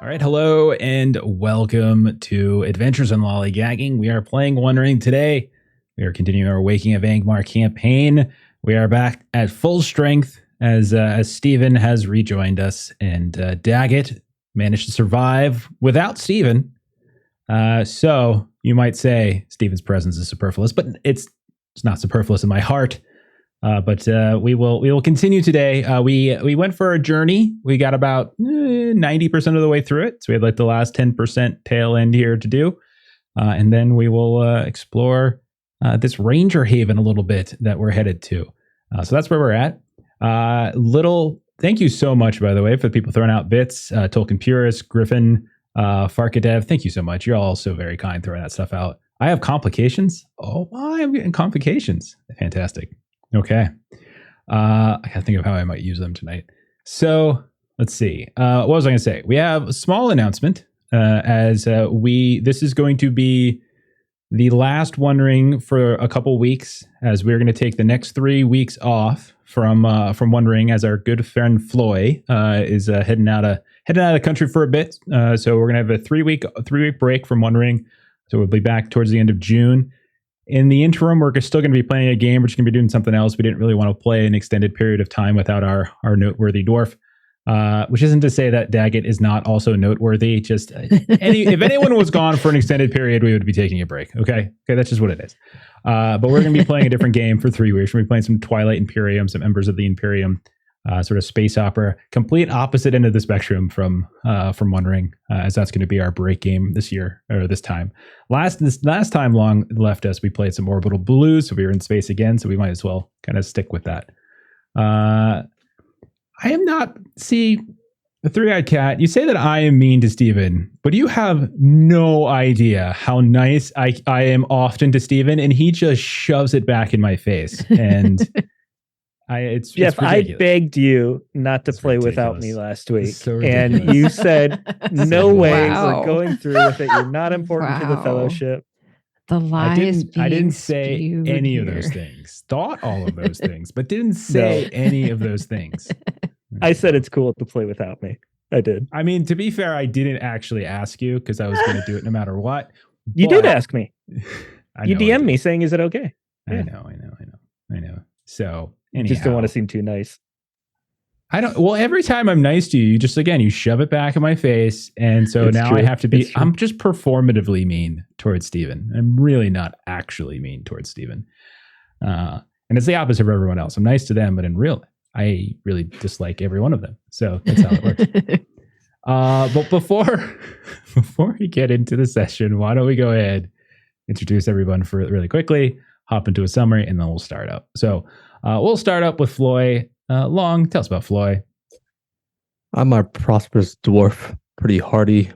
All right, hello and welcome to Adventures in Lollygagging. We are playing One Ring today. We are continuing our Waking of Angmar campaign. We are back at full strength as Stephen has rejoined us, and Daggett managed to survive without Stephen. So you might say Stephen's presence is superfluous, but it's not superfluous in my heart. But we will continue today. We went for a journey. We got about 90% of the way through it. So we have like the last 10% tail end here to do. And then we will explore this Ranger Haven a little bit that we're headed to. So that's where we're at. Thank you so much, by the way, for the people throwing out bits. Tolkien Purist, Griffin, Farkadev, thank you so much. You're all so very kind throwing that stuff out. I have complications. Oh, I'm getting complications. Fantastic. Okay. I gotta think of how I might use them tonight. So let's see. What was I going to say? We have a small announcement this is going to be the last One Ring for a couple weeks, as we're going to take the next 3 weeks off from One Ring, as our good friend Floy is heading out of the country for a bit. So we're going to have a 3 week break from One Ring. So we'll be back towards the end of June. In the interim, we're still going to be playing a game. We're just going to be doing something else. We didn't really want to play an extended period of time without our noteworthy dwarf, which isn't to say that Daggett is not also noteworthy. Just if anyone was gone for an extended period, we would be taking a break. Okay, that's just what it is. But we're going to be playing a different game for 3 weeks. We're going to be playing some Twilight Imperium, some Embers of the Imperium, sort of space opera, complete opposite end of the spectrum from One Ring, as that's going to be our break game this year, or this time. Last time Long left us, we played some Orbital Blues, so we were in space again, so we might as well kind of stick with that. I am not, the Three-Eyed Cat, you say that I am mean to Stephen, but you have no idea how nice I am often to Stephen, and he just shoves it back in my face, and it's Jeff, ridiculous. I begged you not to play without me last week, and you said, no way, we're going through with it. You're not important to the fellowship. The lies I didn't say any of those things. Thought all of those things, but didn't say any of those things. I said it's cool to play without me. I did. I mean, to be fair, I didn't actually ask you because I was going to do it no matter what. You did ask me. You DM'd me saying, is it okay? I know. So anyhow, just don't want to seem too nice. Well, every time I'm nice to you, you just, again, you shove it back in my face. And so It's now true. I have to be, I'm just performatively mean towards Stephen. I'm really not actually mean towards Stephen. And it's the opposite for everyone else. I'm nice to them, but in real, I really dislike every one of them. So that's how it works. But before we get into the session, why don't we go ahead, introduce everyone for really quickly, hop into a summary, and then we'll start up. So we'll start up with Floy. Long, tell us about Floy. I'm a prosperous dwarf, pretty hardy,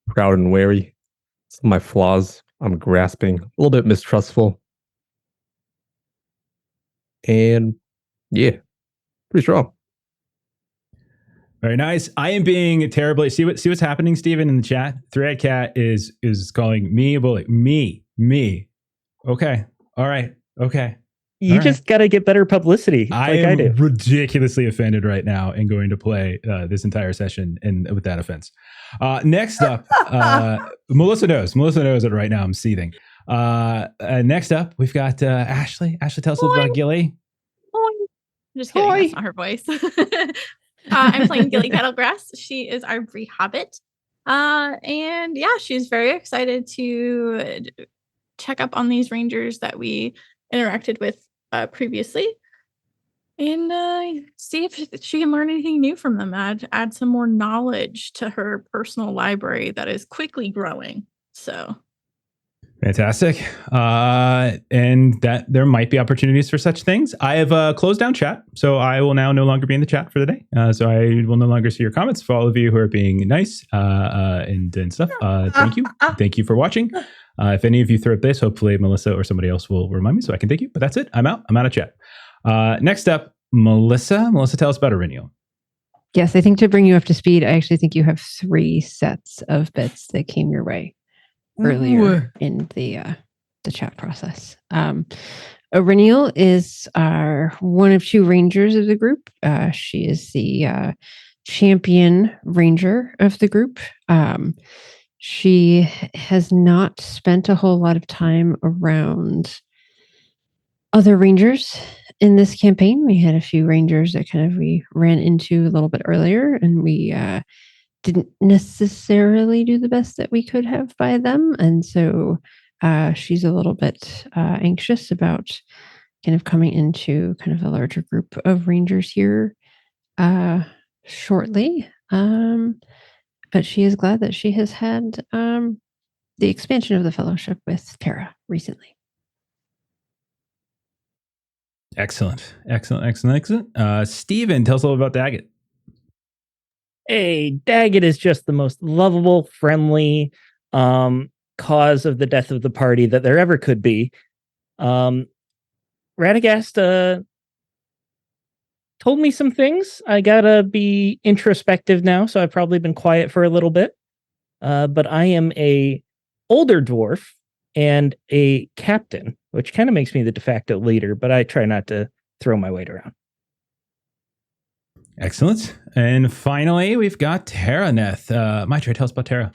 proud and wary. Some of my flaws, I'm grasping, a little bit mistrustful. And yeah, pretty strong. Very nice. I am being terribly, see what's happening, Stephen, in the chat. Three-Eyed Cat is calling me a bully. Me. Okay. All right. Okay. You just got to get better publicity. I am ridiculously offended right now and going to play this entire session with that offense. Next up, Melissa knows it right now. I'm seething. Next up, we've got Ashley. Ashley, tell us a little about Gilly. Just kidding. That's not her voice. I'm playing Gilly Kettlegrass. She is our Bree Hobbit. And yeah, she's very excited to check up on these rangers that we interacted with previously, and see if she can learn anything new from them. Add some more knowledge to her personal library that is quickly growing. So fantastic. And that there might be opportunities for such things. I have closed down chat, so I will now no longer be in the chat for the day. So I will no longer see your comments. For all of you who are being nice and stuff, thank you. Thank you for watching. If any of you throw up this, hopefully Melissa or somebody else will remind me so I can thank you. But that's it. I'm out of chat. Next up, Melissa. Melissa, tell us about Aurinial. Yes, I think to bring you up to speed, I actually think you have 3 sets of bits that came your way earlier in the chat process. Aurinial is one of 2 rangers of the group. She is the champion ranger of the group. She has not spent a whole lot of time around other rangers in this campaign. We had a few rangers that we ran into a little bit earlier, and we didn't necessarily do the best that we could have by them. And so she's a little bit anxious about coming into a larger group of rangers here shortly. But she is glad that she has had the expansion of the fellowship with Tara recently. Excellent. Steven, tell us a little about Daggett. Hey, Daggett is just the most lovable, friendly cause of the death of the party that there ever could be. Radagast told me some things. I gotta be introspective now, so I've probably been quiet for a little bit. But I am a older dwarf and a captain, which kind of makes me the de facto leader, but I try not to throw my weight around. Excellent. And finally, we've got Taraneth. Maitre, tell us about Tara.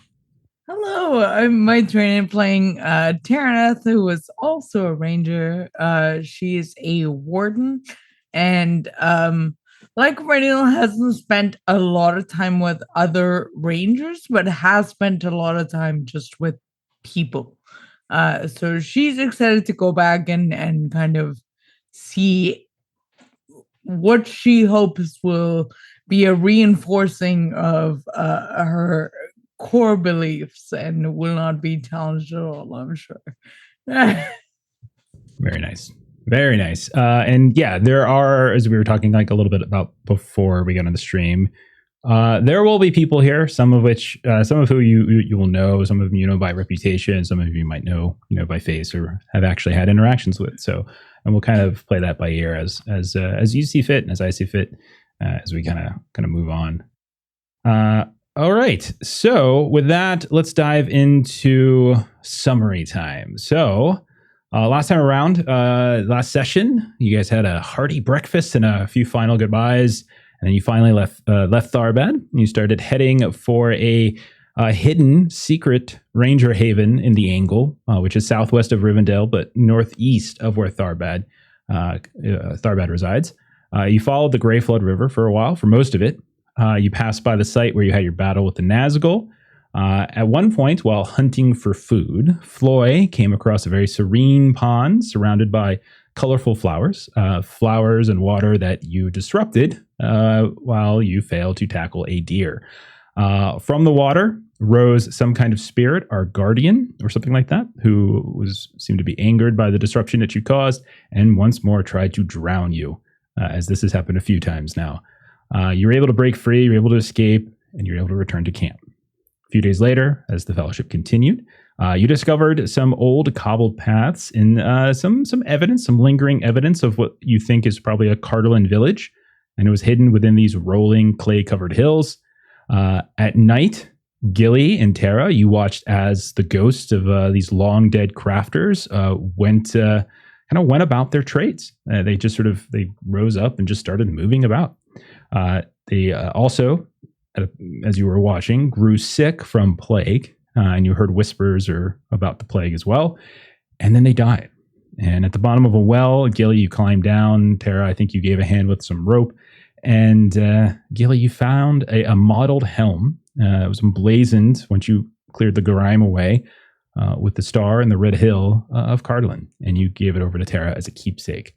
Hello, I'm Maitre playing Taraneth, who was also a ranger. She is a warden, and like Reniel, hasn't spent a lot of time with other rangers, but has spent a lot of time just with people. So she's excited to go back and kind of see what she hopes will be a reinforcing of her core beliefs and will not be challenged at all, I'm sure. Very nice. And yeah, there are, as we were talking like a little bit about before we got on the stream, there will be people here, some of who you will know, some of them you know by reputation, some of you might know by face or have actually had interactions with. So, and we'll kind of play that by ear as you see fit and as I see fit, as we kind of move on. All right. So with that, let's dive into summary time. So last time around, last session, you guys had a hearty breakfast and a few final goodbyes. And then you finally left Tharbad, and you started heading for a hidden secret ranger haven in the Angle, which is southwest of Rivendell, but northeast of where Tharbad resides. You followed the Grey Flood River for a while, for most of it. You passed by the site where you had your battle with the Nazgul. At one point, while hunting for food, Floy came across a very serene pond surrounded by colorful flowers and water that you disrupted while you failed to tackle a deer. From the water rose some kind of spirit, our guardian or something like that, who seemed to be angered by the disruption that you caused and once more tried to drown you, as this has happened a few times now. You were able to break free, you were able to escape, and you were able to return to camp. A few days later, as the fellowship continued, you discovered some old cobbled paths and some evidence, some lingering evidence of what you think is probably a Cardolan village, and it was hidden within these rolling clay-covered hills. At night, Gilly and Tara, you watched as the ghosts of these long-dead crafters went about their trades. They rose up and just started moving about. They also, as you were watching, grew sick from plague, and you heard whispers about the plague as well. And then they died. And at the bottom of a well, Gilly, you climbed down. Tara, I think you gave a hand with some rope. And Gilly, you found a mottled helm. It was emblazoned once you cleared the grime away with the star and the red hill of Cardolan. And you gave it over to Tara as a keepsake.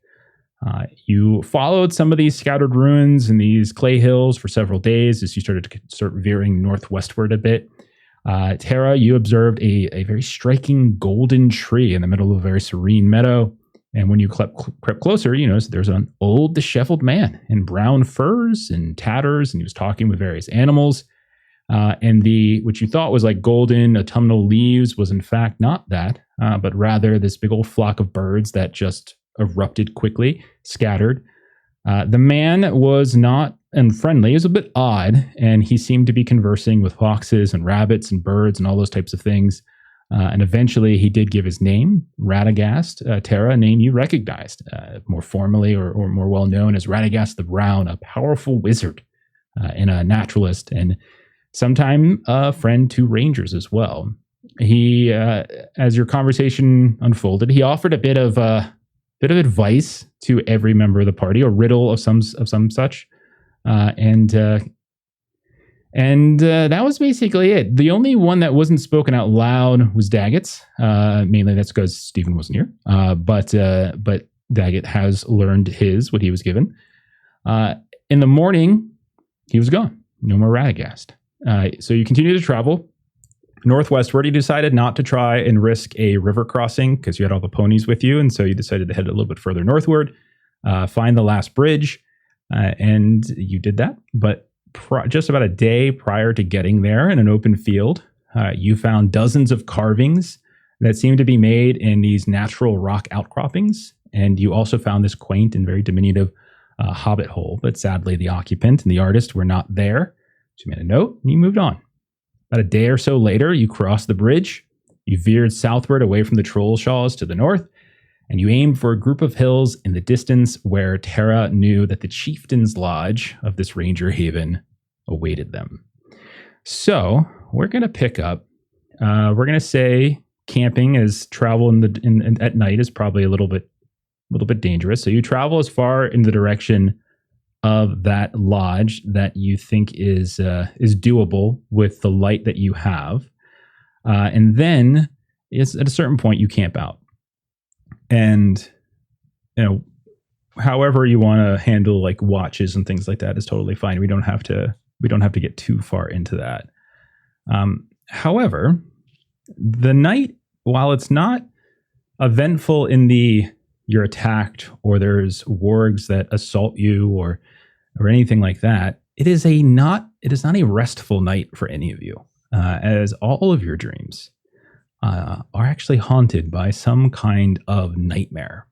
You followed some of these scattered ruins and these clay hills for several days as you started to start veering northwestward a bit. Tara, you observed a very striking golden tree in the middle of a very serene meadow. And when you crept closer, you noticed there's an old, disheveled man in brown furs and tatters, and he was talking with various animals. And which you thought was like golden autumnal leaves was in fact not that, but rather this big old flock of birds that just erupted quickly, scattered. The man was not unfriendly. He was a bit odd, and he seemed to be conversing with foxes and rabbits and birds and all those types of things. And eventually he did give his name, Radagast. Tara, a name you recognized, more formally or more well known as Radagast the Brown, a powerful wizard and a naturalist, and sometime a friend to rangers as well. He, as your conversation unfolded, he offered a bit of advice to every member of the party, a riddle of some such, and that was basically it. The only one that wasn't spoken out loud was Daggett's. Mainly that's because Stephen wasn't here. But Daggett has learned what he was given. In the morning, he was gone. No more Radagast. So you continue to travel northwestward. You decided not to try and risk a river crossing because you had all the ponies with you, and so you decided to head a little bit further northward, find the last bridge, and you did that. But just about a day prior to getting there, in an open field, you found dozens of carvings that seemed to be made in these natural rock outcroppings, and you also found this quaint and very diminutive hobbit hole. But sadly, the occupant and the artist were not there. So you made a note and you moved on. About a day or so later, you crossed the bridge. You veered southward away from the troll shaws to the north, and you aimed for a group of hills in the distance where Tara knew that the chieftain's lodge of this ranger haven awaited them. So we're going to pick up. We're going to say camping as travel at night is probably a little bit dangerous. So you travel as far in the direction of that lodge that you think is doable with the light that you have, and then it's at a certain point you camp out. And however you want to handle like watches and things like that is totally fine. We don't have to get too far into that. However, the night, while it's not eventful in you're attacked or there's wargs that assault you or anything like that, it is not a restful night for any of you, as all of your dreams are actually haunted by some kind of nightmare.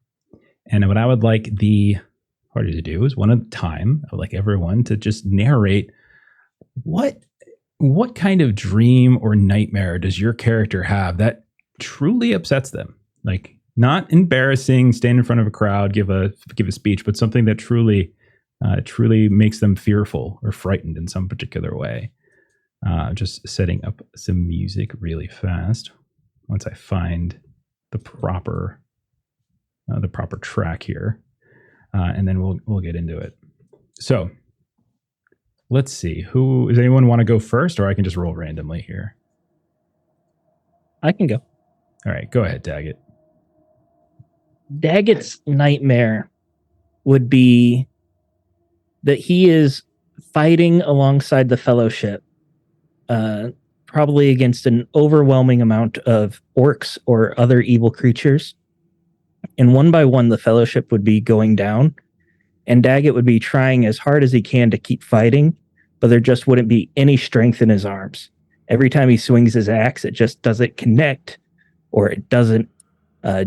And what I would like the party to do is, one at a time, I would like everyone to just narrate what kind of dream or nightmare does your character have that truly upsets them? Like, not embarrassing, stand in front of a crowd, give a speech, but something that truly makes them fearful or frightened in some particular way. Just setting up some music really fast once I find the proper track here, and then we'll get into it. So let's see. Does anyone want to go first, or I can just roll randomly here? I can go. All right, go ahead, Daggett. Daggett's nightmare would be that he is fighting alongside the Fellowship, probably against an overwhelming amount of orcs or other evil creatures. And one by one, the Fellowship would be going down, and Daggett would be trying as hard as he can to keep fighting, but there just wouldn't be any strength in his arms. Every time he swings his axe, it just doesn't connect, or it doesn't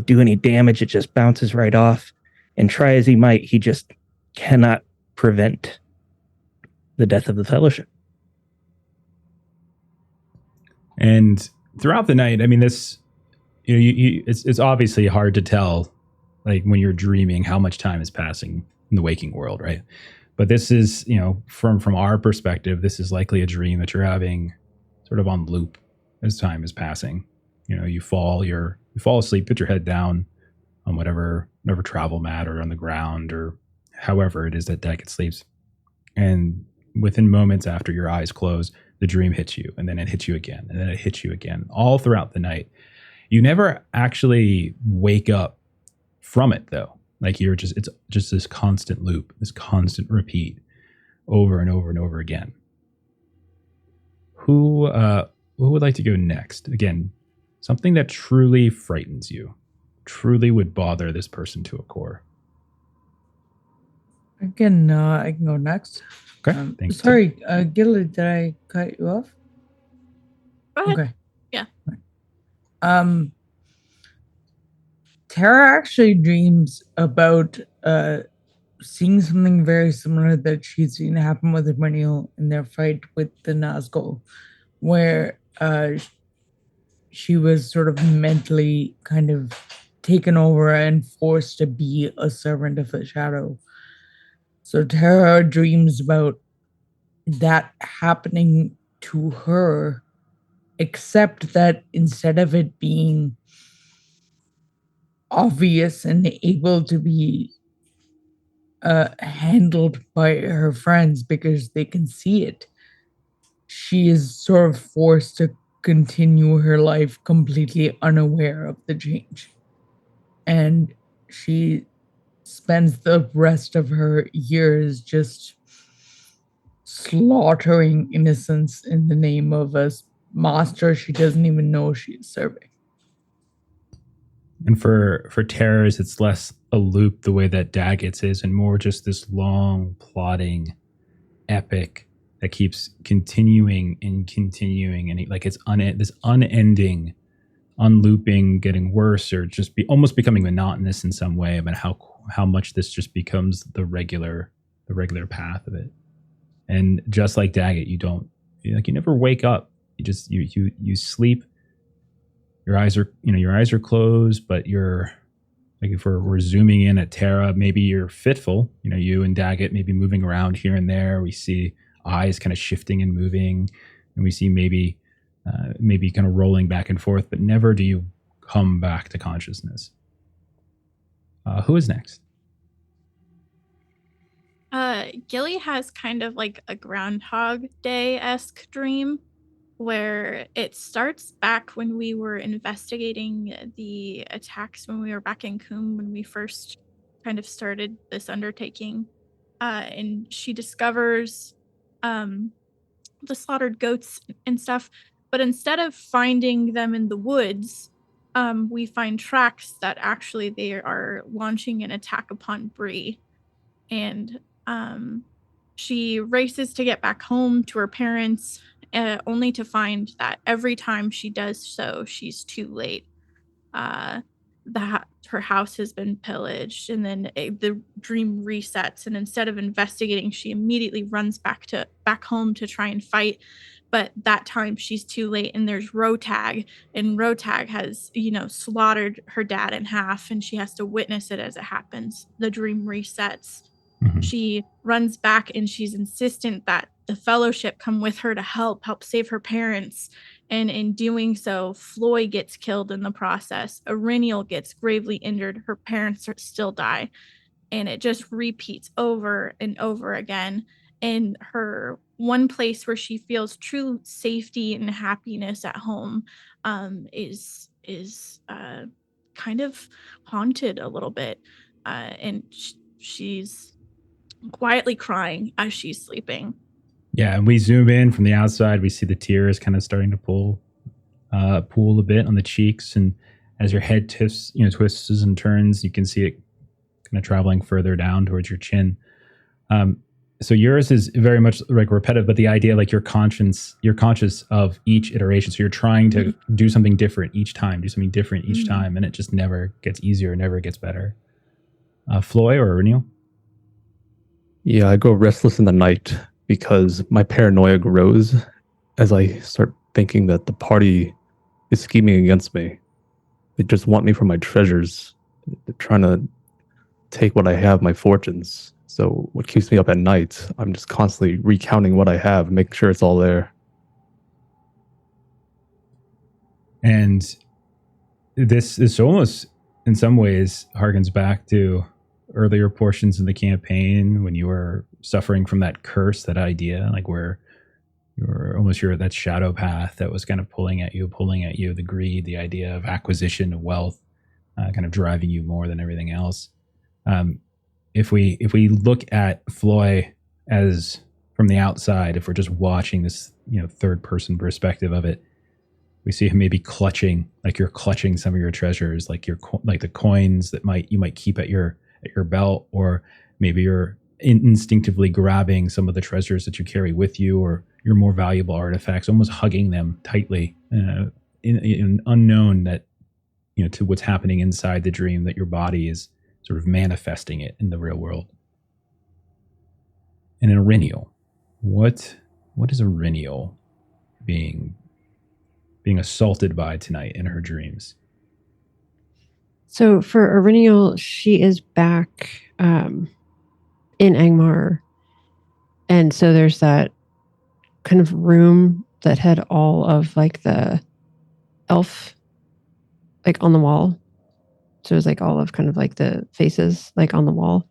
do any damage. It just bounces right off. And try as he might, he just cannot prevent the death of the Fellowship. And throughout the night, I mean, this, it's obviously hard to tell, like when you're dreaming, how much time is passing in the waking world, right? But this is, from our perspective, this is likely a dream that you're having sort of on loop as time is passing. You fall asleep, put your head down on whatever travel mat or on the ground or however it is that Daggett sleeps. And within moments after your eyes close, the dream hits you, and then it hits you again, and then it hits you again, all throughout the night. You never actually wake up from it, though. Like it's just this constant loop, this constant repeat over and over and over again. Who would like to go next? Again, something that truly frightens you, truly would bother this person to a core. I can go next. Okay. Thanks. Sorry, Gilly, did I cut you off? Go ahead. Okay. Yeah. Tara actually dreams about seeing something very similar that she's seen happen with Emmanuel in their fight with the Nazgul, where she was sort of mentally kind of taken over and forced to be a servant of the shadow. So Tara dreams about that happening to her, except that instead of it being obvious and able to be handled by her friends because they can see it, she is sort of forced to continue her life completely unaware of the change. And she spends the rest of her years just slaughtering innocents in the name of a master she doesn't even know she's serving. And for terrors, it's less a loop the way that Daggett's is, and more just this long, plodding epic that keeps continuing, and like it's this unending, unlooping, getting worse, or just almost becoming monotonous in some way about how much this just becomes the regular path of it. And just like Daggett, you never wake up. You sleep. Your eyes are closed, but you're like, if we're zooming in at Terra, maybe you're fitful. You and Daggett maybe moving around here and there. We see eyes kind of shifting and moving, and we see maybe kind of rolling back and forth, but never do you come back to consciousness. Who is next? Gilly has kind of like a Groundhog Day-esque dream where it starts back when we were investigating the attacks when we were back in Coombe when we first kind of started this undertaking. And she discovers the slaughtered goats and stuff, but instead of finding them in the woods, we find tracks that actually they are launching an attack upon Bree. And she races to get back home to her parents, only to find that every time she does so, she's too late. Her house has been pillaged, and then the dream resets. And instead of investigating, she immediately runs back home to try and fight. But that time she's too late, and there's Rotag, and Rotag has, slaughtered her dad in half, and she has to witness it as it happens. The dream resets. Mm-hmm. She runs back, and she's insistent that the Fellowship come with her to help save her parents. And in doing so, Floy gets killed in the process. Irinial gets gravely injured. Her parents still die. And it just repeats over and over again. And her one place where she feels true safety and happiness at home is kind of haunted a little bit. And she's quietly crying as she's sleeping. Yeah, and we zoom in from the outside. We see the tears kind of starting to pool a bit on the cheeks, and as your head twists and turns, you can see it kind of traveling further down towards your chin. So yours is very much like repetitive, but the idea, like you're conscious of each iteration. So you're trying to do something different each time, time, and it just never gets easier, never gets better. Floy or Irinial? Yeah, I go restless in the night because my paranoia grows as I start thinking that the party is scheming against me. They just want me for my treasures. They're trying to take what I have, my fortunes. So what keeps me up at night, I'm just constantly recounting what I have, making sure it's all there. And this almost, in some ways, harkens back to earlier portions of the campaign when you were suffering from that curse, that idea, like where you're that shadow path that was kind of pulling at you, the greed, the idea of acquisition of wealth, kind of driving you more than everything else. If we look at Floy as from the outside, if we're just watching this, third person perspective of it, we see him maybe clutching, like you're clutching some of your treasures, like the coins that you might keep at your belt, or maybe you're instinctively grabbing some of the treasures that you carry with you, or your more valuable artifacts, almost hugging them tightly, in unknown that, to what's happening inside the dream, that your body is sort of manifesting it in the real world. And in Irinial, what is Irinial being assaulted by tonight in her dreams? So for Irinial, she is back in Angmar. And so there's that kind of room that had all of like the elf like on the wall. So it was like all of kind of like the faces like on the wall,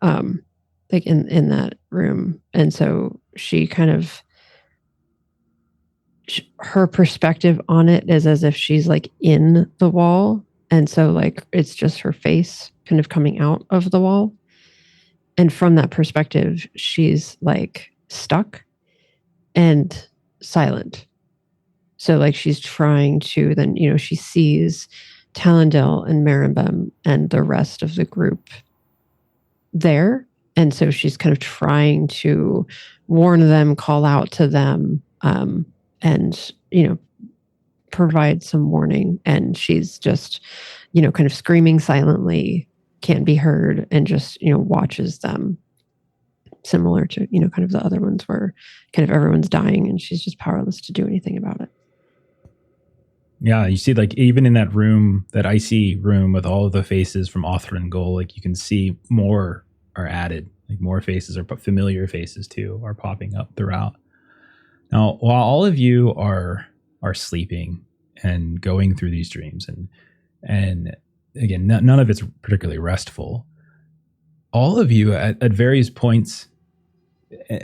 like in that room. And so she kind of, her perspective on it is as if she's like in the wall. And so like it's just her face kind of coming out of the wall. And from that perspective, she's like stuck and silent. So like she's trying to then, she sees Talendale and Marimbem and the rest of the group there. And so she's kind of trying to warn them, call out to them, and, provide some warning. And she's just, kind of screaming silently, can't be heard, and just, watches them, similar to, kind of the other ones where kind of everyone's dying and she's just powerless to do anything about it. Yeah, you see, like, even in that room, that icy room with all of the faces from Othran Goal, like, you can see more are added. Like, more faces, or familiar faces, too, are popping up throughout. Now, while all of you are sleeping and going through these dreams, and again, none of it's particularly restful, all of you at various points,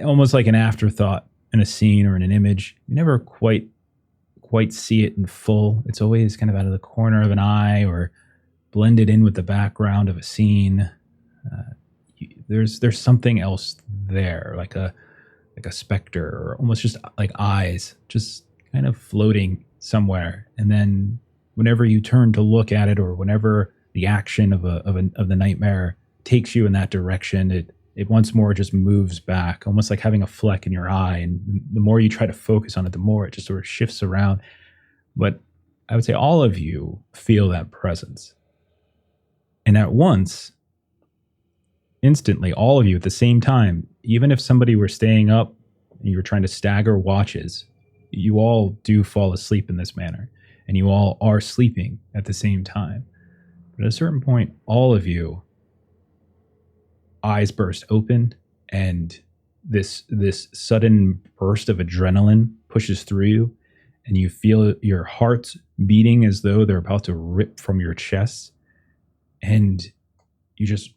almost like an afterthought in a scene or in an image, you never quite see it in full. It's always kind of out of the corner of an eye or blended in with the background of a scene. There's something else there, like a specter, or almost just like eyes, just kind of floating somewhere. And then whenever you turn to look at it, or whenever the action of the nightmare takes you in that direction, it once more just moves back, almost like having a fleck in your eye. And the more you try to focus on it, the more it just sort of shifts around. But I would say all of you feel that presence. And at once, instantly, all of you at the same time, even if somebody were staying up and you were trying to stagger watches, you all do fall asleep in this manner. And you all are sleeping at the same time. But at a certain point, all of you, eyes burst open, and this sudden burst of adrenaline pushes through you, and you feel your hearts beating as though they're about to rip from your chest, and you just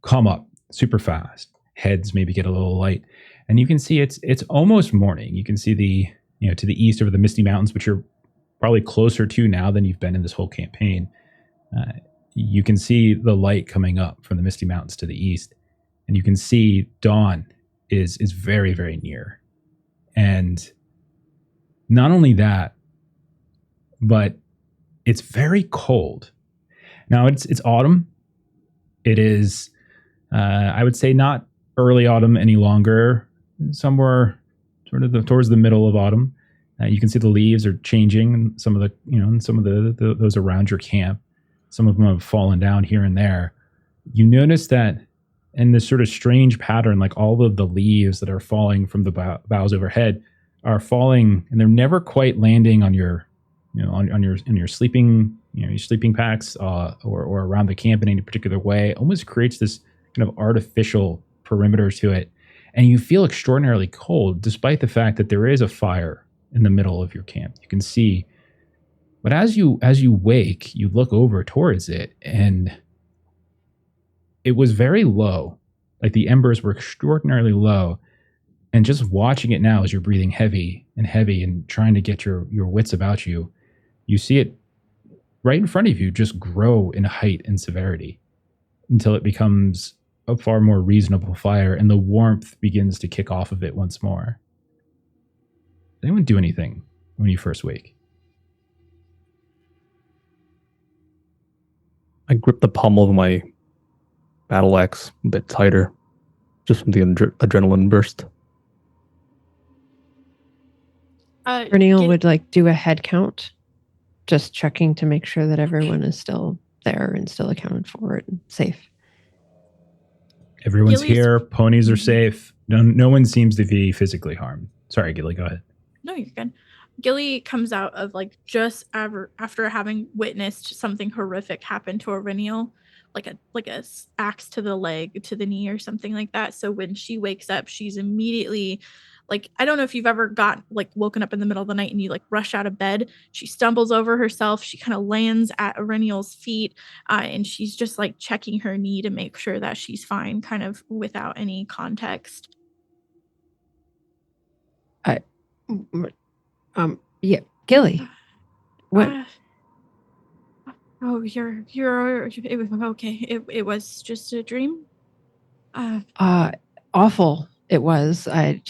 come up super fast. Heads maybe get a little light, and you can see it's almost morning. You can see to the east over the Misty Mountains, which you're probably closer to now than you've been in this whole campaign. You can see the light coming up from the Misty Mountains to the east, and you can see dawn is very, very near. And not only that, but it's very cold. Now it's autumn. It is, I would say, not early autumn any longer. Somewhere sort of towards the middle of autumn. You can see the leaves are changing, and some of the those around your camp. Some of them have fallen down here and there. You notice that in this sort of strange pattern, like all of the leaves that are falling from the boughs overhead are falling, and they're never quite landing on your, on your sleeping, your sleeping packs, or around the camp in any particular way. It almost creates this kind of artificial perimeter to it, and you feel extraordinarily cold, despite the fact that there is a fire in the middle of your camp. You can see. But as you wake, you look over towards it, and it was very low. Like the embers were extraordinarily low. And just watching it now as you're breathing heavy and trying to get your wits about you, you see it right in front of you just grow in height and severity until it becomes a far more reasonable fire, and the warmth begins to kick off of it once more. Does anyone do anything when you first wake? I grip the pommel of my battle axe a bit tighter, just from the adrenaline burst. Renil would do a head count, just checking to make sure that everyone is still there and still accounted for and safe. Everyone's here. Ponies are safe. No one seems to be physically harmed. Sorry, Gilly, go ahead. No, you're good. Gilly comes out of just after having witnessed something horrific happen to Auriniel, like a axe to the leg, to the knee, or something like that. So when she wakes up, she's immediately like, I don't know if you've ever woken up in the middle of the night and you like rush out of bed. She stumbles over herself. She kind of lands at Aureniel's feet, and she's just like checking her knee to make sure that she's fine, kind of without any context. Yeah, Gilly. What? Oh, you're it was okay. It was just a dream. Awful. It was. Were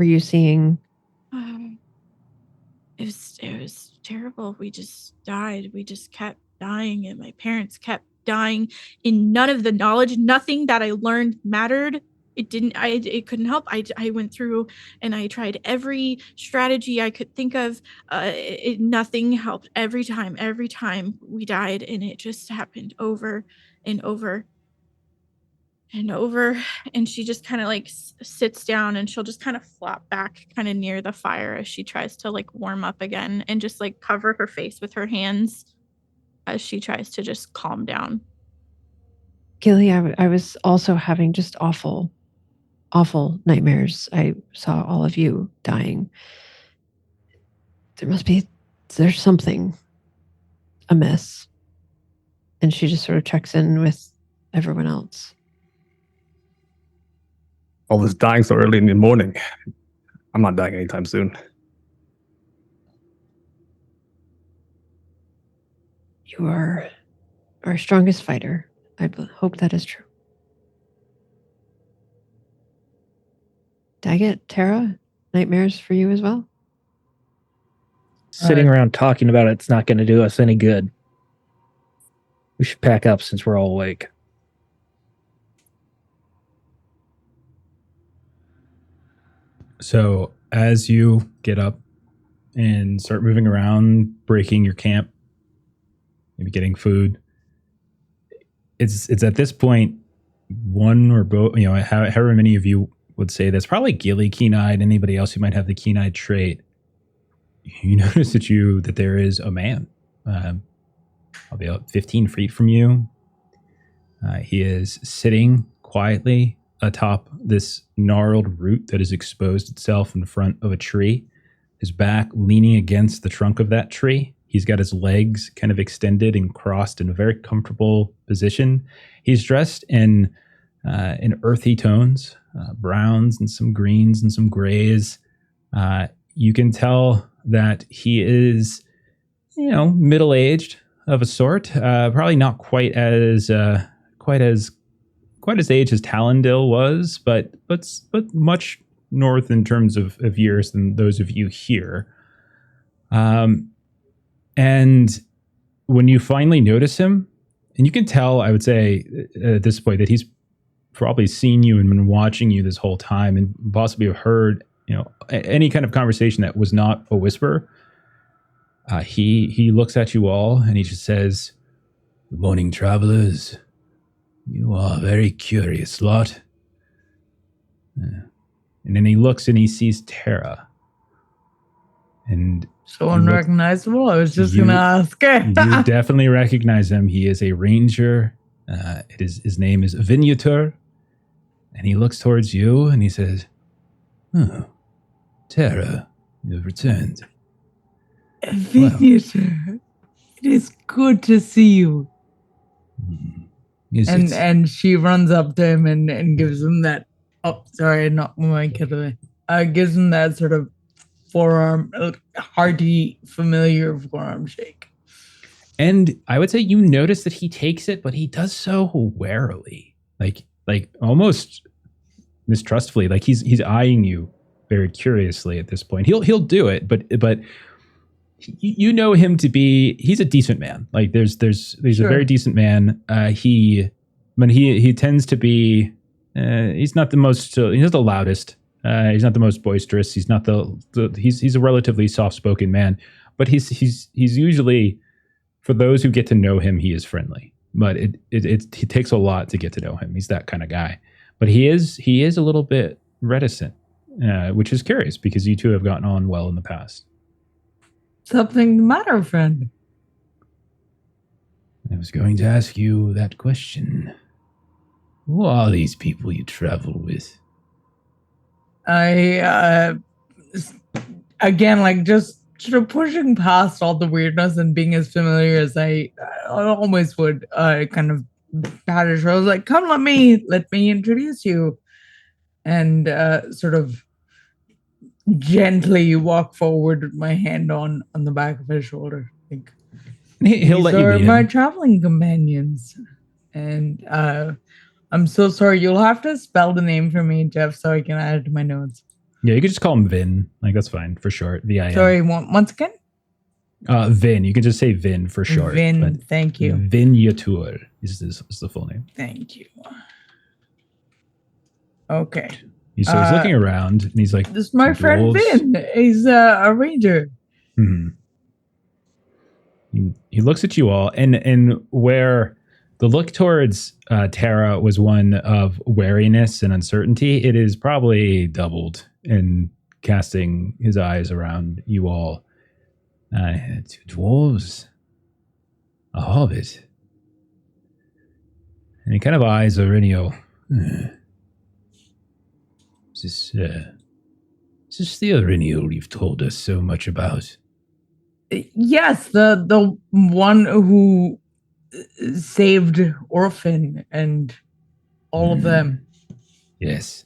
you seeing? It was terrible. We just died. We just kept dying, and my parents kept dying. In none of the knowledge, nothing that I learned mattered. It couldn't help. I went through and I tried every strategy I could think of. Nothing helped. Every time we died, and it just happened over and over and over. And she just kind of like sits down, and she'll just kind of flop back kind of near the fire as she tries to like warm up again, and just like cover her face with her hands as she tries to just calm down. Gilly, I was also having just awful nightmares. I saw all of you dying. There's something amiss. And she just sort of checks in with everyone else. All this dying so early in the morning. I'm not dying anytime soon. You are our strongest fighter. I hope that is true. Daggett, Tara, nightmares for you as well? Sitting around talking about it's not going to do us any good. We should pack up since we're all awake. So as you get up and start moving around, breaking your camp, maybe getting food, it's at this point, one or both, however many of you would say that's probably Gilly keen-eyed, anybody else who might have the keen-eyed trait, you notice that there is a man, probably about 15 feet from you. He is sitting quietly atop this gnarled root that has exposed itself in front of a tree, his back leaning against the trunk of that tree. He's got his legs kind of extended and crossed in a very comfortable position. He's dressed in earthy tones, browns and some greens and some grays. You can tell that he is, middle-aged of a sort. Probably not quite as aged as Talendil was, but much north in terms of years than those of you here. And when you finally notice him, and you can tell, I would say at this point, that he's probably seen you and been watching you this whole time, and possibly have heard, any kind of conversation that was not a whisper. He looks at you all and he just says, "Good morning, travelers. You are a very curious lot." And then he looks and he sees Tara. And so unrecognizable. I was just going to ask. You definitely recognize him. He is a ranger. His name is Vinutor. And he looks towards you and he says, "Oh, Tara, you have returned." Vinutor, it is good to see you. And she runs up to him and gives him that. Oh, sorry, not my kid away. Gives him that sort of forearm, hearty, familiar forearm shake. And I would say you notice that he takes it, but he does so warily, like almost mistrustfully. Like he's eyeing you very curiously at this point. He'll do it, but you know him to be, he's a decent man. Like there's sure. A very decent man. He tends to be, he's not the most, he's not the loudest. He's not the most boisterous. He's not he's a relatively soft-spoken man, but he's usually, for those who get to know him, he is friendly. But it takes a lot to get to know him. He's that kind of guy. But he is a little bit reticent, which is curious because you two have gotten on well in the past. Something the matter, friend? I was going to ask you that question. Who are these people you travel with? I again, like, just sort of pushing past all the weirdness and being as familiar as I almost would, kind of pat her shoulder. I was like, come, let me introduce you. And sort of gently walk forward with my hand on the back of his shoulder. Like, He'll let you are meet my him. traveling companions. And I'm so sorry. You'll have to spell the name for me, Jeff, so I can add it to my notes. Yeah, you could just call him Vin. Like, that's fine for short. V-I-N. Sorry, once again? Vin. You can just say Vin for short. Vin, thank you. Vignatur is the full name. Thank you. Okay. So he's looking around and he's like, this is my friend Vin. He's a ranger. Mm-hmm. He looks at you all, and where the look towards Tara was one of wariness and uncertainty, it is probably doubled in casting his eyes around you all. 2 dwarves, a hobbit, and he kind of eyes Aurelio. Is this the Aurelio you've told us so much about? Yes, the one who saved Orphan and all of them. Yes.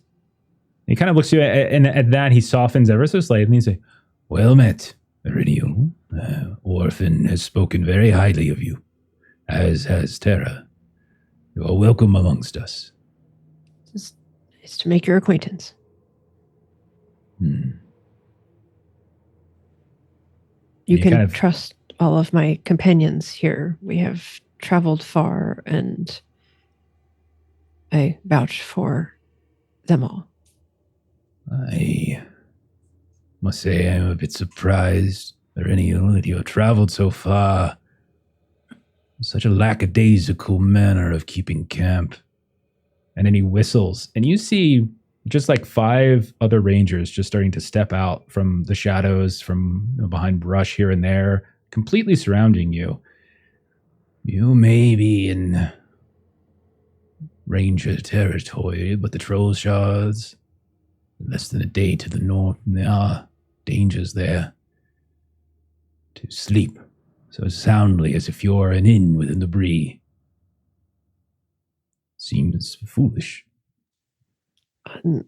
He kind of looks at you, and at that he softens ever so slightly, and he's like, well met, Aurelio. Orphan has spoken very highly of you, as has Tara. You are welcome amongst us. It's nice to make your acquaintance. You can trust all of my companions here. We have traveled far, and I vouch for them all. I must say I'm a bit surprised, Aurelio, that you have traveled so far. Such a lackadaisical manner of keeping camp. And then he whistles, and you see just like 5 other rangers just starting to step out from the shadows, from behind brush here and there, completely surrounding you. You may be in ranger territory, but the troll shards, less than a day to the north, and there are dangers there. To sleep so soundly as if you're an inn within the Bree seems foolish.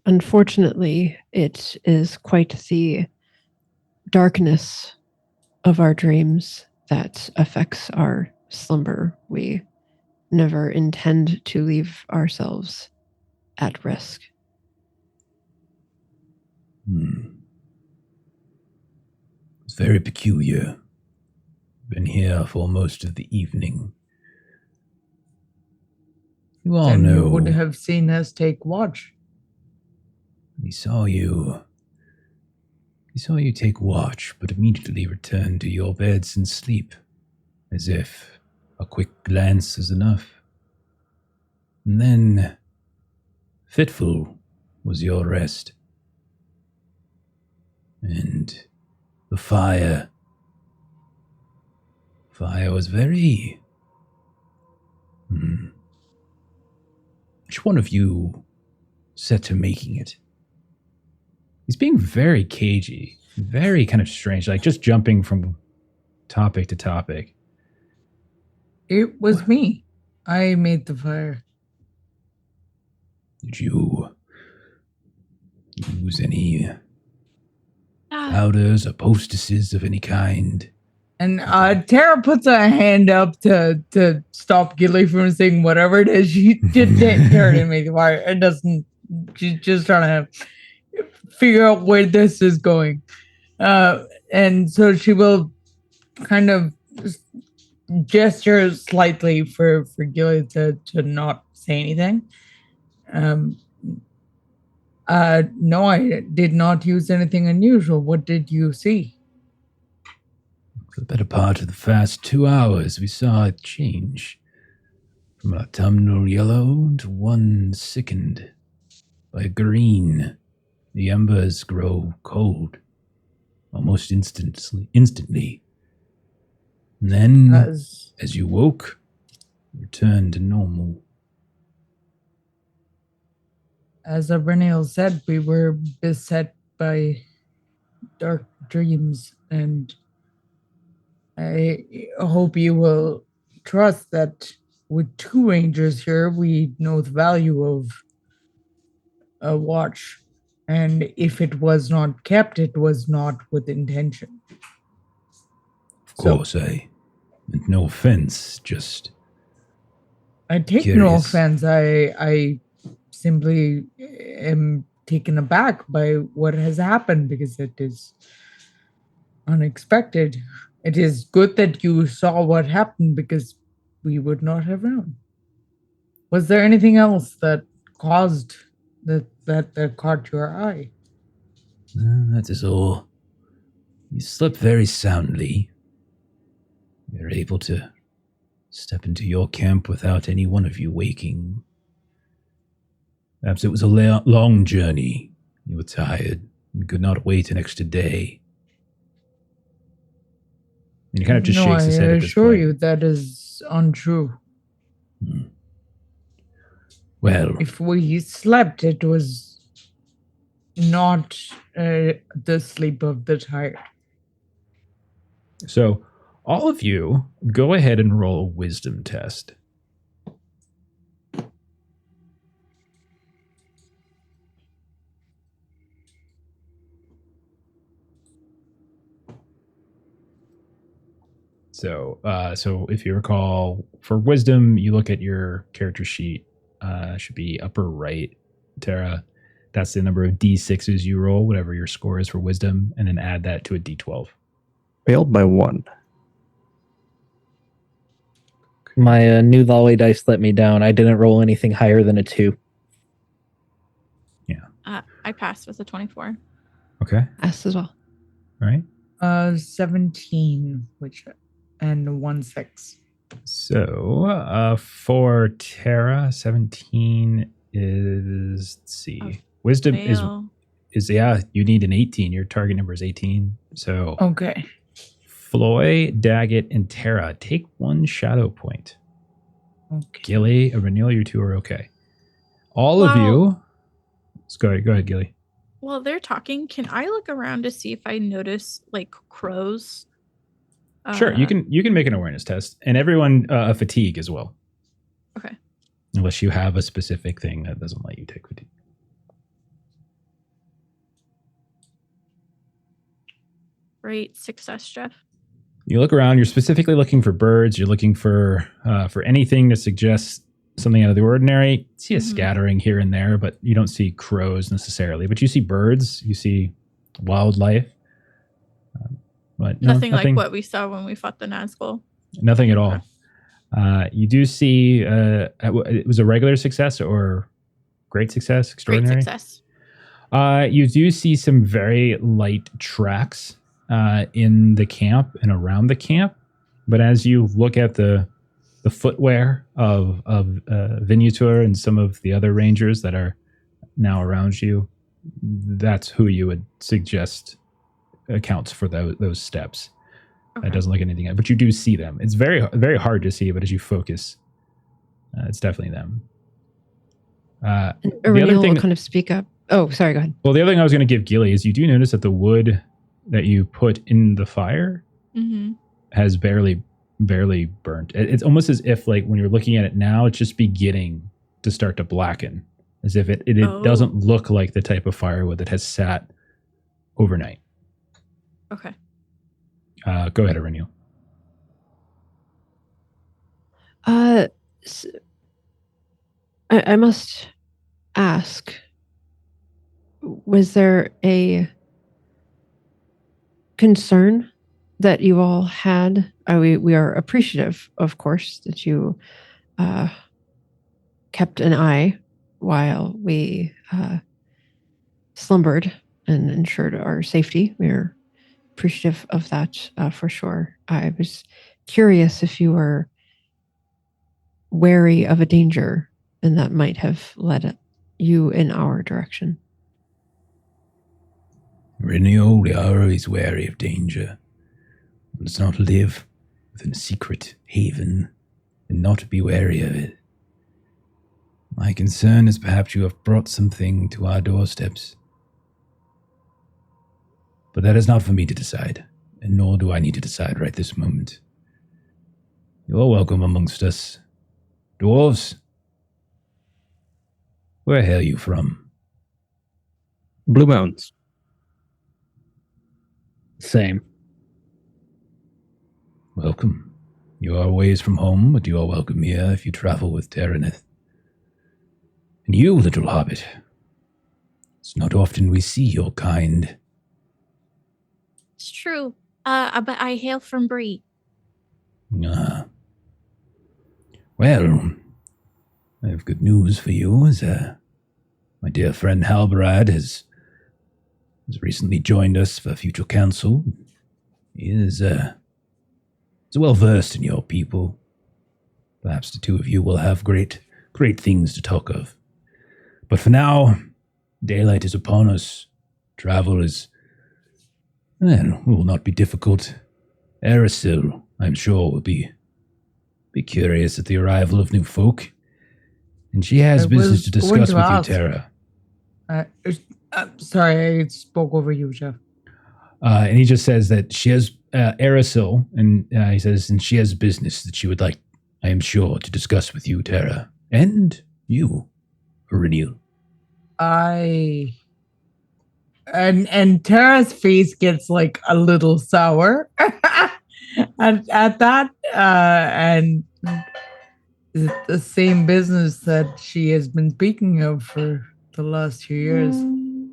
Unfortunately, it is quite the darkness of our dreams that affects our slumber. We never intend to leave ourselves at risk. It's very peculiar. Been here for most of the evening. You all Then know. you would have seen us take watch. We saw you take watch, but immediately return to your beds and sleep, as if a quick glance is enough. And then, fitful was your rest. And the fire was very... Which one of you set to making it? He's being very cagey, very kind of strange, like just jumping from topic to topic. It was me. I made the fire. Did you use any powders or poultices of any kind? And Tara puts a hand up to stop Gilly from saying whatever it is. She did Tara didn't make the fire. It doesn't. She's just trying to figure out where this is going. And so she will kind of gesture slightly for Gilly to not say anything. No, I did not use anything unusual. What did you see? For the better part of the past 2 hours, we saw it change from autumnal yellow to one sickened by green. The embers grow cold, almost instantly. And then, as you woke, returned to normal. as Abreniel said, we were beset by dark dreams, and I hope you will trust that with 2 rangers here, we know the value of a watch. And if it was not kept, it was not with intention. Of course, no offense, just I take no curious. offense. I simply am taken aback by what has happened because it is unexpected. It is good that you saw what happened because we would not have known. Was there anything else that caused that caught your eye? That is all. You slept very soundly. You're able to step into your camp without any one of you waking. Perhaps it was a long journey. You were tired and could not wait an extra day. And he kind of just shakes his head at this I assure point. you that is untrue. Well, if we slept, it was not the sleep of the tired. So all of you go ahead and roll a wisdom test. So if you recall, for wisdom, you look at your character sheet. Should be upper right, Tara. That's the number of D6s you roll, whatever your score is for wisdom, and then add that to a D12. Failed by 1. My new lolly dice let me down. I didn't roll anything higher than a 2. Yeah. I passed with a 24. Okay. Us as well. All right. 17, and 1 6. So for Tara, 17 is, let's see. Wisdom Fail. is you need an 18. Your target number is 18. So Okay. Floy, Daggett, and Tara take 1 shadow point. Okay. Gilly, Renil, you 2 are okay. All of you. Let's go ahead, Gilly. While they're talking, can I look around to see if I notice like crows? Sure, you can make an awareness test, and everyone a fatigue as well. Okay. Unless you have a specific thing that doesn't let you take fatigue. Great success, Jeff. You look around. You're specifically looking for birds. You're looking for anything that suggests something out of the ordinary. You see a scattering here and there, but you don't see crows necessarily. But you see birds. You see wildlife. But nothing like what we saw when we fought the Nazgul. Nothing at all. You do see it was a regular success or great success, extraordinary? Great success. You do see some very light tracks in the camp and around the camp. But as you look at the footwear of Venutor and some of the other rangers that are now around you, that's who you would suggest accounts for those steps. Okay. It doesn't look anything else, but you do see them. It's very, very hard to see, but as you focus, it's definitely them. The other thing will kind of speak up. Oh, sorry, go ahead. Well, the other thing I was going to give Gilly is you do notice that the wood that you put in the fire has barely burnt. It's almost as if, like, when you're looking at it now, it's just beginning to start to blacken, as if it doesn't look like the type of firewood that has sat overnight. Okay. Go ahead, Aurenial. I must ask, was there a concern that you all had? We are appreciative, of course, that you kept an eye while we slumbered and ensured our safety. We are appreciative of that for sure. I was curious if you were wary of a danger and that might have led you in our direction. Renio, we are always wary of danger. Let's not live within a secret haven and not be wary of it. My My concern is perhaps you have brought something to our doorsteps. But that is not for me to decide, and nor do I need to decide right this moment. You are welcome amongst us. Dwarves, where hail you from? Blue Mountains. Same. Welcome. You are a ways from home, but you are welcome here if you travel with Tereneth. And you, little hobbit, it's not often we see your kind. It's true. But I hail from Bree. Ah. Well, I have good news for you, as my dear friend Halbarad has recently joined us for future council. He is well versed in your people. Perhaps the two of you will have great things to talk of. But for now, daylight is upon us. Travel is, will not be difficult. Eristil, I'm sure, will be curious at the arrival of new folk. And she has business to discuss with you, Tara. Sorry, I spoke over you, Jeff. And he just says that she has Eristil, and he says, and she has business that she would like, I am sure, to discuss with you, Tara. And you, Iriniel. And Tara's face gets like a little sour at that, and the same business that she has been speaking of for the last 2 years. And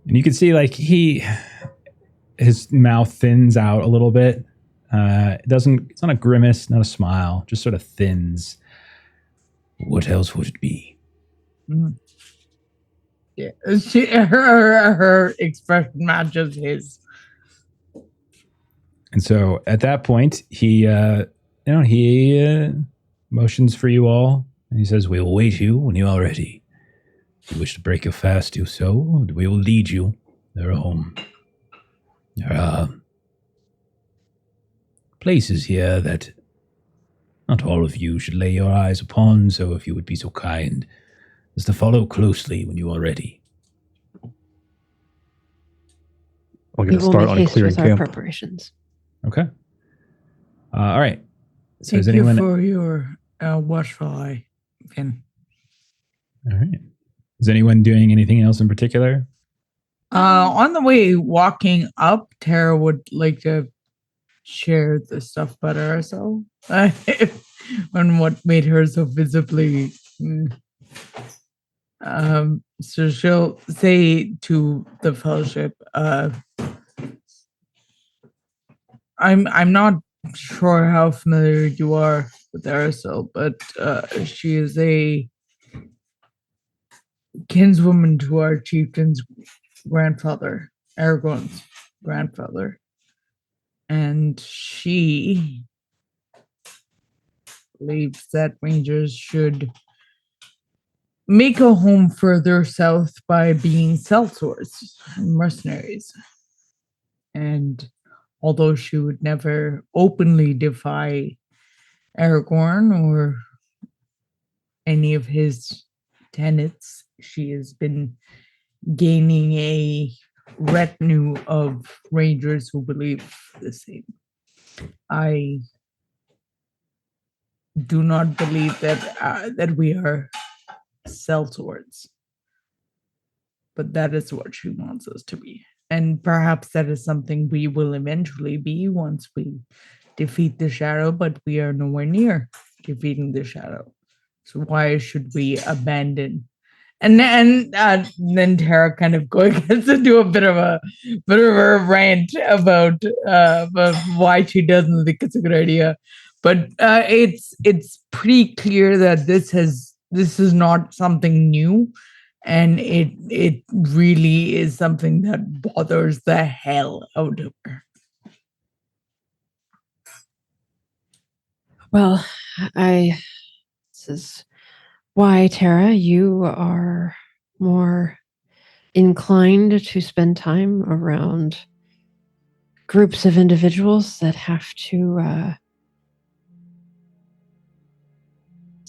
you can see, like, his mouth thins out a little bit. It's not a grimace, not a smile, just sort of thins. What else would it be? Yeah, her expression matches his. And so at that point, he motions for you all, and he says, "We will wait you when you are ready. If you wish to break your fast, do so. We will lead you there home. There are places here that not all of you should lay your eyes upon, so if you would be so kind as to follow closely when you are ready." I'm We going to will start make on haste clearing with our camp. preparations. Okay. All right. So Thank is anyone? you for your watchful eye, Finn. All right. Is anyone doing anything else in particular? On the way walking up, Tara would like to share the stuff about herself and what made her so visibly. So she'll say to the fellowship, I'm not sure how familiar you are with Eristil, but she is a kinswoman to our chieftain's grandfather, Aragorn's grandfather. And she believes that rangers should make a home further south by being sellswords and mercenaries. And although she would never openly defy Aragorn or any of his tenets, she has been gaining a retinue of rangers who believe the same. I do not believe that we are sellswords, but that is what she wants us to be. And perhaps that is something we will eventually be once we defeat the shadow, but we are nowhere near defeating the shadow. So why should we abandon? And then Tara kind of gets into a bit of a rant about why she doesn't think it's a good idea. But it's pretty clear that this is not something new. And it really is something that bothers the hell out of her. Well, this is why, Tara, you are more inclined to spend time around groups of individuals that have to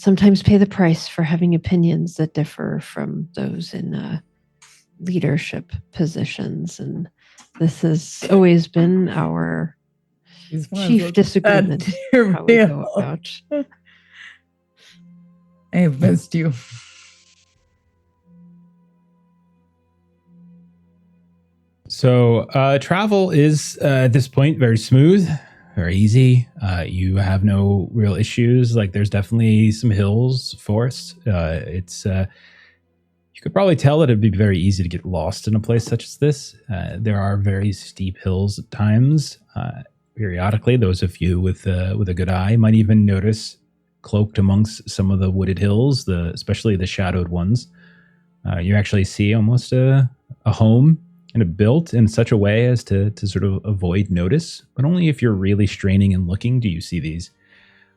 sometimes pay the price for having opinions that differ from those in leadership positions. And this has always been our chief disagreement. How we go about. I have missed you. So travel is at this point very smooth, very easy. You have no real issues. Like there's definitely some hills, forests. It's you could probably tell that it'd be very easy to get lost in a place such as this. There are very steep hills at times. Periodically, those of you with a good eye might even notice, cloaked amongst some of the wooded hills, especially the shadowed ones, you actually see almost a home. And built in such a way as to sort of avoid notice, but only if you're really straining and looking do you see these.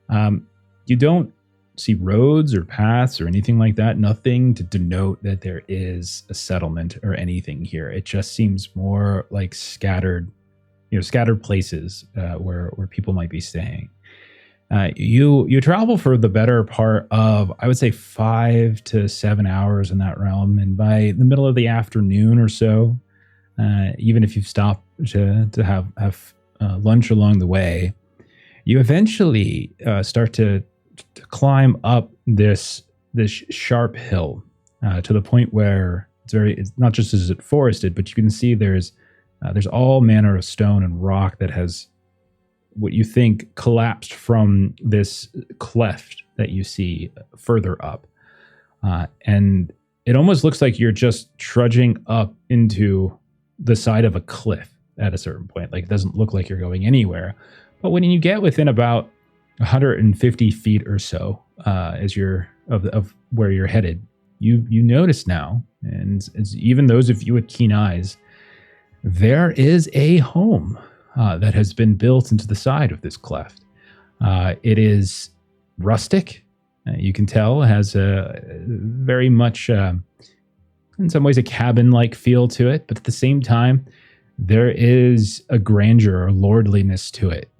You don't see roads or paths or anything like that, nothing to denote that there is a settlement or anything here. It just seems more like scattered places where people might be staying. You travel for the better part of, I would say, 5 to 7 hours in that realm, and by the middle of the afternoon or so, even if you've stopped to have lunch along the way, you eventually start to climb up this sharp hill to the point where it's not just is it forested, but you can see there's all manner of stone and rock that has what you think collapsed from this cleft that you see further up, and it almost looks like you're just trudging up into the side of a cliff at a certain point. Like it doesn't look like you're going anywhere, but when you get within about 150 feet or so, as you're of where you're headed, you notice now, and even those of you with keen eyes, there is a home that has been built into the side of this cleft. It is rustic. You can tell it has a very much in some ways a cabin-like feel to it, but at the same time, there is a grandeur or lordliness to it.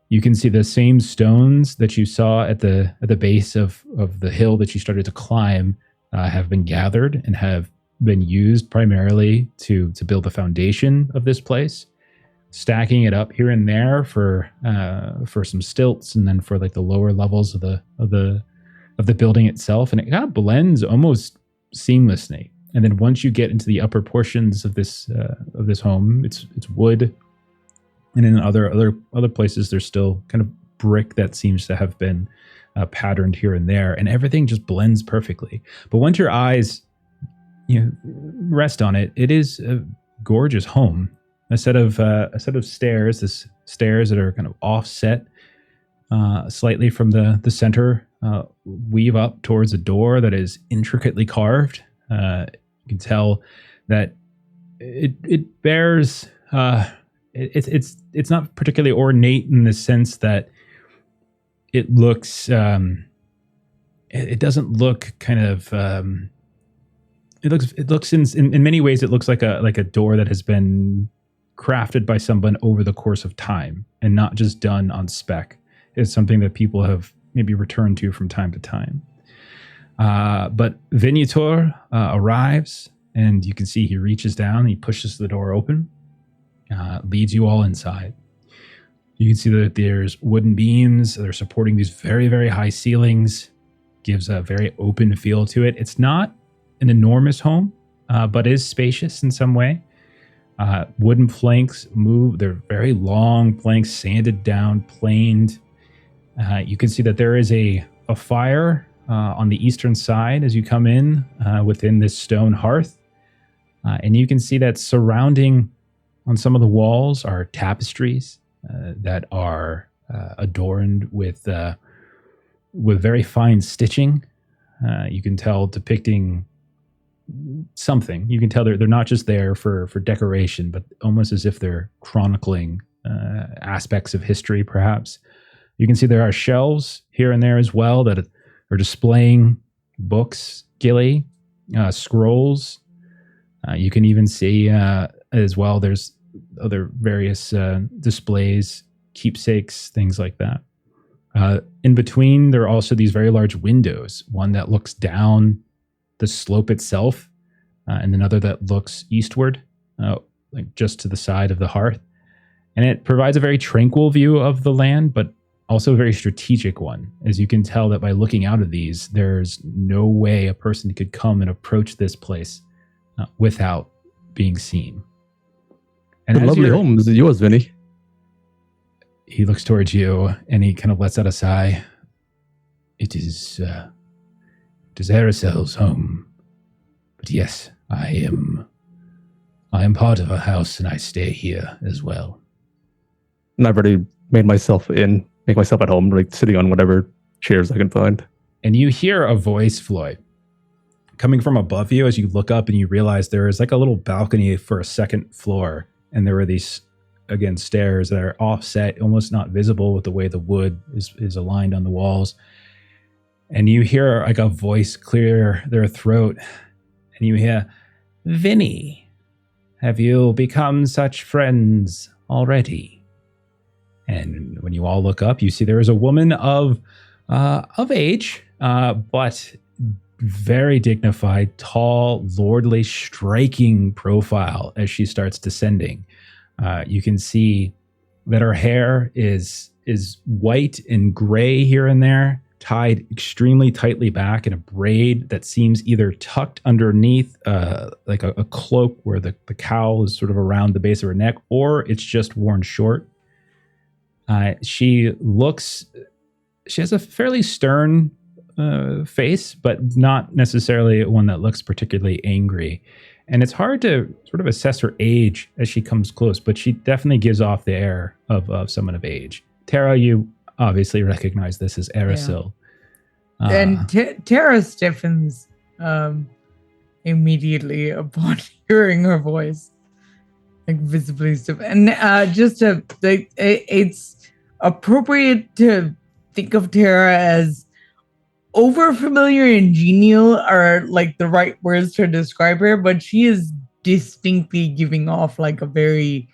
You can see the same stones that you saw at the base of the hill that you started to climb have been gathered and have been used primarily to build the foundation of this place, stacking it up here and there for some stilts, and then for like the lower levels of the building itself, and it kind of blends almost seamlessly. And then once you get into the upper portions of this home, it's wood, and in other places there's still kind of brick that seems to have been patterned here and there, and everything just blends perfectly. But once your eyes rest on it, it is a gorgeous home. A set of stairs, stairs that are kind of offset slightly from the center, weave up towards a door that is intricately carved. You can tell that it bears. It's not particularly ornate in the sense that it looks. It doesn't look kind of. It looks in many ways it looks like a door that has been crafted by someone over the course of time and not just done on spec. It's something that people have maybe returned to from time to time. But Venutor arrives, and you can see he reaches down, he pushes the door open, leads you all inside. You can see that there's wooden beams that are supporting these very, very high ceilings, gives a very open feel to it. It's not an enormous home, but is spacious in some way. Wooden planks move. They're very long planks, sanded down, planed. You can see that there is a fire on the eastern side as you come in within this stone hearth. And you can see that surrounding on some of the walls are tapestries that are adorned with very fine stitching. You can tell depicting something. You can tell they're not just there for decoration, but almost as if they're chronicling aspects of history, perhaps. You can see there are shelves here and there as well that are displaying books, gilly, scrolls. You can even see as well, there's other various displays, keepsakes, things like that. In between, there are also these very large windows, one that looks down the slope itself, and another that looks eastward, like just to the side of the hearth. And it provides a very tranquil view of the land, but also a very strategic one. As you can tell that by looking out of these, there's no way a person could come and approach this place without being seen. And The lovely home is yours, Vinny. He looks towards you and he kind of lets out a sigh. It is Aracel's home. But yes, I am part of a house and I stay here as well. And I've already make myself at home, like sitting on whatever chairs I can find. And you hear a voice, Floyd, coming from above you as you look up and you realize there is like a little balcony for a second floor. And there were these, again, stairs that are offset, almost not visible with the way the wood is aligned on the walls. And you hear like a voice clear their throat. And you hear, Vinny, have you become such friends already? And when you all look up, you see there is a woman of age, but very dignified, tall, lordly, striking profile as she starts descending. You can see that her hair is white and gray here and there, tied extremely tightly back in a braid that seems either tucked underneath like a cloak where the cowl is sort of around the base of her neck, or it's just worn short. She has a fairly stern face, but not necessarily one that looks particularly angry. And it's hard to sort of assess her age as she comes close, but she definitely gives off the air of someone of age. Tara, you obviously recognize this as Aracil. Yeah. And Tara stiffens immediately upon hearing her voice, like visibly stiff. And it's appropriate to think of Tara as over familiar and genial are like the right words to describe her, but she is distinctly giving off like a very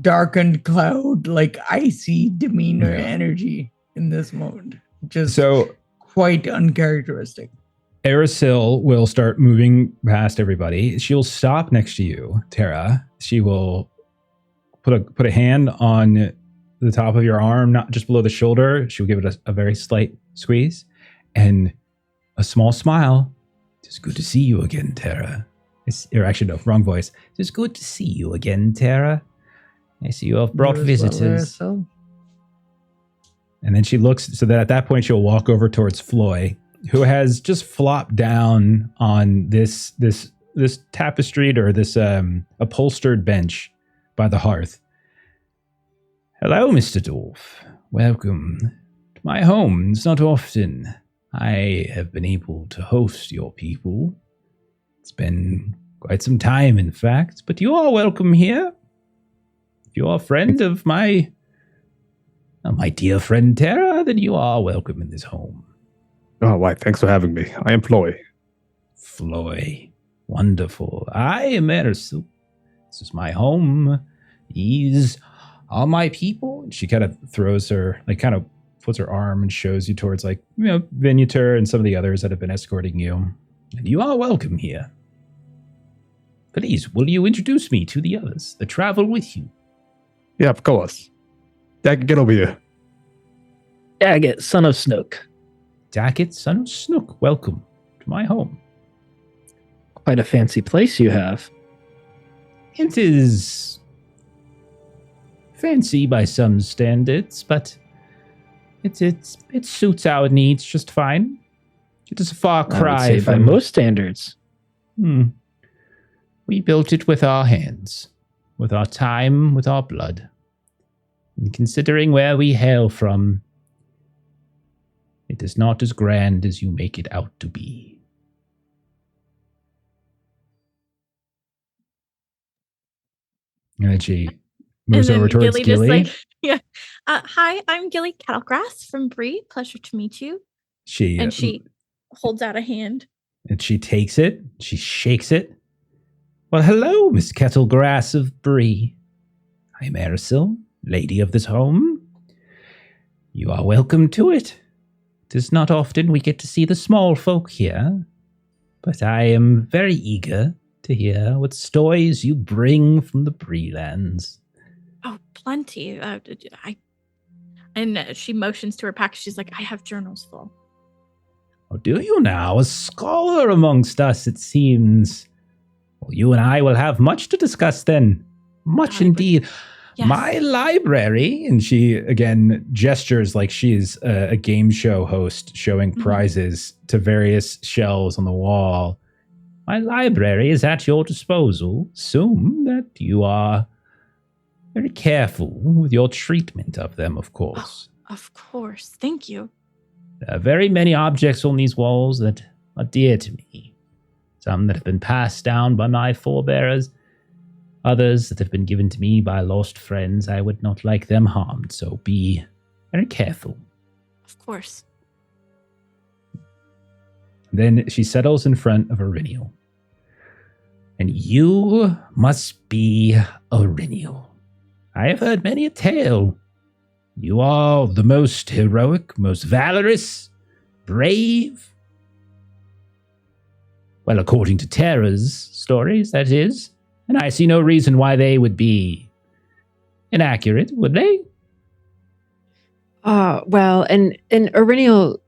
darkened cloud, like icy demeanor energy in this moment. Just so quite uncharacteristic. Aracil will start moving past everybody. She'll stop next to you, Tara. She will put a hand on the top of your arm, not just below the shoulder. She'll give it a very slight squeeze and a small smile. It's good to see you again, Tara. Or actually, no, wrong voice. It's good to see you again, Tara. I see you have brought visitors. And then she looks, so that at that point she'll walk over towards Floy, who has just flopped down on this tapestried or this upholstered bench by the hearth. Hello, Mr. Dwarf. Welcome to my home. It's not often I have been able to host your people. It's been quite some time, in fact, but you are welcome here. If you are a friend of my dear friend Tara, then you are welcome in this home. Oh, why? Thanks for having me. I am Floy. Floy. Wonderful. I am Ersu. This is my home. These are my people. She kind of throws her, like kind of puts her arm and shows you towards like, Venutor and some of the others that have been escorting you. And you are welcome here. Please, will you introduce me to the others that travel with you? Yeah, of course. Daggett, get over here. Daggett, son of Snook. Daggett, son of Snook, welcome to my home. Quite a fancy place you have. It is fancy by some standards, but it suits our needs just fine. It is a far cry by most standards. We built it with our hands, with our time, with our blood. And considering where we hail from, it is not as grand as you make it out to be. And then she moves over towards Gilly. Hi, I'm Gilly Kettlegrass from Bree. Pleasure to meet you. She holds out a hand. And she takes it. She shakes it. Well, hello, Miss Kettlegrass of Bree. I'm Aracil, lady of this home. It's been quite some time, in fact, but you are welcome here. If you are a friend of my dear friend Tara, then you are welcome in this home. And Gilly just like, She moves over towards Gilly. She takes it. She shakes it. Well, hello, Miss Kettlegrass of Bree. I am Aracil, lady of this home. You are welcome to it. It is not often we get to see the small folk here, but I am very eager to hear what stories you bring from the Breelands. Oh, plenty. And she motions to her pack. She's like, I have journals full. Oh, do you now? A scholar amongst us, it seems. Well, you and I will have much to discuss then. Much indeed. Yes. My library, and she again gestures like she's a game show host showing prizes to various shelves on the wall. My library is at your disposal. Assume that you are very careful with your treatment of them, of course. Oh, of course. Thank you. There are very many objects on these walls that are dear to me. Some that have been passed down by my forebears. Others that have been given to me by lost friends. I would not like them harmed, so be very careful. Of course. Then she settles in front of Auriniel. And you must be Auriniel. I have heard many a tale. You are the most heroic, most valorous, brave. Well, according to Tara's stories, that is. And I see no reason why they would be inaccurate, would they? Well, and Auriniel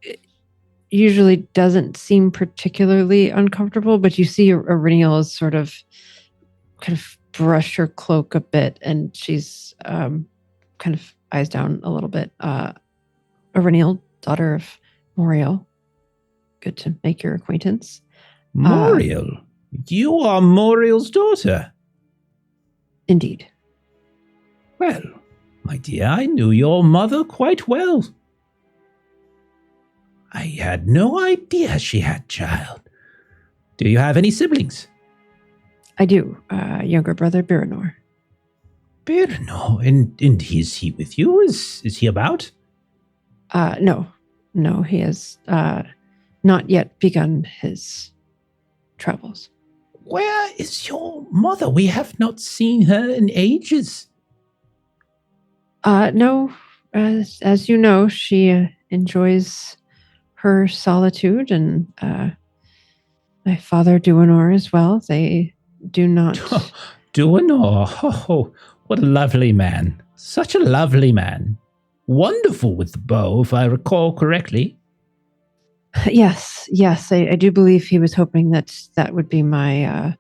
usually doesn't seem particularly uncomfortable, but you see Auriniel is sort of kind of brush her cloak a bit, and she's kind of eyes down a little bit. Auriniel, daughter of Moriel. Good to make your acquaintance. Moriel? You are Moriel's daughter? Indeed. Well, my dear, I knew your mother quite well. I had no idea she had child. Do you have any siblings? I do. Younger brother, Biranor. Biranor? And is he with you? Is he about? No. No, he has not yet begun his travels. Where is your mother? We have not seen her in ages. No. As you know, she enjoys her solitude, and my father, Duanor, as well. They do not... Duanor? Oh, what a lovely man. Such a lovely man. Wonderful with the bow, if I recall correctly. Yes. I do believe he was hoping that would be my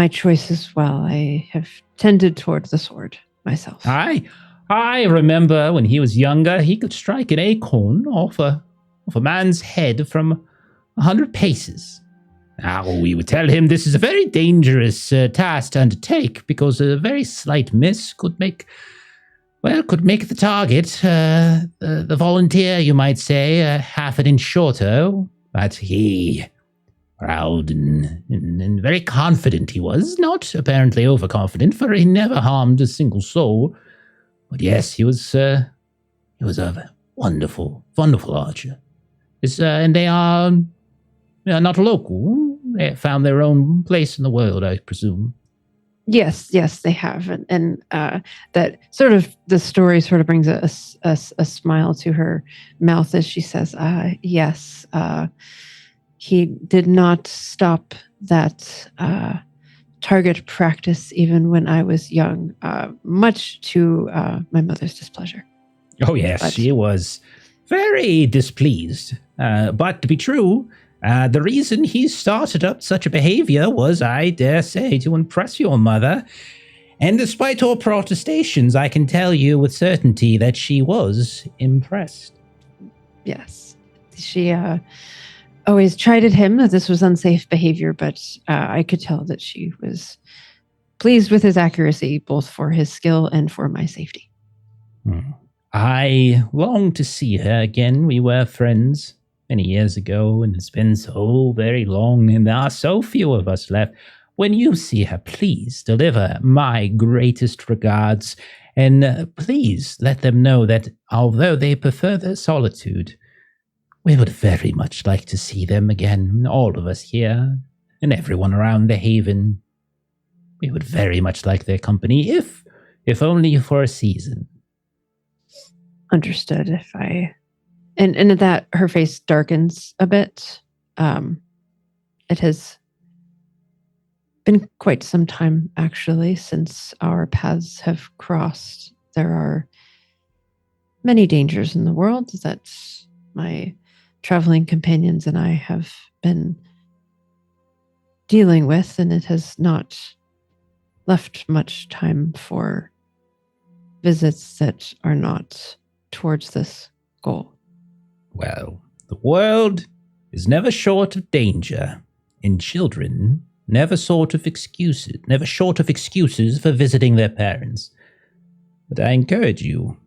choice as well. I have tended toward the sword myself. I remember when he was younger, he could strike an acorn off a man's head from 100 paces. Now, we would tell him this is a very dangerous task to undertake, because a very slight miss could make the target, the volunteer, you might say, half an inch shorter. But he, proud and very confident he was, not apparently overconfident, for he never harmed a single soul. But yes, he was a wonderful, wonderful archer. And they are not local. They have found their own place in the world, I presume. Yes, they have, and that sort of the story sort of brings a smile to her mouth as she says, "Yes, he did not stop that target practice even when I was young, much to my mother's displeasure." Oh yes, she was very displeased. But to be true, the reason he started up such a behavior was, I dare say, to impress your mother. And despite all protestations, I can tell you with certainty that she was impressed. Yes. She always chided him that this was unsafe behavior, but I could tell that she was pleased with his accuracy, both for his skill and for my safety. I long to see her again. We were friends many years ago, and it's been so very long, and there are so few of us left. When you see her, please deliver my greatest regards, and please let them know that although they prefer their solitude, we would very much like to see them again, all of us here, and everyone around the haven. We would very much like their company, if only for a season. understood if I... And at that, her face darkens a bit. It has been quite some time, actually, since our paths have crossed. There are many dangers in the world that my traveling companions and I have been dealing with, and it has not left much time for visits that are not towards this goal. Well, the world is never short of danger, and children never short of excuses for visiting their parents. But I encourage you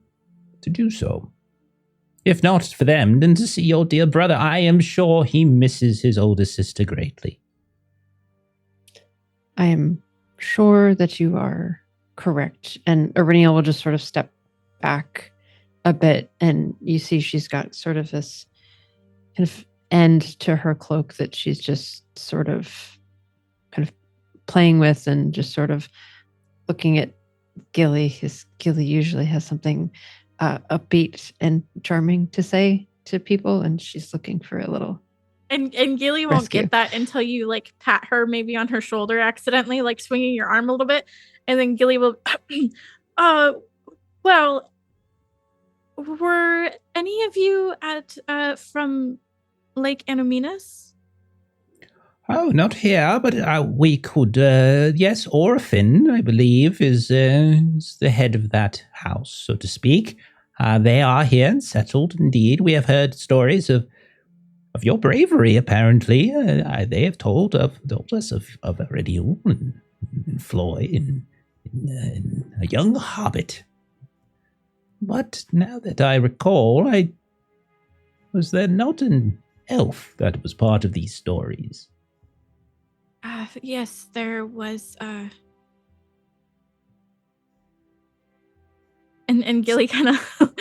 to do so. If not for them, then to see your dear brother. I am sure he misses his older sister greatly. I am sure that you are correct. And Aurenia will just sort of step back a bit, and you see she's got sort of this kind of end to her cloak that she's just sort of kind of playing with and just sort of looking at Gilly, because Gilly usually has something upbeat and charming to say to people, and she's looking for a little... And Gilly won't rescue. get that until you like pat her maybe on her shoulder accidentally, like swinging your arm a little bit, and then Gilly will, well, were any of you at from Lake Anominus? Oh, not here, but we could, yes, Orphan, I believe, is the head of that house, so to speak. They are here and settled, indeed. We have heard stories of your bravery, apparently. They have told us of Iridial and Floyd and a young hobbit. But now that I recall, was there not an elf that was part of these stories? Yes, there was, and Gilly kind of...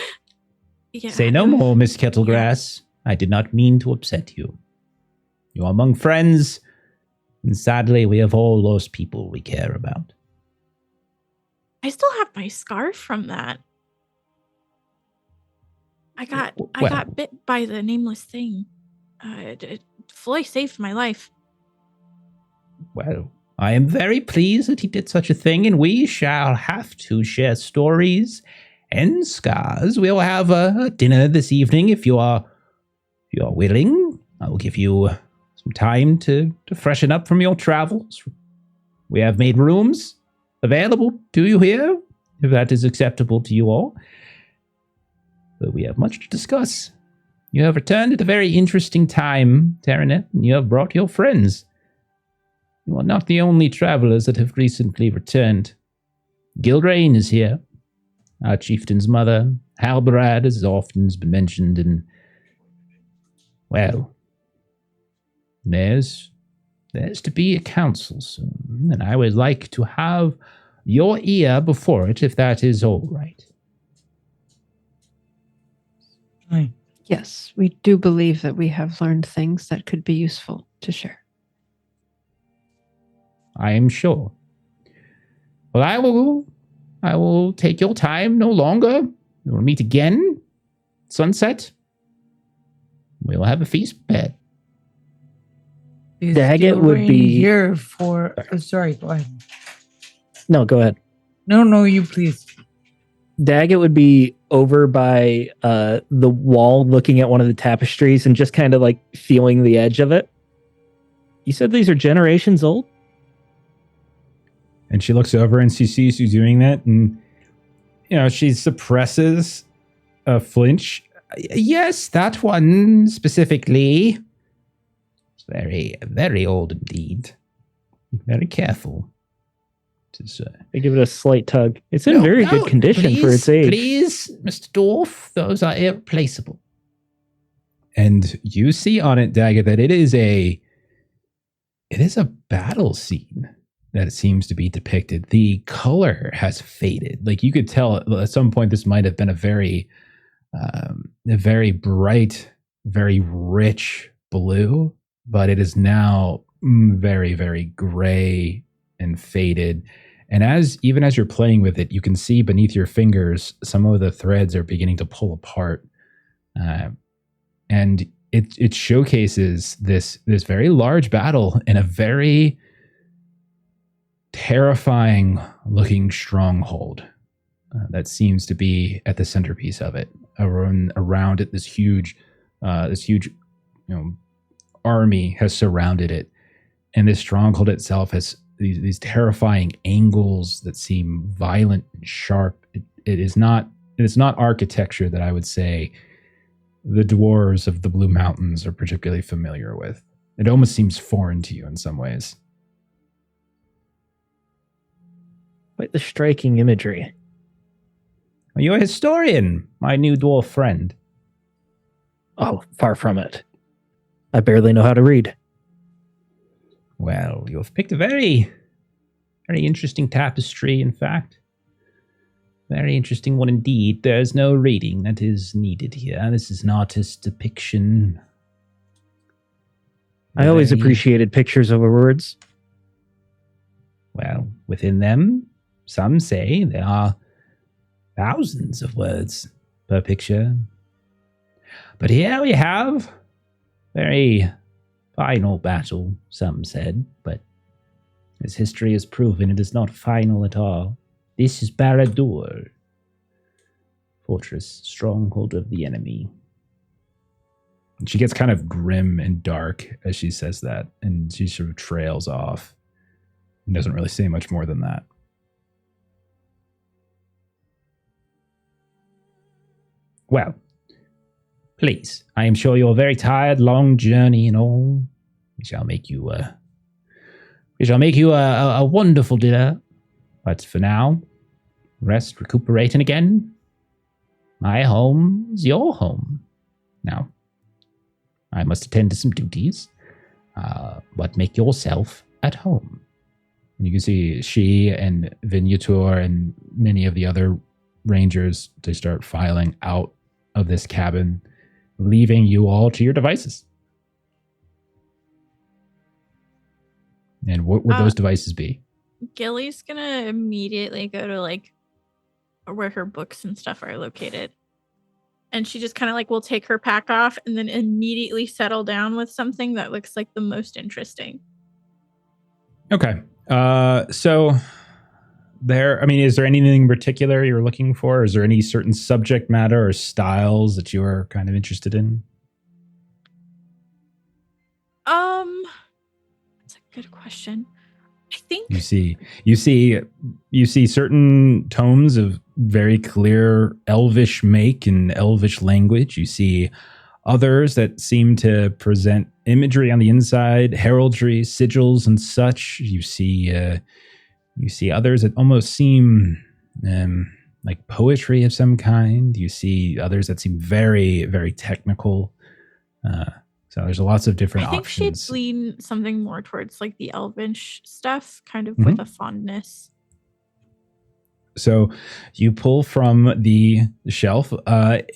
yeah. Say no more, Miss Kettlegrass. I did not mean to upset you. You are among friends, and sadly we have all lost people we care about. I still have my scarf from that. I got bit by the nameless thing. Floy saved my life. Well, I am very pleased that he did such a thing, and we shall have to share stories and scars. We'll have a dinner this evening if you are willing. I will give you some time to freshen up from your travels. We have made rooms available to you here, if that is acceptable to you all. But we have much to discuss. You have returned at a very interesting time, Terranet, and you have brought your friends. You are not the only travelers that have recently returned. Gildrain is here, our chieftain's mother. Halbarad, as often has been mentioned, and, well, there's to be a council soon, and I would like to have your ear before it, if that is all right. Fine. Yes, we do believe that we have learned things that could be useful to share. I am sure. Well, I will take your time no longer. We will meet again. Sunset. We will have a feast prepared. Daggett would be here for... sorry, go ahead. No, go ahead. No, you please. Daggett would be over by the wall looking at one of the tapestries and just kind of like feeling the edge of it. You said these are generations old? And she looks over and she sees you doing that, and she suppresses a flinch. Yes, that one specifically. It's very, very old indeed. Be very careful. They give it a slight tug. It's in very good condition for its age. Please, Mr. Dwarf, those are irreplaceable. And you see on it, Dagger, that it is a battle scene that seems to be depicted. The color has faded. Like, you could tell at some point this might have been a very bright, very rich blue, but it is now very, very gray and faded. And even as you're playing with it, you can see beneath your fingers some of the threads are beginning to pull apart, and it showcases this very large battle in a very terrifying looking stronghold that seems to be at the centerpiece of it. Around it, this huge army has surrounded it, and this stronghold itself has these terrifying angles that seem violent and sharp. It is not architecture that I would say the dwarves of the Blue Mountains are particularly familiar with. It almost seems foreign to you in some ways. Quite the striking imagery. Are you a historian, my new dwarf friend? Oh, far from it. I barely know how to read. Well, you've picked a very, very interesting tapestry, in fact. Very interesting one indeed. There's no reading that is needed here. This is an artist's depiction. I always appreciated pictures over words. Well, within them, some say there are thousands of words per picture. But here we have very final battle, some said, but as history has proven, it is not final at all. This is Barad-dûr, fortress, stronghold of the enemy. And she gets kind of grim and dark as she says that, and she sort of trails off and doesn't really say much more than that. Well, please, I am sure you're very tired, long journey and all. We shall make you a wonderful dinner. But for now, rest, recuperate, and again, my home is your home. Now, I must attend to some duties, but make yourself at home. And you can see she and Vignator and many of the other rangers, they start filing out of this cabin, leaving you all to your devices. And what would those devices be? Gilly's gonna immediately go to like where her books and stuff are located. And she just kind of like will take her pack off and then immediately settle down with something that looks like the most interesting. Okay. So there, I mean, is there anything in particular you're looking for? Is there any certain subject matter or styles that you are kind of interested in? That's a good question. I think you see certain tomes of very clear elvish make and elvish language. You see others that seem to present imagery on the inside, heraldry, sigils, and such. You see others that almost seem like poetry of some kind. You see others that seem very, very technical. So there's lots of different I think options. she'd lean something more towards like the elvish stuff, kind of with a fondness. So you pull from the shelf.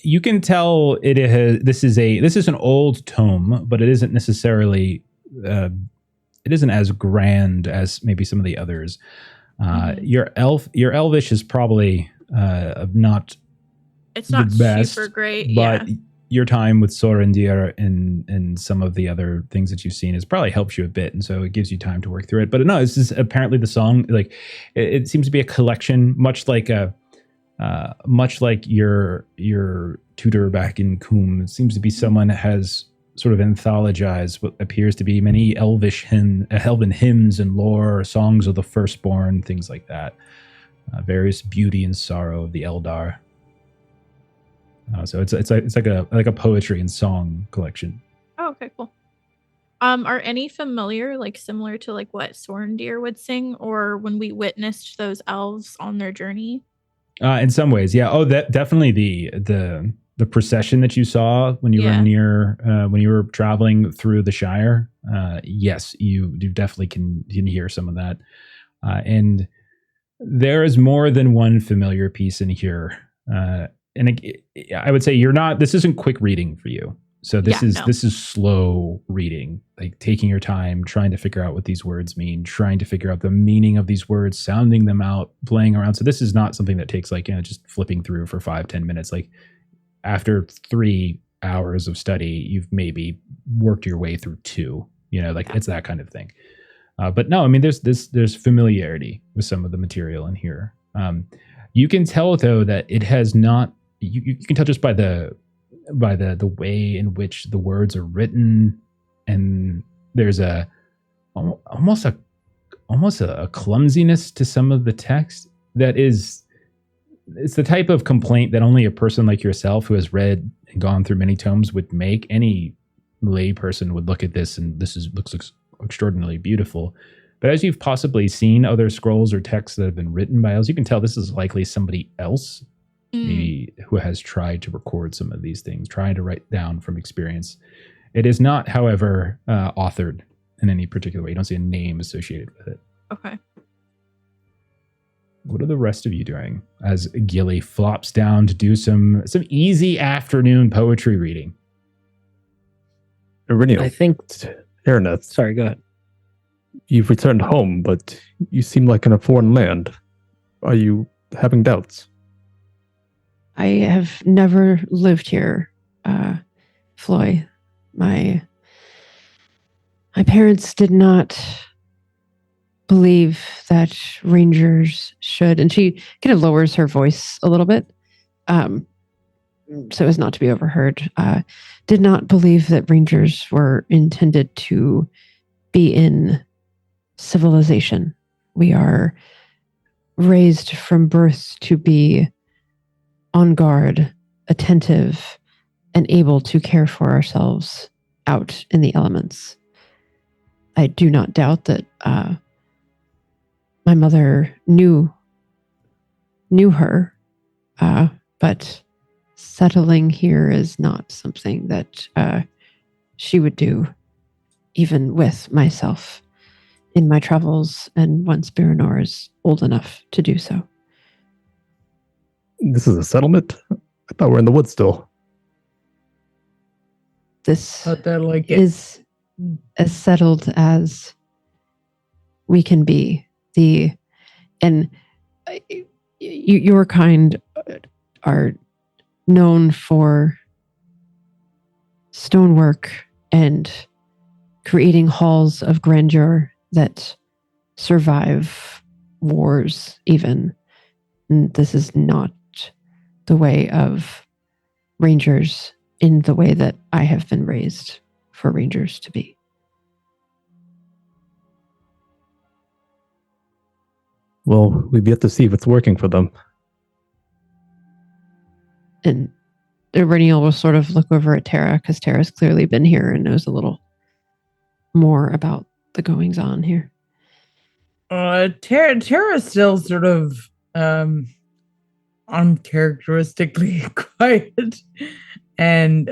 You can tell this is an old tome, but it isn't necessarily it isn't as grand as maybe some of the others. Your elvish is probably not. It's not the best, super great, but your time with Sorendir and some of the other things that you've seen has probably helped you a bit, and so it gives you time to work through it. But no, this is apparently the song. Like it seems to be a collection, much like your tutor back in Coombe. It seems to be someone that has sort of anthologized what appears to be many elven hymns and lore, songs of the firstborn, things like that. Various beauty and sorrow of the Eldar. So it's like a poetry and song collection. Oh, okay, cool. Are any familiar, like similar to like what Sorendir would sing, or when we witnessed those elves on their journey? In some ways, yeah. Oh, that definitely the procession that you saw when you were near when you were traveling through the Shire. Yes, you definitely can hear some of that, and there is more than one familiar piece in here. And I would say this isn't quick reading for you. So this is slow reading, like taking your time, trying to figure out what these words mean, trying to figure out the meaning of these words, sounding them out, playing around. So this is not something that takes like, just flipping through for 5-10 minutes. Like after 3 hours of study, you've maybe worked your way through 2, it's that kind of thing. But no, I mean, there's familiarity with some of the material in here. You can tell though that it has not, you can tell just by the way in which the words are written, and there's almost a clumsiness to some of the text that it's the type of complaint that only a person like yourself who has read and gone through many tomes would make. Any lay person would look at this and looks extraordinarily beautiful. But as you've possibly seen other scrolls or texts that have been written by others, you can tell this is likely somebody else maybe who has tried to record some of these things, trying to write down from experience. It is not, however, authored in any particular way. You don't see a name associated with it. Okay. What are the rest of you doing as Gilly flops down to do some easy afternoon poetry reading? Iriniel, I think. Araneth, Sorry, go ahead. you've returned home, but you seem like in a foreign land. Are you having doubts? I have never lived here, Floy. My parents did not believe that rangers should, and she kind of lowers her voice a little bit, so as not to be overheard, did not believe that rangers were intended to be in civilization. We are raised from birth to be on guard, attentive, and able to care for ourselves out in the elements. I do not doubt that my mother knew her, but settling here is not something that she would do, even with myself in my travels, and once Biranor is old enough to do so. This is a settlement? I thought we're in the woods still. This like is as settled as we can be. Your kind are known for stonework and creating halls of grandeur that survive wars even. And this is not the way of rangers in the way that I have been raised for rangers to be. Well, we've yet to see if it's working for them. And Iriniel will sort of look over at Tara, because Tara's clearly been here and knows a little more about the goings on here. Tara's still sort of uncharacteristically quiet, and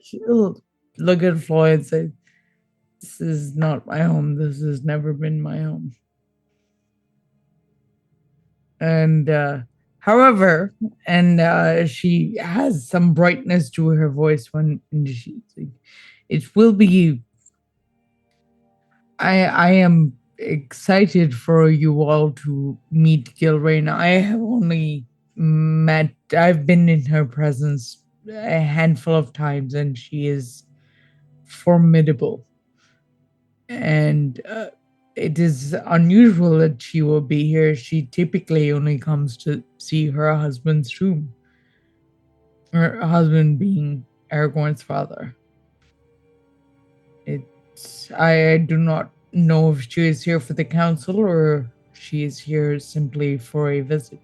she'll look at Floyd and say, "This is not my home. This has never been my home." And however, she has some brightness to her voice when she's like, "It will be. I am excited for you all to meet Gilrain. I have only I've been in her presence a handful of times, and she is formidable. And it is unusual that she will be here. She typically only comes to see her husband's tomb. Her husband being Aragorn's father. I do not know if she is here for the council or she is here simply for a visit.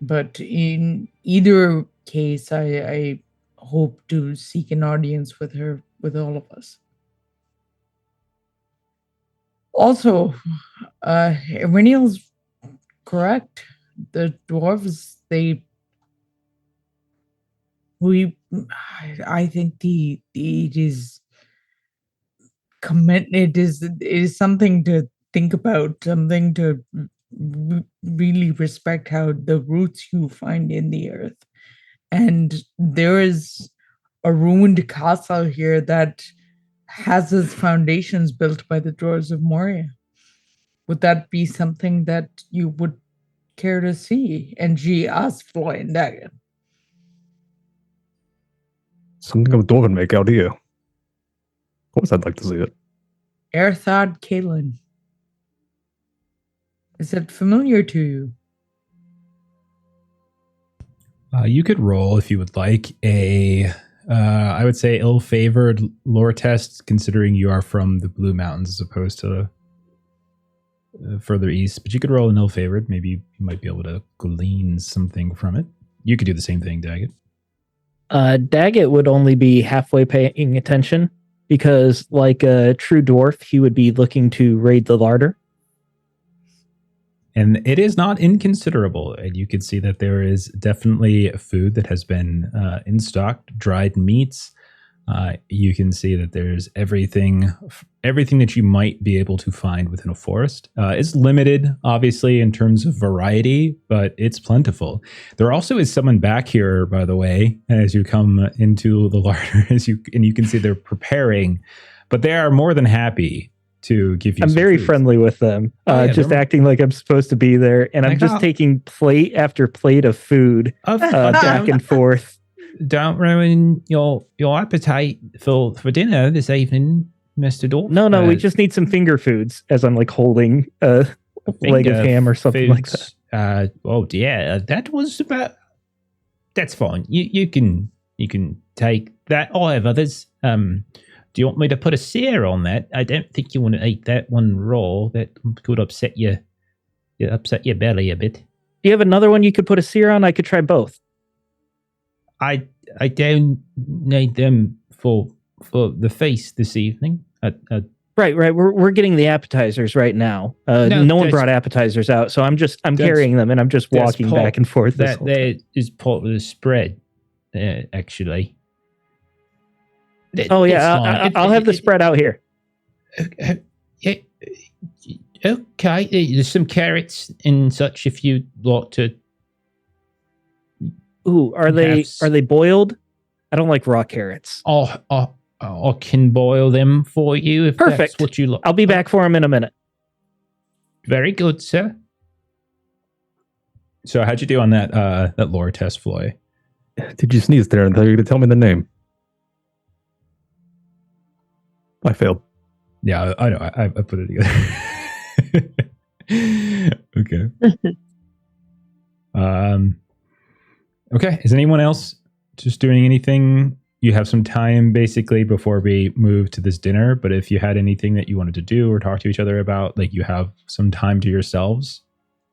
But in either case, I hope to seek an audience with her, with all of us. Also, Iriniel's correct. The dwarves, I think it is something to think about, something to really respect, how the roots you find in the earth. And there is a ruined castle here that has its foundations built by the dwarves of Moria. Would that be something that you would care to see? And she asked Floy and Daggett. Something a dwarf would make out here. Of course, I'd like to see it. Erthad Kalin. Is it familiar to you? You could roll if you would like I would say ill-favored lore test, considering you are from the Blue Mountains as opposed to further east. But you could roll an ill-favored. Maybe you might be able to glean something from it. You could do the same thing, Daggett. Daggett would only be halfway paying attention because, like a true dwarf, he would be looking to raid the larder. And it is not inconsiderable. And you can see that there is definitely food that has been in stock, dried meats. You can see that there's everything that you might be able to find within a forest. It's limited, obviously, in terms of variety, but it's plentiful. There also is someone back here, by the way, as you come into the larder, and you can see they're preparing, but they are more than happy to give you. I'm very food. friendly with them, just acting like I'm supposed to be there, and I'm just taking plate after plate of food back and forth. Don't ruin your appetite for dinner this evening, Mr. Dwarf. No, we just need some finger foods, as I'm like holding a leg of ham or something like that. Oh yeah, that was about. That's fine. You can take that. I'll have others. Do you want me to put a sear on that? I don't think you want to eat that one raw. That could upset your belly a bit. Do you have another one you could put a sear on? I could try both. I don't need them for the feast this evening. Right. We're getting the appetizers right now. No one brought appetizers out, so I'm carrying them and I'm just walking back and forth. That is part of the spread, actually. Oh yeah, I'll have the spread out here. Okay, there's some carrots and such if you'd like to. Ooh, are they boiled? I don't like raw carrots. I can boil them for you if that's what you like. I'll be back for them in a minute. Very good, sir. So how'd you do on that lore test, Floy? Did you sneeze there and thought you were going to tell me the name? I failed. Yeah, I know. I put it together. Okay. Okay. Is anyone else just doing anything? You have some time basically before we move to this dinner, but if you had anything that you wanted to do or talk to each other about, like you have some time to yourselves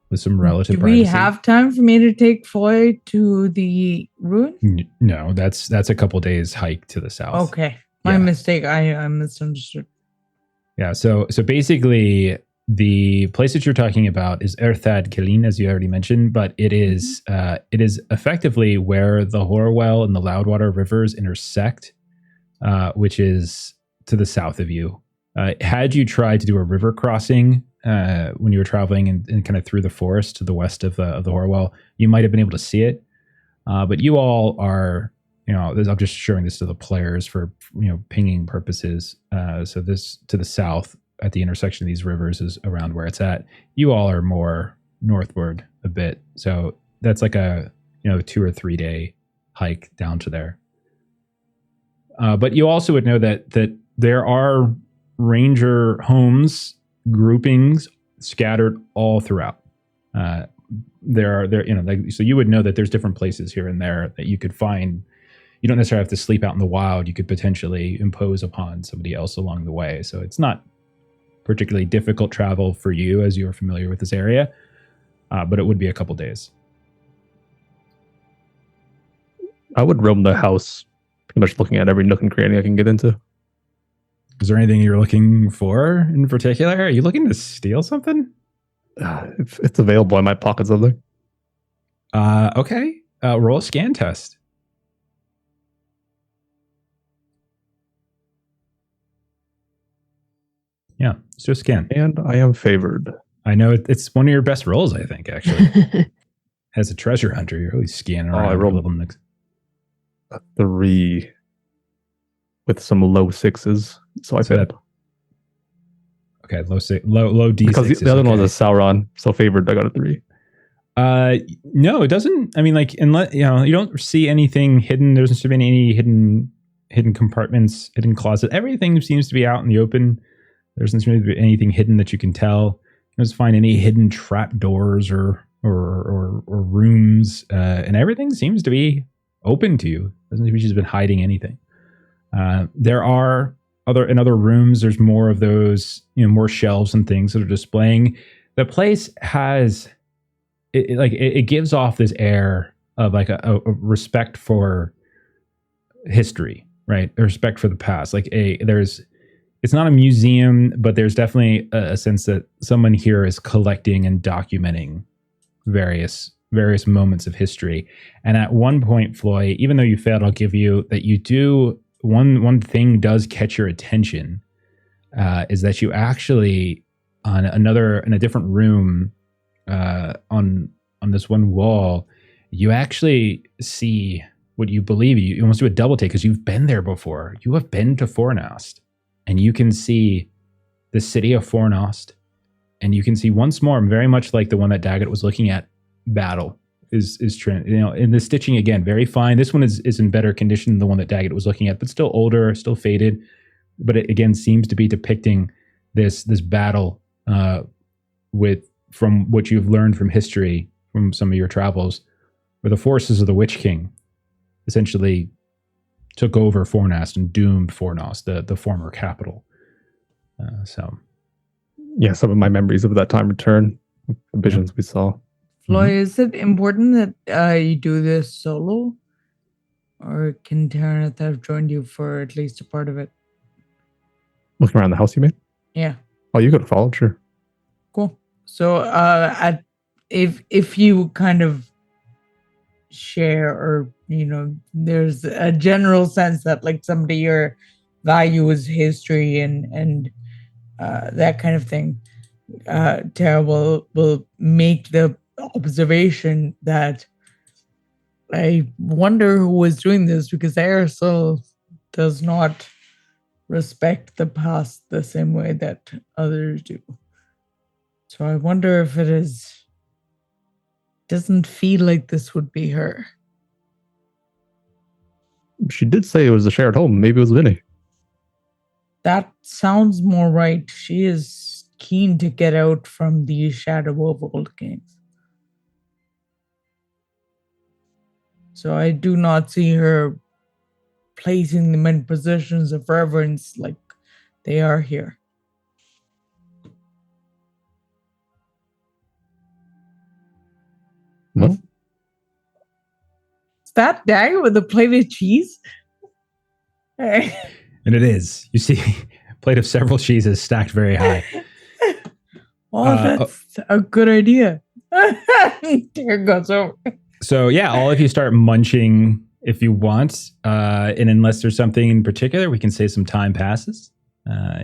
with some relative privacy. Do we have time for me to take Foy to the ruin? No, that's a couple days hike to the south. Okay. My mistake. I misunderstood. Yeah, so basically the place that you're talking about is Erthad Kalin, as you already mentioned, but it is effectively where the Horwell and the Loudwater rivers intersect, which is to the south of you. Had you tried to do a river crossing when you were traveling and kind of through the forest to the west of the Horwell, you might have been able to see it. But you all are, I'm just showing this to the players for, pinging purposes. So this to the south at the intersection of these rivers is around where it's at. You all are more northward a bit. So that's like a, 2 or 3 day hike down to there. But you also would know that there are ranger homes groupings scattered all throughout. So you would know that there's different places here and there that you could find. You don't necessarily have to sleep out in the wild. You could potentially impose upon somebody else along the way. So it's not particularly difficult travel for you as you're familiar with this area, but it would be a couple days. I would roam the house, pretty much looking at every nook and cranny I can get into. Is there anything you're looking for in particular? Are you looking to steal something? It's available in my pocket something. Okay. Roll a scan test. Yeah, let's do a scan. And I am favored. I know it's one of your best rolls, I think, actually. As a treasure hunter, you're always scanning around. I rolled a 3. with some low 6s. So I So failed. Okay, low D6s. Because the other one was a Sauron, so favored, I got a 3. No, it doesn't. I mean, like, unless you don't see anything hidden. There doesn't seem to be any hidden compartments, hidden closet. Everything seems to be out in the open. There doesn't seem to be anything hidden that you can tell. You don't find any hidden trap doors or rooms, and everything seems to be open to you. Doesn't seem she's been hiding anything. There are in other rooms. There's more of those, more shelves and things that are displaying. The place has. It gives off this air of like a respect for history, right? A respect for the past. It's not a museum, but there's definitely a sense that someone here is collecting and documenting various moments of history. And at one point, Floy, even though you failed, I'll give you that you do one thing does catch your attention, is that you actually in a different room. On this one wall, you actually see what you believe. You almost do a double take because you've been there before. You have been to Fornost, and you can see the city of Fornost, and you can see once more, very much like the one that Daggett was looking at. Battle is in the stitching again, very fine. This one is in better condition than the one that Daggett was looking at, but still older, still faded. But it again seems to be depicting this battle from what you've learned from history, from some of your travels, where the forces of the Witch King essentially took over Fornost and doomed Fornost, the former capital. Yeah, some of my memories of that time return, the visions we saw. Floy, is it important that you do this solo? Or can Terranath have joined you for at least a part of it? Looking around the house, you mean? Yeah. Oh, you could have followed, sure. Cool. So if you kind of share, or there's a general sense that like somebody your values history and that kind of thing, Tara will make the observation that I wonder who was doing this, because Aerosol does not respect the past the same way that others do. So I wonder if doesn't feel like this would be her. She did say it was a shared home. Maybe it was Vinny. That sounds more right. She is keen to get out from the shadow of old kings. So I do not see her placing them in positions of reverence like they are here. No. Is that dagger with a plate of cheese? And it is. You see a plate of several cheeses stacked very high. Oh, that's a good idea. There goes over. So yeah, all of you start munching if you want. And unless there's something in particular, we can say some time passes.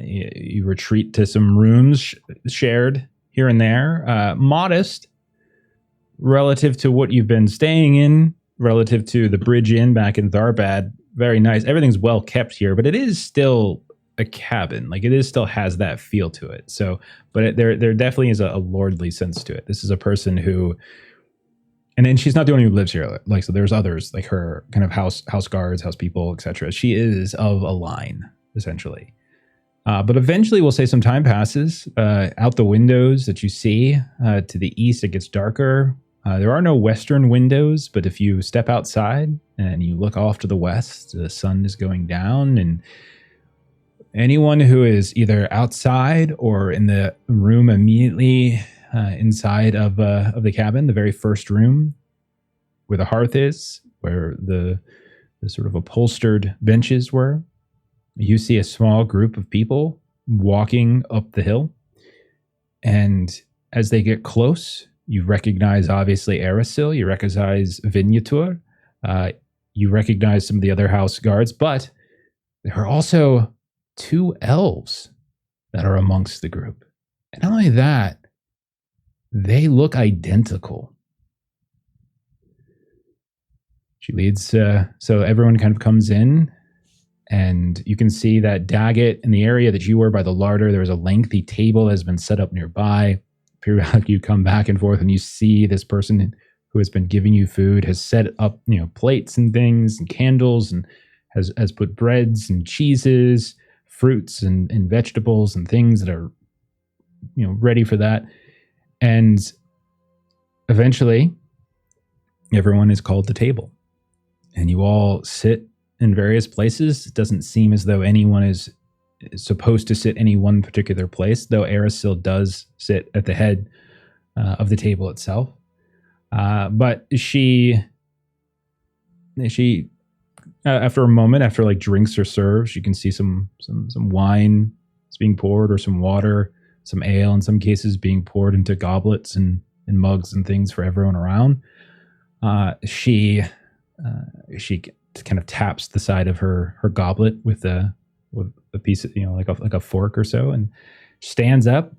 You retreat to some rooms shared here and there. Modest relative to what you've been staying in, relative to the Bridge Inn back in Tharbad. Very nice. Everything's well kept here, but it is still a cabin. Like, it still has that feel to it. So, but there definitely is a lordly sense to it. This is a person who, and then she's not the only one who lives here. Like, so there's others, like her kind of house guards, house people, etc. She is of a line, essentially. But eventually, we'll say some time passes. Out the windows that you see to the east, it gets darker. There are no western windows, but if you step outside and you look off to the west, the sun is going down, and anyone who is either outside or in the room immediately inside of the cabin, the very first room where the hearth is, where the sort of upholstered benches were, you see a small group of people walking up the hill. And as they get close, you recognize, obviously, Arasil. You recognize Vignatur. You recognize some of the other house guards. But there are also 2 elves that are amongst the group. And not only that, they look identical. She leads, so everyone kind of comes in. And you can see that Daggett, in the area that you were by the larder, there was a lengthy table that has been set up nearby. Periodically, you come back and forth and you see this person who has been giving you food has set up, plates and things and candles, and has put breads and cheeses, fruits and vegetables and things that are, ready for that. And eventually, everyone is called to table, and you all sit in various places. It doesn't seem as though anyone is supposed to sit any one particular place, though Arasil does sit at the head of the table itself. But she after a moment, after like drinks are served, you can see some wine is being poured, or some water, some ale in some cases being poured into goblets and mugs and things for everyone around. She kind of taps the side of her goblet with a piece of, like a fork or so, and stands up.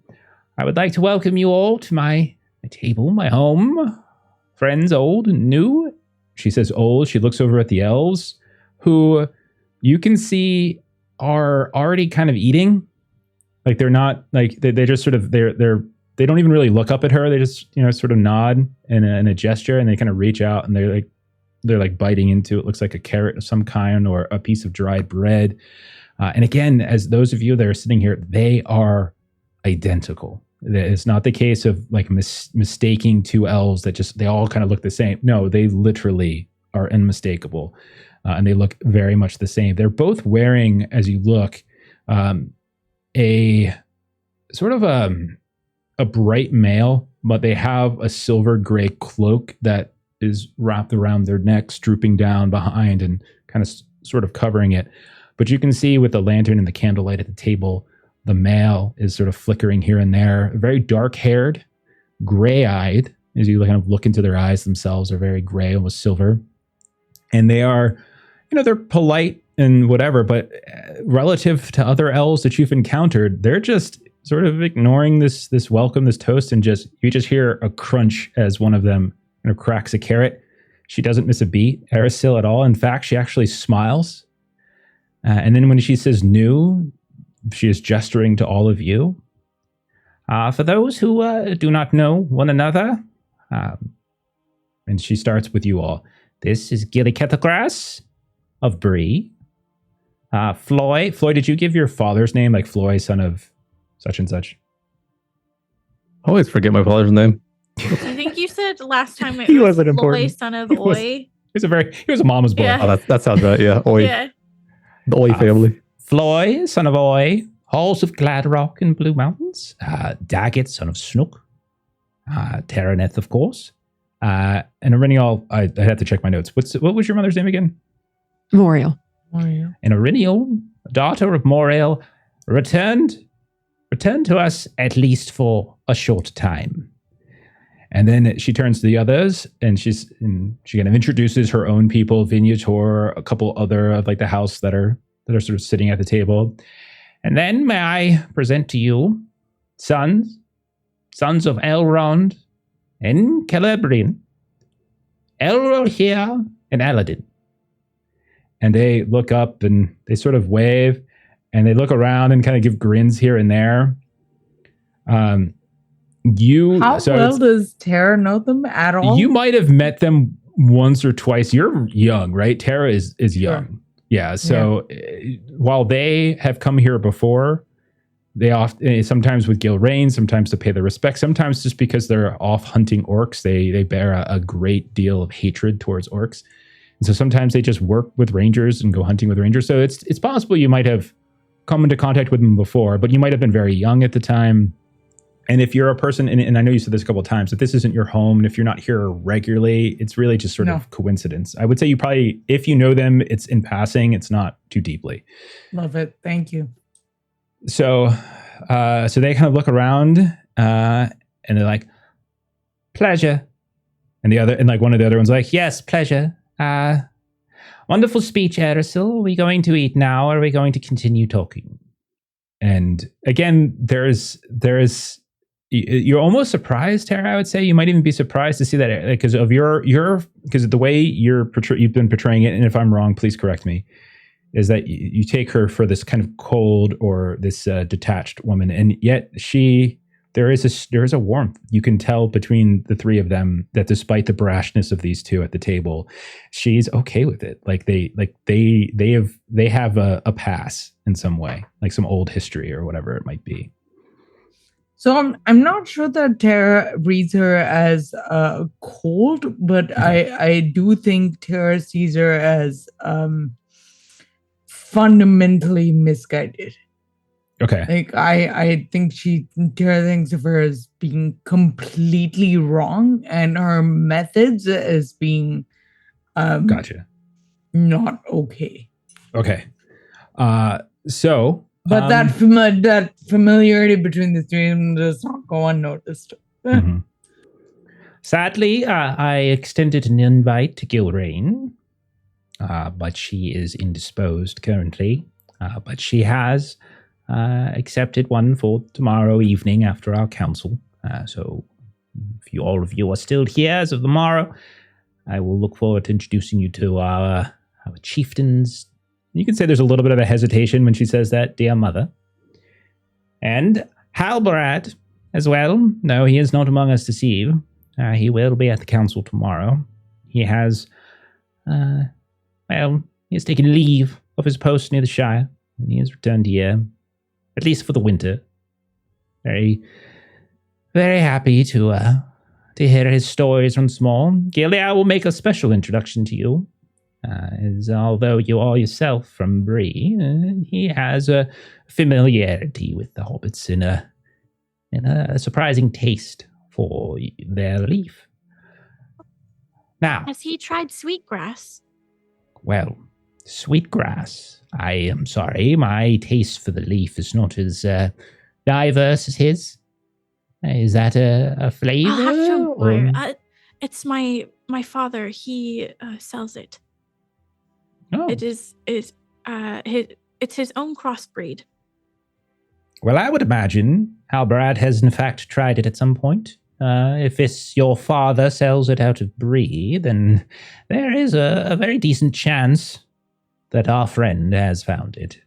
I would like to welcome you all to my table, my home, friends old and new. She says old. She looks over at the elves, who you can see are already kind of eating. Like they're not like they just sort of they don't even really look up at her. They just sort of nod in a gesture, and they kind of reach out and they're like biting into it. Looks like a carrot of some kind or a piece of dried bread. And again, as those of you that are sitting here, they are identical. It's not the case of like mistaking two elves that they all kind of look the same. No, they literally are unmistakable. And they look very much the same. They're both wearing, as you look, a sort of a bright mail, but they have a silver gray cloak that is wrapped around their necks, drooping down behind and kind of sort of covering it. But you can see with the lantern and the candlelight at the table, the male is sort of flickering here and there. Very dark-haired, gray-eyed. As you kind of look into their eyes themselves, are very gray, almost silver. And they are, they're polite and whatever, but relative to other elves that you've encountered, they're just sort of ignoring this welcome, this toast, and you just hear a crunch as one of them cracks a carrot. She doesn't miss a beat, Arasil, at all. In fact, she actually smiles. And then when she says new, she is gesturing to all of you. For those who do not know one another, and she starts with you all. This is Gilly Kettlegrass of Bree. Floyd, did you give your father's name, like Floyd, son of such and such? I always forget my father's name. I think you said last time He wasn't important. Floyd, son of Oi. He was a mama's boy. Yeah. Oh, that sounds right. Yeah, Oi. Yeah. The Oi family. Floyd, son of Oi. Halls of Gladrock and Blue Mountains. Daggett, son of Snook. Terraneth, of course. And Irinial, I had to check my notes. What was your mother's name again? Moriel. And Irinial, daughter of Moriel, returned to us at least for a short time. And then she turns to the others, and she kind of introduces her own people, Vignator, a couple other of like the house that are sort of sitting at the table. And then may I present to you sons of Elrond and Celebrian, Elrond here and Aladdin. And they look up and they sort of wave, and they look around and kind of give grins here and there. How well does Tara know them at all? You might have met them once or twice. You're young, right? Tara is young. Sure. Yeah. So while they have come here before, they often, sometimes with Gilrain, sometimes to pay their respects, sometimes just because they're off hunting orcs, they bear a great deal of hatred towards orcs. And so sometimes they just work with rangers and go hunting with rangers. So it's possible you might have come into contact with them before, but you might have been very young at the time. And if you're a person, and I know you said this a couple of times, that this isn't your home, and if you're not here regularly, it's really just sort of coincidence. I would say you probably, if you know them, it's in passing, it's not too deeply. Love it. Thank you. So they kind of look around, and they're like, pleasure. And like one of the other ones like, yes, pleasure. Wonderful speech, Arasil. Are we going to eat now, or are we going to continue talking? And again, there's you're almost surprised, Tara. I would say you might even be surprised to see that because of because of the way you've been portraying it. And if I'm wrong, please correct me. is that you take her for this kind of cold or this detached woman, and yet there is a warmth. You can tell between the three of them that despite the brashness of these two at the table, she's okay with it. Like they have a pass in some way, like some old history or whatever it might be. So I'm not sure that Tara reads her as cold, but I do think Tara sees her as fundamentally misguided. Okay. Like I think Tara thinks of her as being completely wrong, and her methods as being Gotcha. not okay. Okay. So But that familiarity between the three of them does not go unnoticed. Mm-hmm. Sadly, I extended an invite to Gilrain, but she is indisposed currently. But she has accepted one for tomorrow evening after our council. So if all of you are still here as of tomorrow, I will look forward to introducing you to our chieftains. You can say there's a little bit of a hesitation when she says that, dear mother. And Halbarad as well. No, he is not among us this eve. He will be at the council tomorrow. He has, he has taken leave of his post near the Shire, and he has returned here, at least for the winter. Very, very happy to hear his stories once more. Gilly, I will make a special introduction to you. As although you are yourself from Bree, he has a familiarity with the hobbits and a surprising taste for their leaf. Now, has he tried sweetgrass? Well, sweetgrass. I am sorry, my taste for the leaf is not as diverse as his. Is that a flavor? I'll have to inquire. It's my father. He sells it. Oh. It's his own crossbreed. Well, I would imagine Halbarad has in fact tried it at some point. If it's your father sells it out of Bree, then there is a very decent chance that our friend has found it.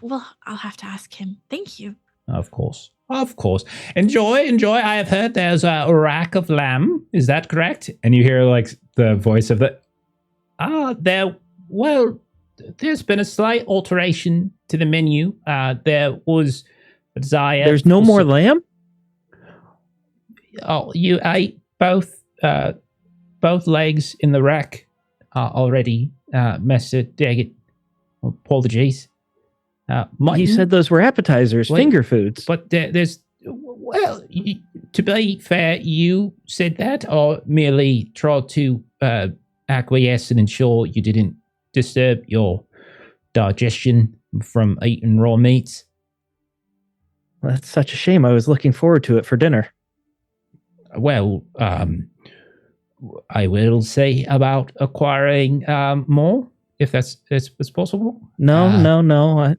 Well, I'll have to ask him. Thank you. Of course. Of course. Enjoy. I have heard there's a rack of lamb. Is that correct? And you hear like the voice of there's been a slight alteration to the menu. There was a desire. There's no more lamb? Oh, you ate both legs in the rack already, Master Daggett. Apologies. You said those were appetizers, finger foods. But there's, well, to be fair, you said that, or merely tried to acquiesce and ensure you didn't disturb your digestion from eating raw meats. Well, that's such a shame. I was looking forward to it for dinner. Well, I will say about acquiring more, if that's possible. No.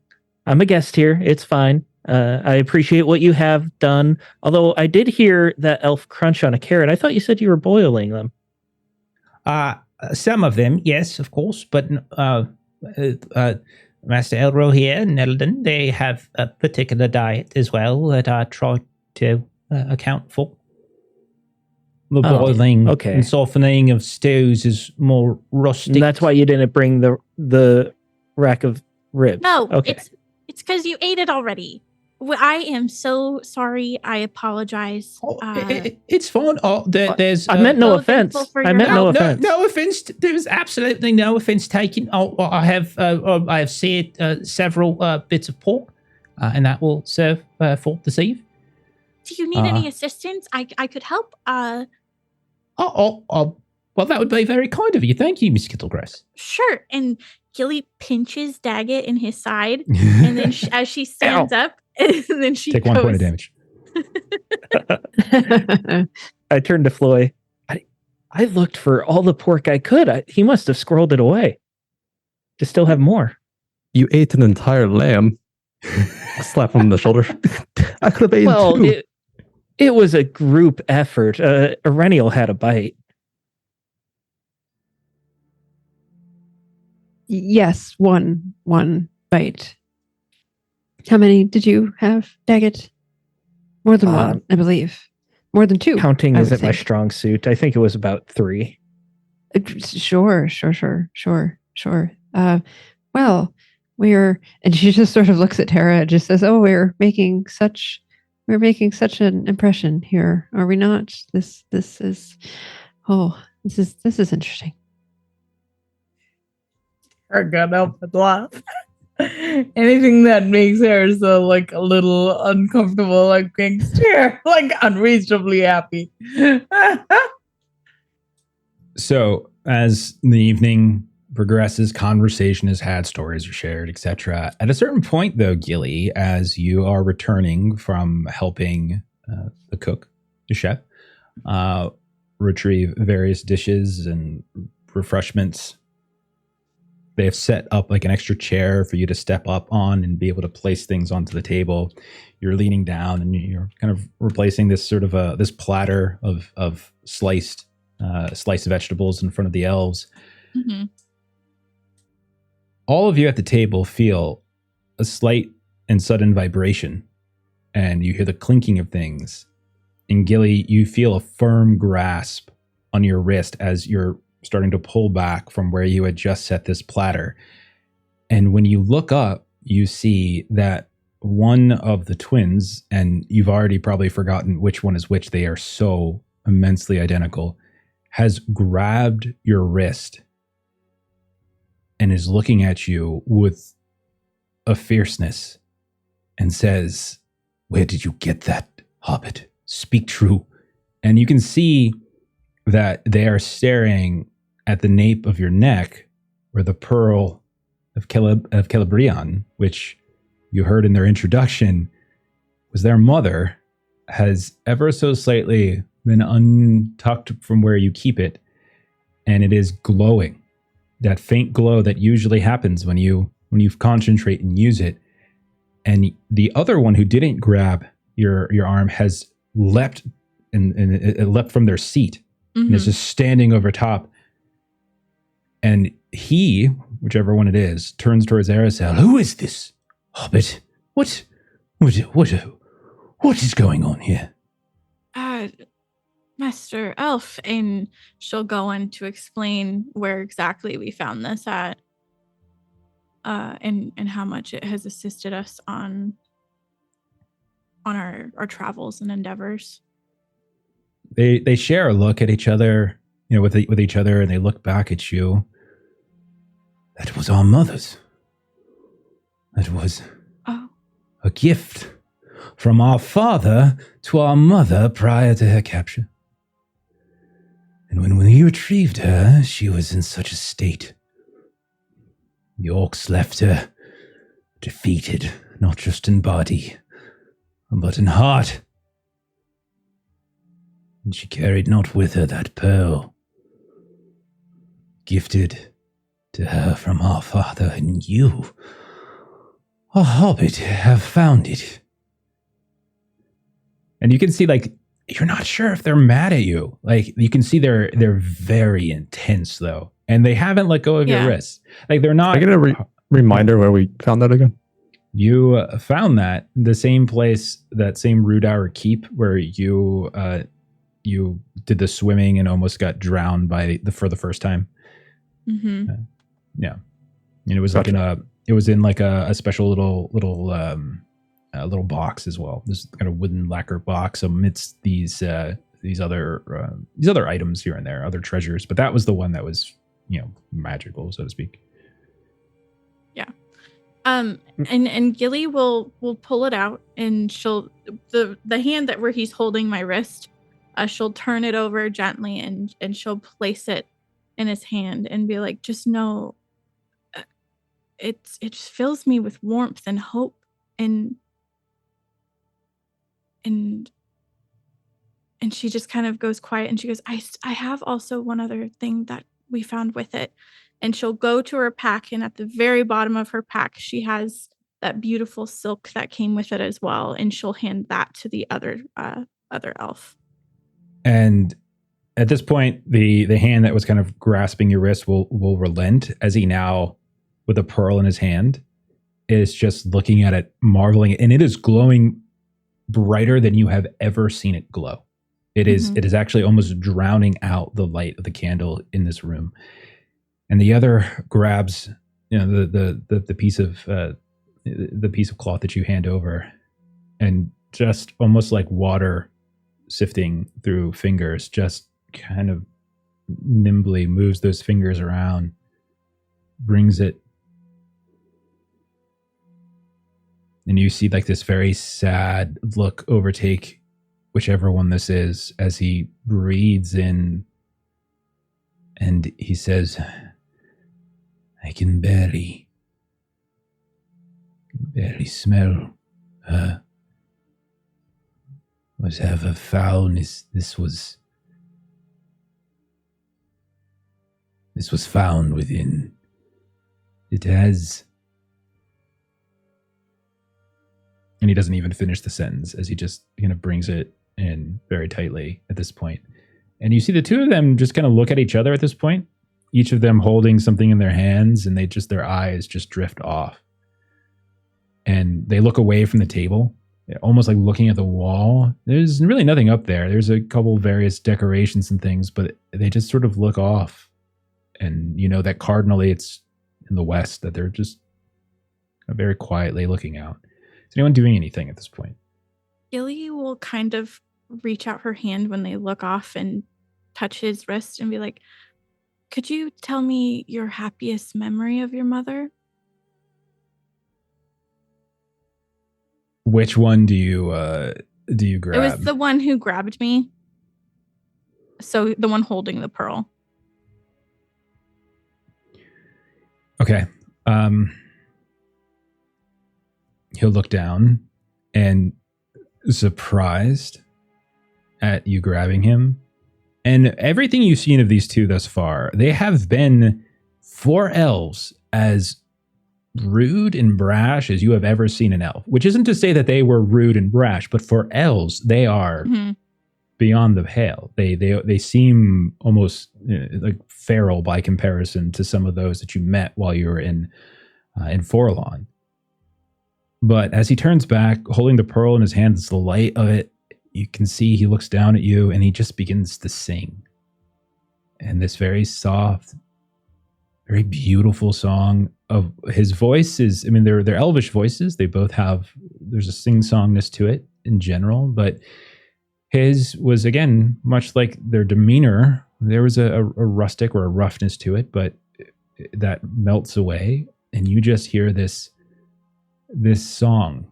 I'm a guest here. It's fine. I appreciate what you have done. Although I did hear that elf crunch on a carrot. I thought you said you were boiling them. Some of them, yes, of course. But Master Elro here in Eldon, they have a particular diet as well that I try to account for. The boiling and softening of stews is more rustic. And that's why you didn't bring the rack of ribs. No, it's because you ate it already. I am so sorry. I apologize. It's fine. There's. I meant no offense. No offense. No offense. There's absolutely no offense taken. I have seared several bits of pork, and that will serve for this eve. Do you need any assistance? I could help. Well, that would be very kind of you. Thank you, Miss Kittlegrass. Sure. And Gilly pinches Daggett in his side, and then as she stands up, and then she take 1 point of damage. I turned to Floy. I looked for all the pork I could. He must have squirreled it away to still have more. You ate an entire lamb. Slap him on the shoulder. I could have eaten two. It was a group effort. Irenial had a bite. Yes, one bite. How many did you have, Daggett? More than one, I believe. More than two. Counting I isn't would my think. strong suit. I think it was about 3. Sure. Well, and she just sort of looks at Tara and just says, "Oh, we're making such an impression here, are we not? This is interesting." I can't help but laugh. Anything that makes her so like a little uncomfortable, like makes her like unreasonably happy. So as the evening progresses, conversation is had, stories are shared, etc. At a certain point, though, Gilly, as you are returning from helping the cook, the chef, retrieve various dishes and refreshments, they have set up like an extra chair for you to step up on and be able to place things onto the table. You're leaning down and you're kind of replacing this sort of this platter of sliced vegetables in front of the elves. Mm-hmm. All of you at the table feel a slight and sudden vibration, and you hear the clinking of things. And Gilly, you feel a firm grasp on your wrist as you're starting to pull back from where you had just set this platter. And when you look up, you see that one of the twins, and you've already probably forgotten which one is which, they are so immensely identical, has grabbed your wrist and is looking at you with a fierceness and says, "Where did you get that, Hobbit? Speak true." And you can see that they are staring at the nape of your neck, where the pearl of Celebrian, which you heard in their introduction was their mother, has ever so slightly been untucked from where you keep it, and it is glowing. That faint glow that usually happens when you concentrate and use it. And the other one who didn't grab your arm has leapt and it leapt from their seat. Mm-hmm. And is just standing over top. And he, whichever one it is, turns towards Aracel. "Who is this, Hobbit? What is going on here?" Master Elf, and she'll go on to explain where exactly we found this at, and how much it has assisted us on our travels and endeavors. They share a look at each other, with each other, and they look back at you. "That was our mother's. That was a gift from our father to our mother prior to her capture. And when we retrieved her, she was in such a state. The orcs left her defeated, not just in body, but in heart. And she carried not with her that pearl, gifted to her from our father, and you, a hobbit, have found it." And you can see, you're not sure if they're mad at you. You can see they're very intense, though. And they haven't let go of your wrists. They're not... Can I get a reminder where we found that again? You found that the same place, that same Rudauer Keep, where you did the swimming and almost got drowned for the first time. Mm-hmm. Yeah. And it was in a special little box as well. This kind of wooden lacquer box amidst these other items here and there, other treasures. But that was the one that was, magical, so to speak. Yeah. And Gilly will pull it out, and she'll the hand that where he's holding my wrist, she'll turn it over gently and she'll place it in his hand and be like, "Just know, it just fills me with warmth and hope, and she just kind of goes quiet, and she goes, I have also one other thing that we found with it." And she'll go to her pack, and at the very bottom of her pack, she has that beautiful silk that came with it as well, and she'll hand that to the other elf. And at this point, the hand that was kind of grasping your wrist will relent as he now with a pearl in his hand, is just looking at it, marveling, and it is glowing brighter than you have ever seen it glow. It is actually almost drowning out the light of the candle in this room. And the other grabs, the piece of cloth that you hand over, and just almost like water sifting through fingers, just kind of nimbly moves those fingers around, brings it, and you see like this very sad look overtake whichever one this is as he breathes in, and he says, I can barely smell whatever foulness this was found within. It has. And he doesn't even finish the sentence as he just kind of brings it in very tightly at this point. And you see the two of them just kind of look at each other at this point, each of them holding something in their hands, and their eyes just drift off. And they look away from the table, almost like looking at the wall. There's really nothing up there. There's a couple various decorations and things, but they just sort of look off. And you know that cardinally it's in the west, that they're just very quietly looking out. Is anyone doing anything at this point? Gilly will kind of reach out her hand when they look off and touch his wrist and be like, could you tell me your happiest memory of your mother? Which one do you grab? It was the one who grabbed me. So the one holding the pearl. Okay. He'll look down and, surprised at you grabbing him. And everything you've seen of these two thus far, they have been, for elves, as rude and brash as you have ever seen an elf. Which isn't to say that they were rude and brash, but for elves, they are beyond the pale. They seem almost like feral by comparison to some of those that you met while you were in Forlon. But as he turns back, holding the pearl in his hands, the light of it, you can see he looks down at you and he just begins to sing. And this very soft, very beautiful song of his voice is, I mean, they're elvish voices. They both have, there's a sing-songness to it in general, but his was, again, much like their demeanor, there was a rustic or a roughness to it, but that melts away. And you just hear this song.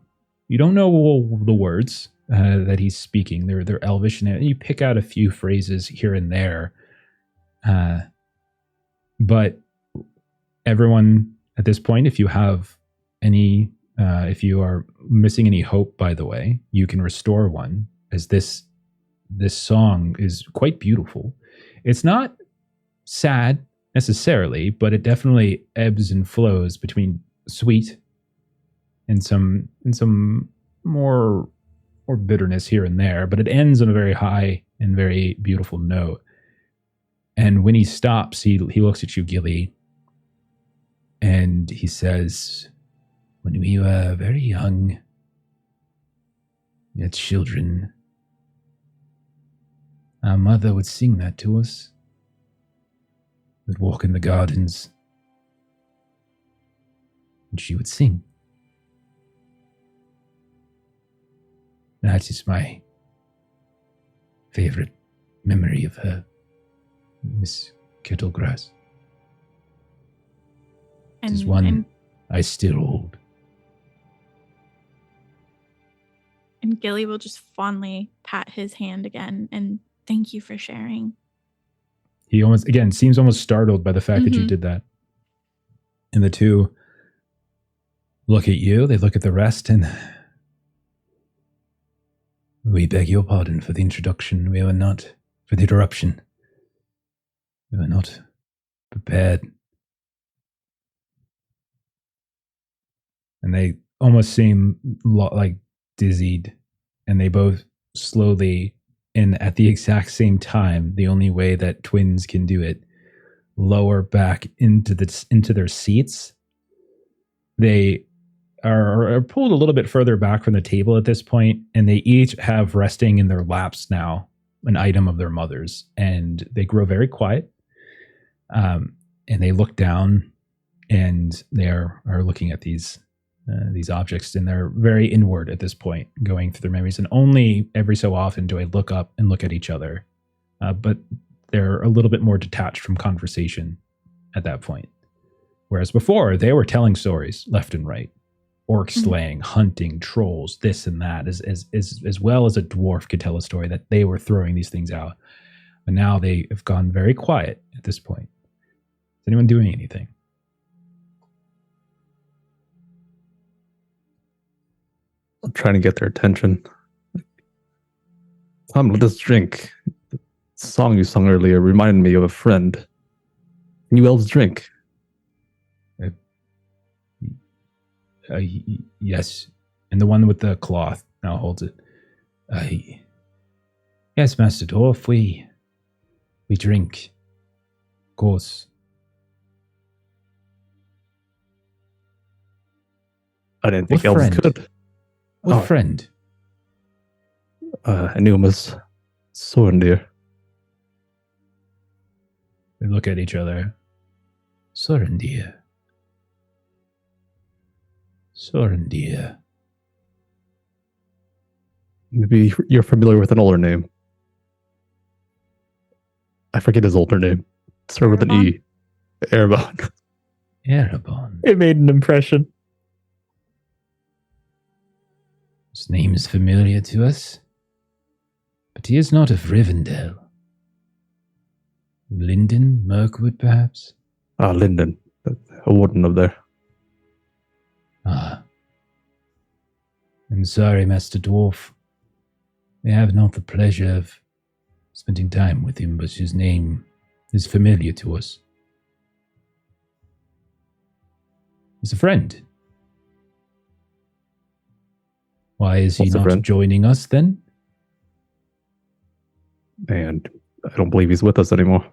You don't know the words that he's speaking. They're elvish, and you pick out a few phrases here and there. But everyone at this point, if you have any, if you are missing any hope, by the way, you can restore one, as this song is quite beautiful. It's not sad necessarily, but it definitely ebbs and flows between sweet and some more bitterness here and there, but it ends on a very high and very beautiful note. And when he stops, he looks at you, Gilly, and he says, when we were very young, we had children, our mother would sing that to us. We'd walk in the gardens, and she would sing. That is my favorite memory of her, Miss Kettlegrass. It is one I still hold. And Gilly will just fondly pat his hand again and thank you for sharing. He almost, again, seems almost startled by the fact that you did that. And the two look at you, they look at the rest, and we beg your pardon for the introduction. We were not, for the interruption. We were not prepared. And they almost seem like dizzied, and they both slowly, and at the exact same time, the only way that twins can do it, lower back into their seats They are pulled a little bit further back from the table at this point, and they each have resting in their laps now an item of their mother's, and they grow very quiet. And they look down, and they are looking at these objects, and they're very inward at this point, going through their memories. And only every so often do I look up and look at each other, but they're a little bit more detached from conversation at that point. Whereas before, they were telling stories left and right. Orc slaying, hunting, trolls, this and that, as well as a dwarf could tell a story that they were throwing these things out. But now they have gone very quiet at this point. Is anyone doing anything? I'm trying to get their attention. Come, let us drink. The song you sung earlier reminded me of a friend. Can you elves drink? Yes. And the one with the cloth now holds it. Yes, Master Dwarf, we drink. Of course. I didn't think What elves friend? could. What friend? I knew him as Sorendir. They look at each other. Sorendir. Maybe you're familiar with an older name. I forget his older name. Start with an E. Erebon. Erebon. It made an impression. His name is familiar to us, but he is not of Rivendell. Linden, Mirkwood, perhaps? Linden. A warden of there. I'm sorry, Master Dwarf. We have not the pleasure of spending time with him, but his name is familiar to us. He's a friend. Why is he What's a not friend? joining us then? And I don't believe he's with us anymore.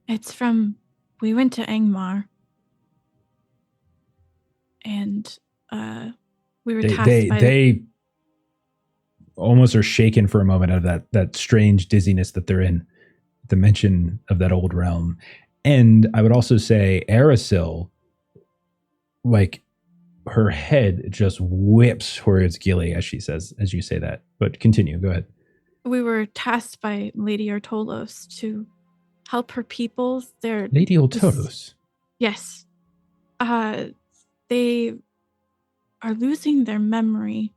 It's from, we went to Angmar. And we were tasked by... They almost are shaken for a moment out of that strange dizziness that they're in, the mention of that old realm. And I would also say Arasil, like, her head just whips towards Gilly as you say that. But continue, go ahead. We were tasked by Lady Ortolos to help her people. Lady Ortolos? Yes. They are losing their memory.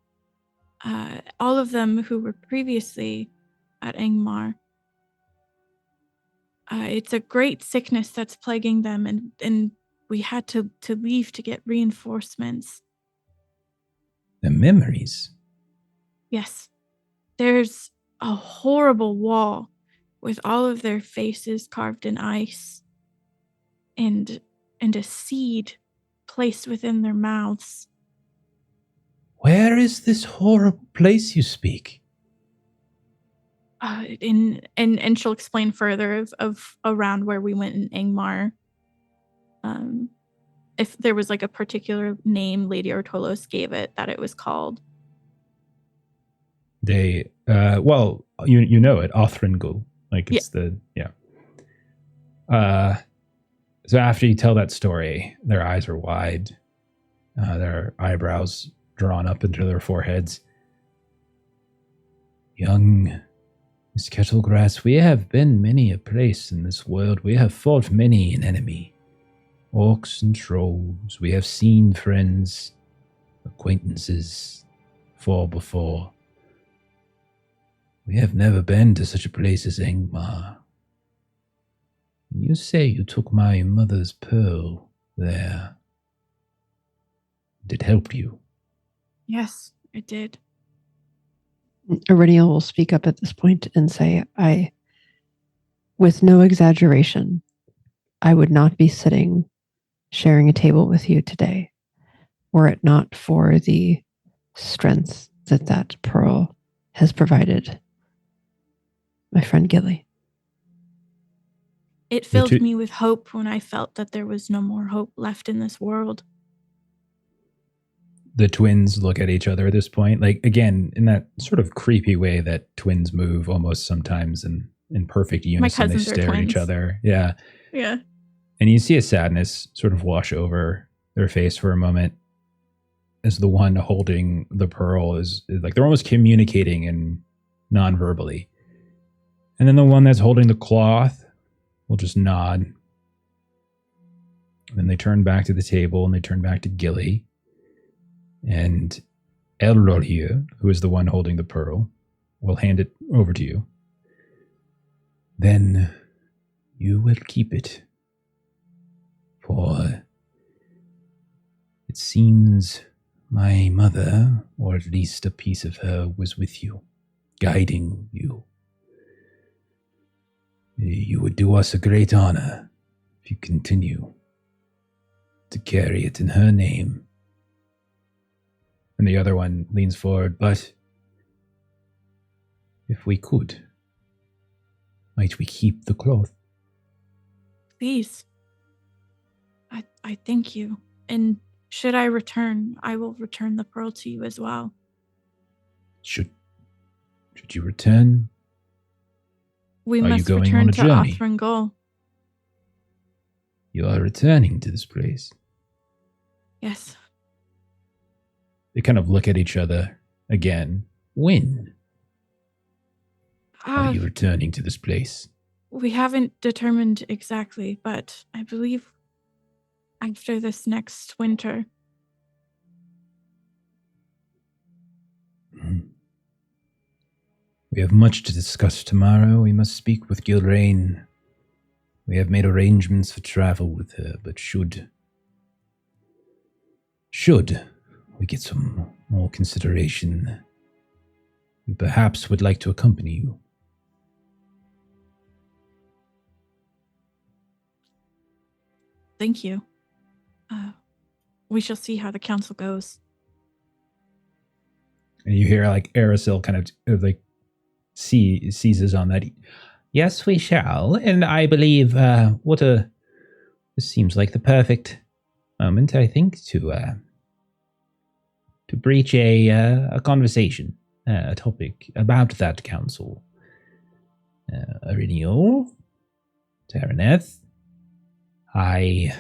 All of them who were previously at Angmar. It's a great sickness that's plaguing them, and we had to leave to get reinforcements. The memories? Yes. There's a horrible wall with all of their faces carved in ice and a seed placed within their mouths. Where is this horrible place you speak? And she'll explain further of around where we went in Angmar. If there was like a particular name Lady Ortolos gave it that it was called. They well, you know it, Othringul. Like it's so after you tell that story, their eyes are wide, their eyebrows drawn up into their foreheads. Young Miss Kettlegrass, we have been many a place in this world. We have fought many an enemy. Orcs and trolls. We have seen friends, acquaintances, fall before. We have never been to such a place as Angmar. You say you took my mother's pearl there. Did it help you? Yes, it did. Aurelian will speak up at this point and say, with no exaggeration, I would not be sitting sharing a table with you today were it not for the strength that pearl has provided my friend Gilly. It filled me with hope when I felt that there was no more hope left in this world. The twins look at each other at this point, like, again, in that sort of creepy way that twins move almost sometimes in perfect unison. They stare at each other. Yeah. Yeah. And you see a sadness sort of wash over their face for a moment as the one holding the pearl is like they're almost communicating in non-verbally. And then the one that's holding the cloth will just nod. And then they turn back to the table and they turn back to Gilly. And Elrod here, who is the one holding the pearl, will hand it over to you. Then you will keep it. For it seems my mother, or at least a piece of her, was with you, guiding you. You would do us a great honor if you continue to carry it in her name. And the other one leans forward, but if we could, might we keep the cloth? Please. I thank you. And should I return, I will return the pearl to you as well. Should you return? We Are must you going return on a to journey? Othringol. You are returning to this place. Yes. They kind of look at each other again. When are you returning to this place? We haven't determined exactly, but I believe after this next winter. We have much to discuss tomorrow. We must speak with Gilraine. We have made arrangements for travel with her, but should we get some more consideration, we perhaps would like to accompany you. Thank you. We shall see how the council goes. And you hear like Arasil kind of like seizes on that. Yes, we shall. And I believe this seems like the perfect moment, I think, to breach a conversation, a topic about that council. Arinio, Taraneth, I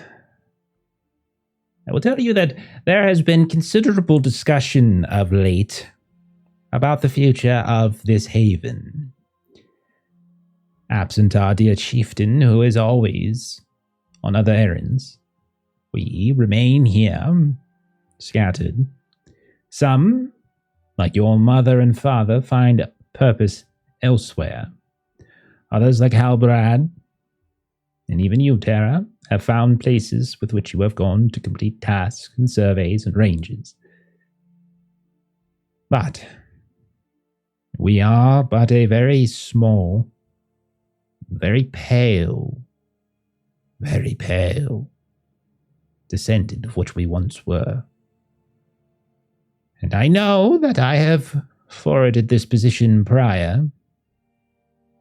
will tell you that there has been considerable discussion of late about the future of this haven. Absent our dear chieftain, who is always on other errands, we remain here, scattered. Some, like your mother and father, find purpose elsewhere. Others, like Halbrad, and even you, Tara, have found places with which you have gone to complete tasks and surveys and ranges. But we are but a very small, very pale descendant of what we once were. And I know that I have forwarded this position prior,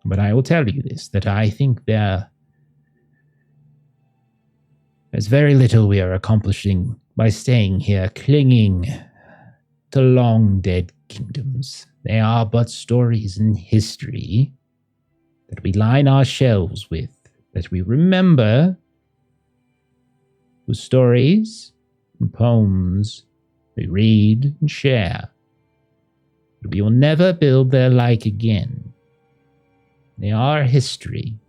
but I will tell you this, that I think there's very little we are accomplishing by staying here, clinging to long-dead kingdoms. They are but stories in history that we line our shelves with, that we remember with stories and poems we read and share. But we will never build their like again. They are history.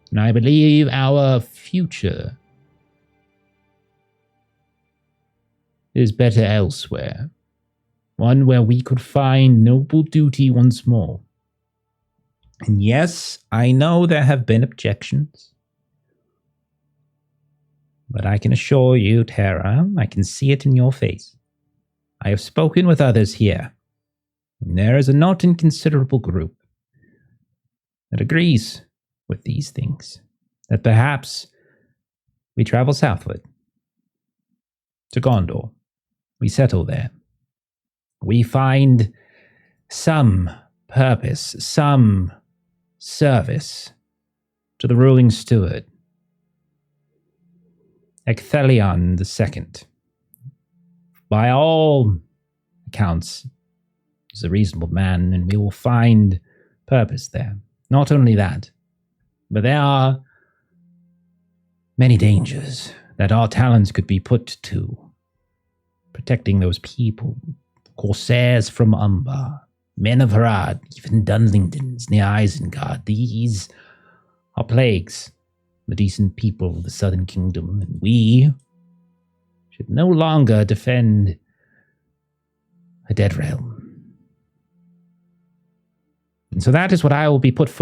And I believe our future is better elsewhere. One where we could find noble duty once more. And yes, I know there have been objections. But I can assure you, Tara, I can see it in your face. I have spoken with others here. And there is a not inconsiderable group that agrees with these things, that perhaps we travel southward to Gondor. We settle there. We find some purpose, some service to the ruling steward, Ecthelion II. By all accounts, is a reasonable man, and we will find purpose there. Not only that, but there are many dangers that our talents could be put to. Protecting those people, corsairs from Umbar, men of Harad, even Dunlingtons near Isengard. These are plagues, the decent people of the Southern Kingdom, and we should no longer defend a dead realm. And so that is what I will be putting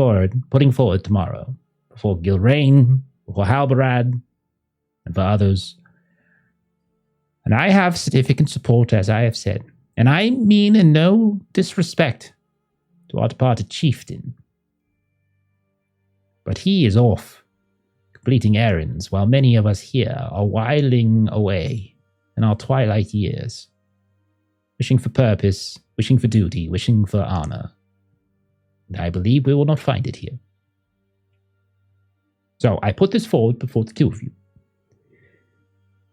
forward tomorrow, before Gilrain, before Halbarad, and for others. And I have significant support, as I have said. And I mean in no disrespect to our departed chieftain. But he is off, completing errands, while many of us here are whiling away in our twilight years, wishing for purpose, wishing for duty, wishing for honor. And I believe we will not find it here. So I put this forward before the two of you.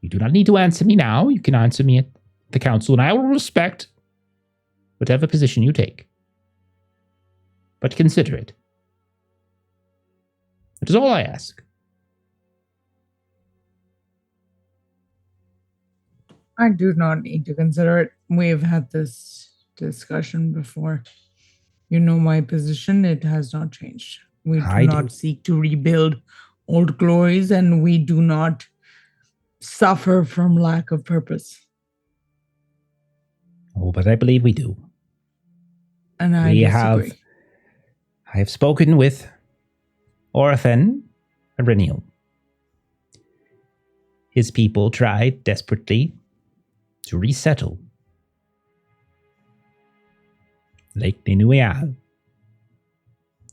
You do not need to answer me now. You can answer me at the council, and I will respect whatever position you take. But consider it. That is all I ask. I do not need to consider it. We've had this discussion before. You know my position. It has not changed. We do not seek to rebuild old glories, and we do not suffer from lack of purpose. Oh, but I believe we do. And I disagree. I have spoken with Orphan and Reniel. His people tried desperately to resettle Lake Ninuial.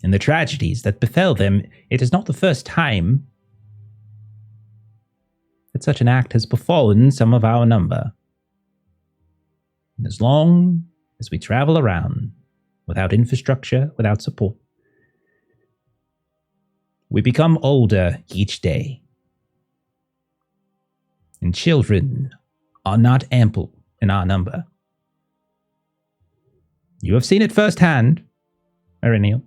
And the tragedies that befell them, it is not the first time that such an act has befallen some of our number. And as long as we travel around without infrastructure, without support, we become older each day. And children are not ample in our number. You have seen it firsthand, Areniel.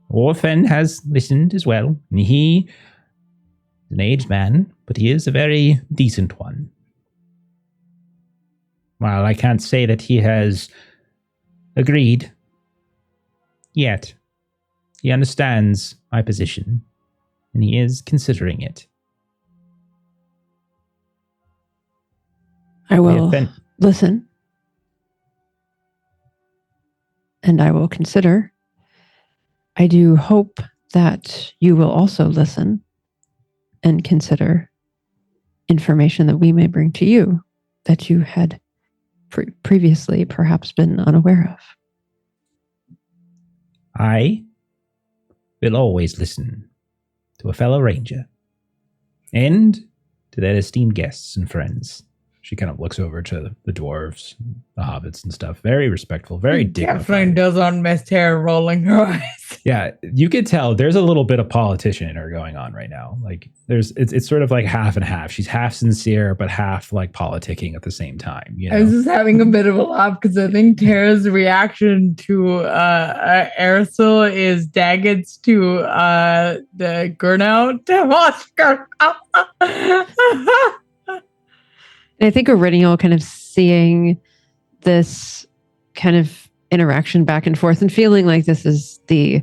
Orphan has listened as well, and he is an aged man, but he is a very decent one. While I can't say that he has agreed yet, he understands my position, and he is considering it. I will listen, and I will consider. I do hope that you will also listen and consider information that we may bring to you that you had previously perhaps been unaware of. I will always listen to a fellow ranger and to their esteemed guests and friends. She kind of looks over to the dwarves, the hobbits and stuff. Very respectful, very dignified. Definitely doesn't miss Tara rolling her eyes. Yeah, you could tell there's a little bit of politician in her going on right now. Like it's sort of like half and half. She's half sincere, but half like politicking at the same time. You know? I was just having a bit of a laugh because I think Tara's reaction to Aerosol is Daggett's to the Gurnout. And I think Oridial kind of seeing this kind of interaction back and forth and feeling like this is the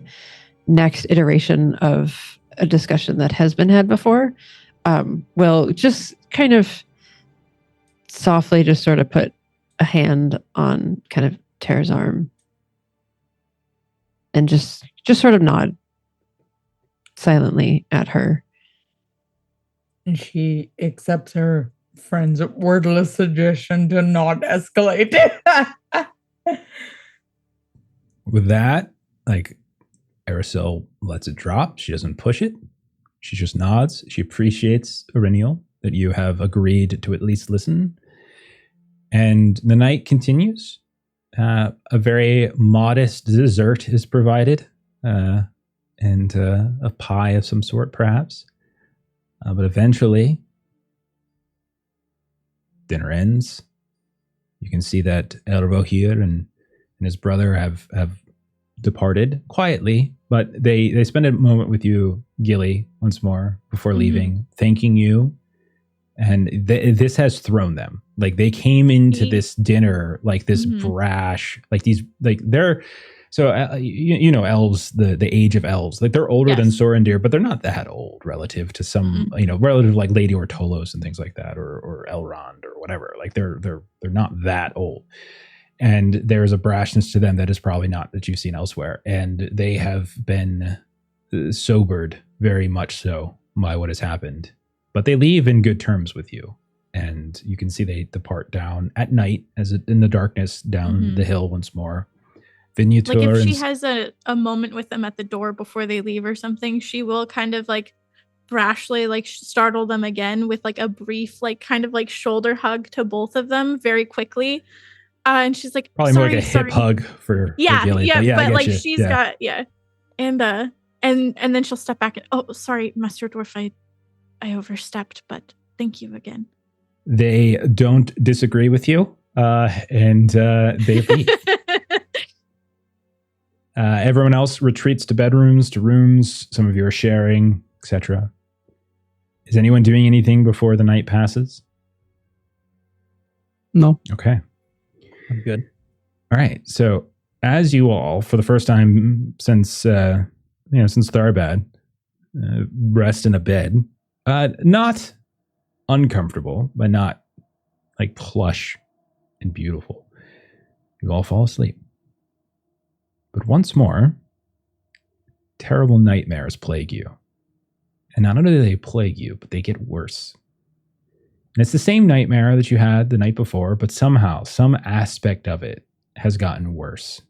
next iteration of a discussion that has been had before, will just kind of softly just sort of put a hand on kind of Tara's arm and just sort of nod silently at her. And she accepts her friend's wordless suggestion to not escalate. With that, like, Aerosol lets it drop. She doesn't push it. She just nods. She appreciates, Arenial, that you have agreed to at least listen. And the night continues. A very modest dessert is provided. and a pie of some sort, perhaps. But eventually, dinner ends. You can see that Elro here and his brother have departed quietly, but they spend a moment with you, Gilly, once more before leaving, thanking you. And this has thrown them. Like, they came into this dinner like this brash, like these, like they're, so you know, elves, the age of elves, like they're older than Sorendir, but they're not that old relative to some, you know, relative like Lady Ortolos and things like that, or Elrond or whatever. Like they're not that old. And there's a brashness to them that is probably not that you've seen elsewhere. And they have been sobered very much so by what has happened. But they leave in good terms with you. And you can see they depart down at night as in the darkness down the hill once more. Vignator, like if she has a moment with them at the door before they leave or something, she will kind of like brashly like startle them again with like a brief like kind of like shoulder hug to both of them very quickly. And she's like, probably more like a hip hug for Gilly. But like she's got and then she'll step back and, oh, sorry, Master Dwarf, I overstepped, but thank you again. They don't disagree with you, and they leave. Everyone else retreats to bedrooms, to rooms. Some of you are sharing, etc. Is anyone doing anything before the night passes? No. Okay. I'm good. All right. So, as you all, for the first time since since Tharbad, rest in a bed, not uncomfortable, but not like plush and beautiful. You all fall asleep. But once more, terrible nightmares plague you. And not only do they plague you, but they get worse. And it's the same nightmare that you had the night before, but somehow, some aspect of it has gotten worse.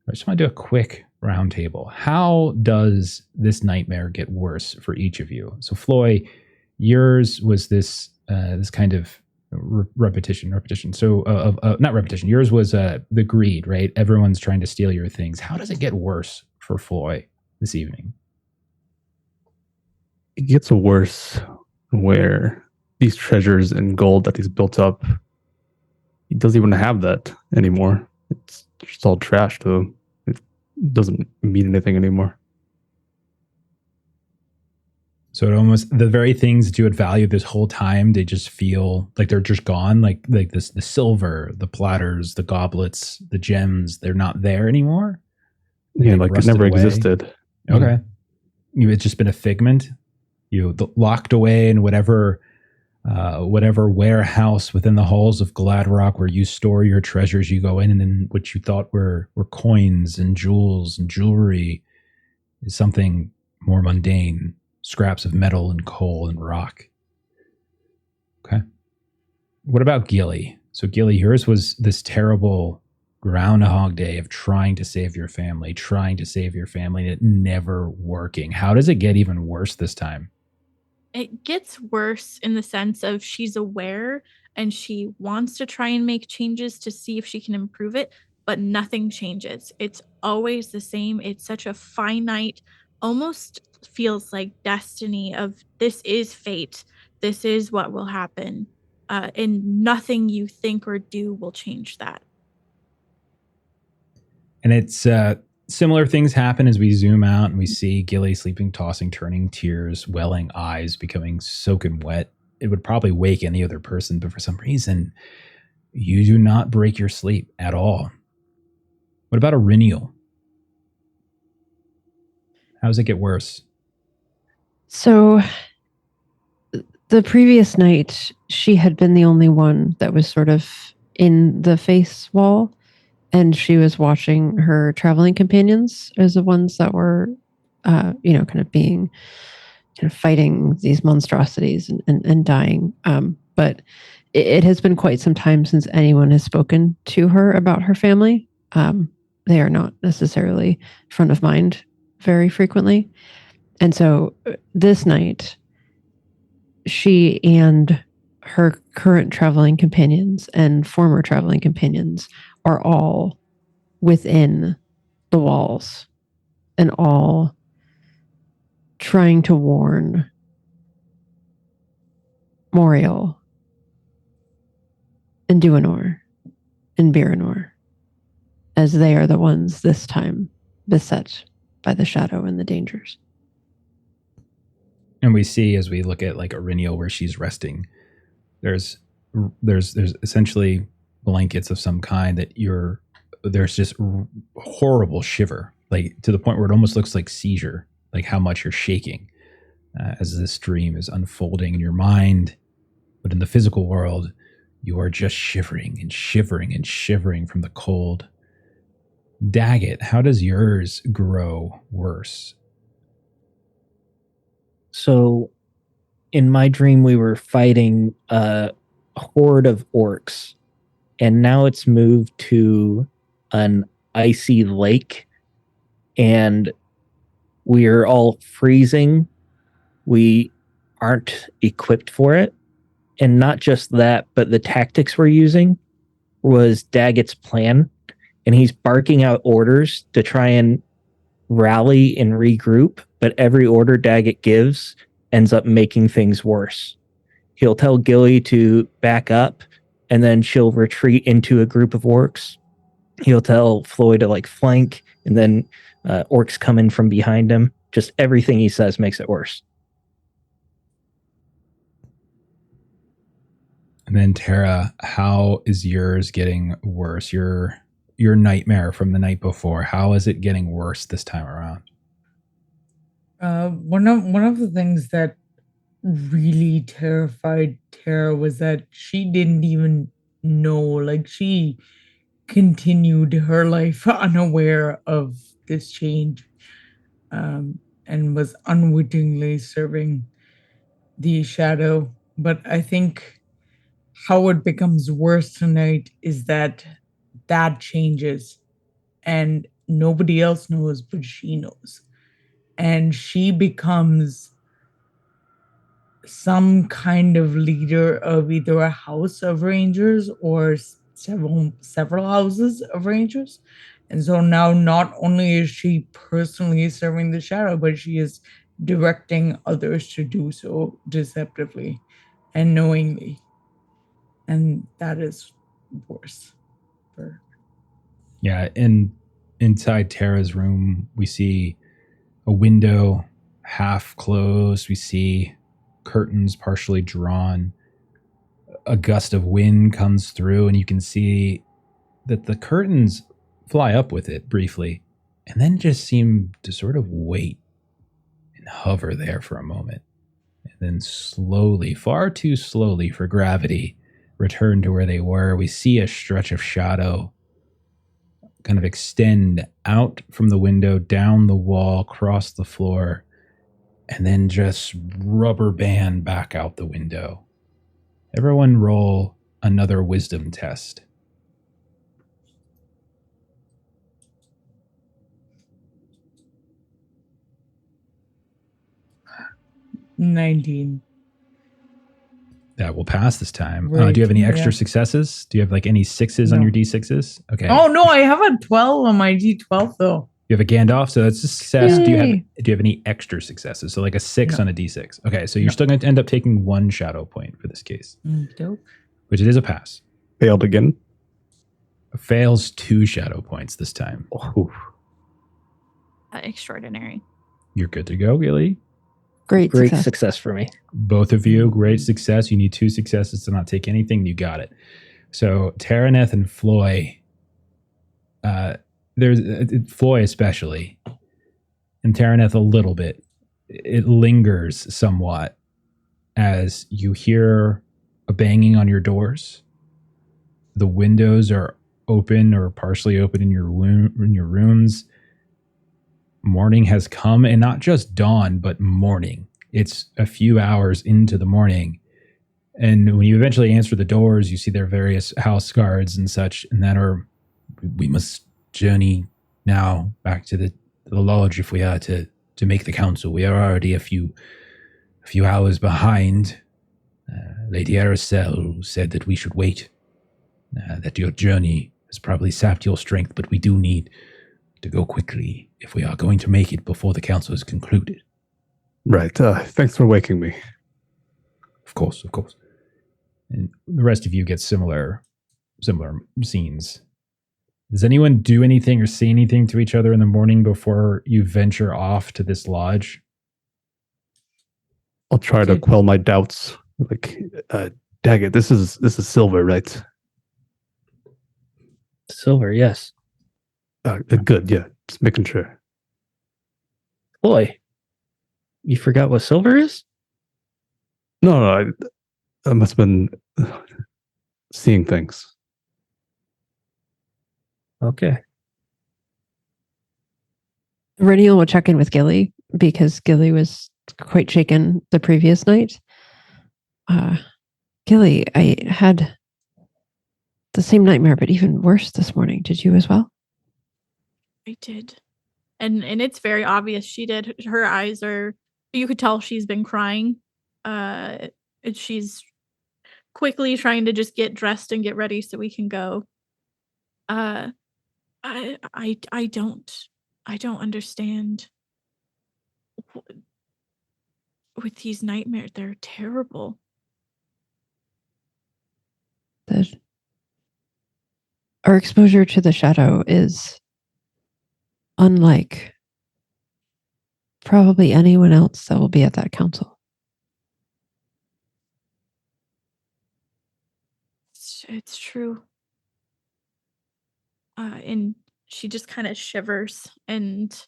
I just want to do a quick roundtable. How does this nightmare get worse for each of you? So, Floy, yours was this kind of repetition. So, not repetition. Yours was the greed, right? Everyone's trying to steal your things. How does it get worse for Floy this evening? It gets worse where these treasures and gold that he's built up, he doesn't even have that anymore. It's just all trash to him. It doesn't mean anything anymore. So it almost, the very things that you had valued this whole time, they just feel like they're just gone. Like this, the silver, the platters, the goblets, the gems, they're not there anymore. Yeah, like it never existed. Okay. It's just been a figment. Locked away in whatever warehouse within the halls of Gladrock where you store your treasures. You go in, and what you thought were coins and jewels and jewelry is something more mundane. Scraps of metal and coal and rock. Okay. What about Gilly? So Gilly, yours was this terrible Groundhog Day of trying to save your family, and it never working. How does it get even worse this time? It gets worse in the sense of she's aware and she wants to try and make changes to see if she can improve it, but nothing changes. It's always the same. It's such a finite, almost feels like destiny of this is fate. This is what will happen. And nothing you think or do will change that. And it's similar things happen as we zoom out and we see Gilly sleeping, tossing, turning, tears, welling, eyes becoming soaking wet. It would probably wake any other person, but for some reason, you do not break your sleep at all. What about Iriniel? How does it get worse? So the previous night, she had been the only one that was sort of in the face wall. And she was watching her traveling companions as the ones that were, kind of fighting these monstrosities and dying. But it has been quite some time since anyone has spoken to her about her family. They are not necessarily front of mind very frequently. And so this night, she and her current traveling companions and former traveling companions are all within the walls and all trying to warn Moriel and Duanor and Biranor, as they are the ones this time beset by the shadow and the dangers. And we see, as we look at like Auriniel where she's resting, there's essentially blankets of some kind that there's just horrible shiver, like to the point where it almost looks like seizure, like how much you're shaking as this dream is unfolding in your mind. But in the physical world, you are just shivering and shivering and shivering from the cold. Daggett, how does yours grow worse? So in my dream, we were fighting a horde of orcs, and now it's moved to an icy lake, and we're all freezing. We aren't equipped for it. And not just that, but the tactics we're using was Daggett's plan, and he's barking out orders to try and rally and regroup, but every order Daggett gives ends up making things worse. He'll tell Gilly to back up, and then she'll retreat into a group of orcs. He'll tell Floyd to like flank, and then orcs come in from behind him. Just everything he says makes it worse. And then Tara, how is yours getting worse? Your nightmare from the night before, how is it getting worse this time around? One of the things that really terrified Tara was that she didn't even know, like she continued her life unaware of this change, and was unwittingly serving the shadow. But I think how it becomes worse tonight is that changes and nobody else knows, but she knows. And she becomes some kind of leader of either a house of rangers or several houses of rangers. And so now not only is she personally serving the shadow, but she is directing others to do so deceptively and knowingly. And that is worse for her. Yeah, inside Tara's room, we see a window half closed. We see curtains partially drawn. A gust of wind comes through, and you can see that the curtains fly up with it briefly, and then just seem to sort of wait and hover there for a moment. And then slowly, far too slowly for gravity, return to where they were. We see a stretch of shadow kind of extend out from the window, down the wall, across the floor, and then just rubber band back out the window. Everyone roll another wisdom test. $19. That will pass this time. Right, do you have any extra yeah. successes? Do you have like any sixes on No. your D6s? Okay. Oh no, I have a 12 on my D12 though. You have a Gandalf, so that's a success. Do you Yay. have any extra successes? So like a 6 No. on a D6. Okay, so you're No. still going to end up taking 1 shadow point for this case, Dope. which it is a pass. Failed again. Fails 2 shadow points this time. Oof. Extraordinary. You're good to go, Gilly. Great success. Success for me. Both of you, great success. You need 2 successes to not take anything. You got it. So Taraneth and Floy, there's Floy especially, and Taraneth a little bit. It lingers somewhat as you hear a banging on your doors. The windows are open or partially open in your rooms. Morning has come, and not just dawn, but morning. It's a few hours into the morning. And when you eventually answer the doors, you see their various house guards and such, and that are, we must journey now back to the lodge if we are to make the council. We are already a few hours behind. Lady Aracel said that we should wait, that your journey has probably sapped your strength, but we do need to go quickly if we are going to make it before the council is concluded. Right. Thanks for waking me. Of course. And the rest of you get similar scenes. Does anyone do anything or say anything to each other in the morning before you venture off to this lodge? I'll try to quell my doubts. Like, Daggett, this is Silver, right? Silver, yes. Good, yeah. Just making sure. Boy, you forgot what silver is? No, I must have been seeing things. Okay. Reniel will check in with Gilly because Gilly was quite shaken the previous night. Gilly, I had the same nightmare, but even worse this morning. Did you as well? I did. And it's very obvious she did. Her eyes are, you could tell she's been crying. She's quickly trying to just get dressed and get ready so we can go. I don't understand. With these nightmares, they're terrible. Our exposure to the shadow is unlike probably anyone else that will be at that council. It's true. And she just kind of shivers and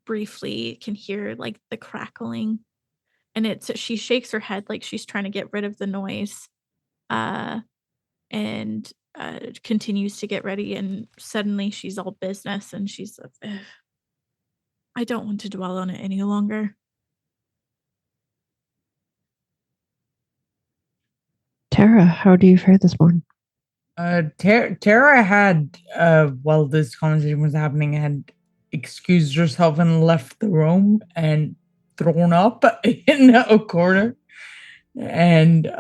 briefly can hear like the crackling, and she shakes her head like she's trying to get rid of the noise, and continues to get ready, and suddenly she's all business and she's like, I don't want to dwell on it any longer. Tara, how do you fare this morning? Tara had, while this conversation was happening, had excused herself and left the room and thrown up in a corner. And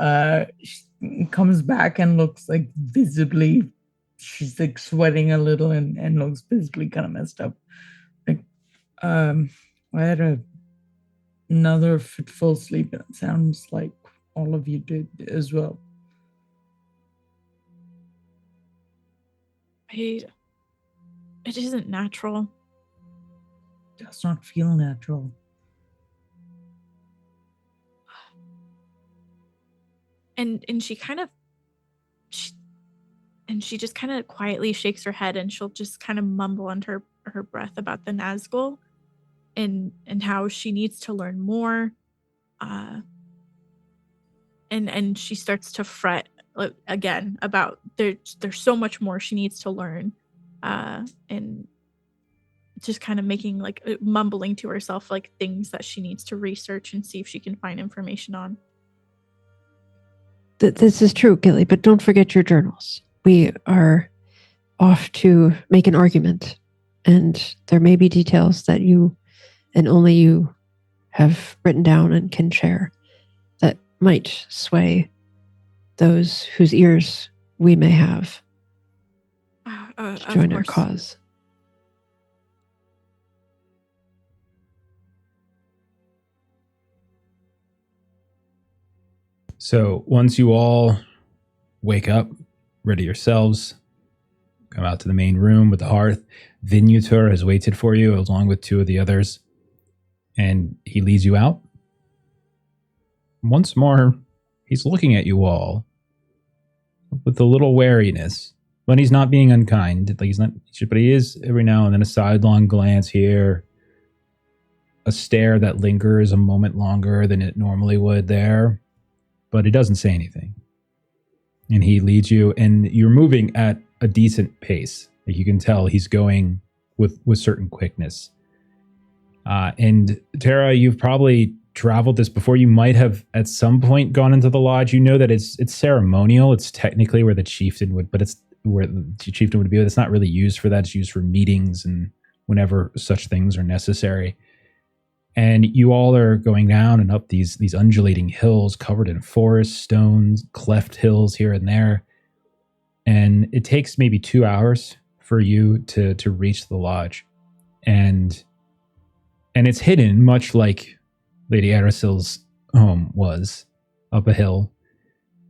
she comes back and looks like visibly, she's like sweating a little and looks visibly kind of messed up. Like, I had another fitful sleep, and it sounds like all of you did as well. It isn't natural. It does not feel natural. And she kind of, she just kind of quietly shakes her head, and she'll just kind of mumble under her breath about the Nazgul and how she needs to learn more. And she starts to fret again about there's so much more she needs to learn, and just kind of making like mumbling to herself like things that she needs to research and see if she can find information on. This is true, Gilly, but don't forget your journals. We are off to make an argument, and there may be details that you and only you have written down and can share that might sway those whose ears we may have to join our cause. So once you all wake up, ready yourselves, come out to the main room with the hearth, Vinutor has waited for you along with two of the others, and he leads you out. Once more, he's looking at you all with a little wariness, but he's not being unkind. Like he's not, but he is every now and then a sidelong glance here, a stare that lingers a moment longer than it normally would there, but he doesn't say anything. And he leads you, and you're moving at a decent pace. Like you can tell he's going with certain quickness. And Tara, you've probably traveled this before. You might have at some point gone into the lodge. You know that it's ceremonial. It's technically where the chieftain would, but it's where the chieftain would be. It's not really used for that. It's used for meetings and whenever such things are necessary. And you all are going down and up these undulating hills covered in forest, stones, cleft hills here and there. And it takes maybe 2 hours for you to reach the lodge. And it's hidden, much like Lady Arasil's home was, up a hill.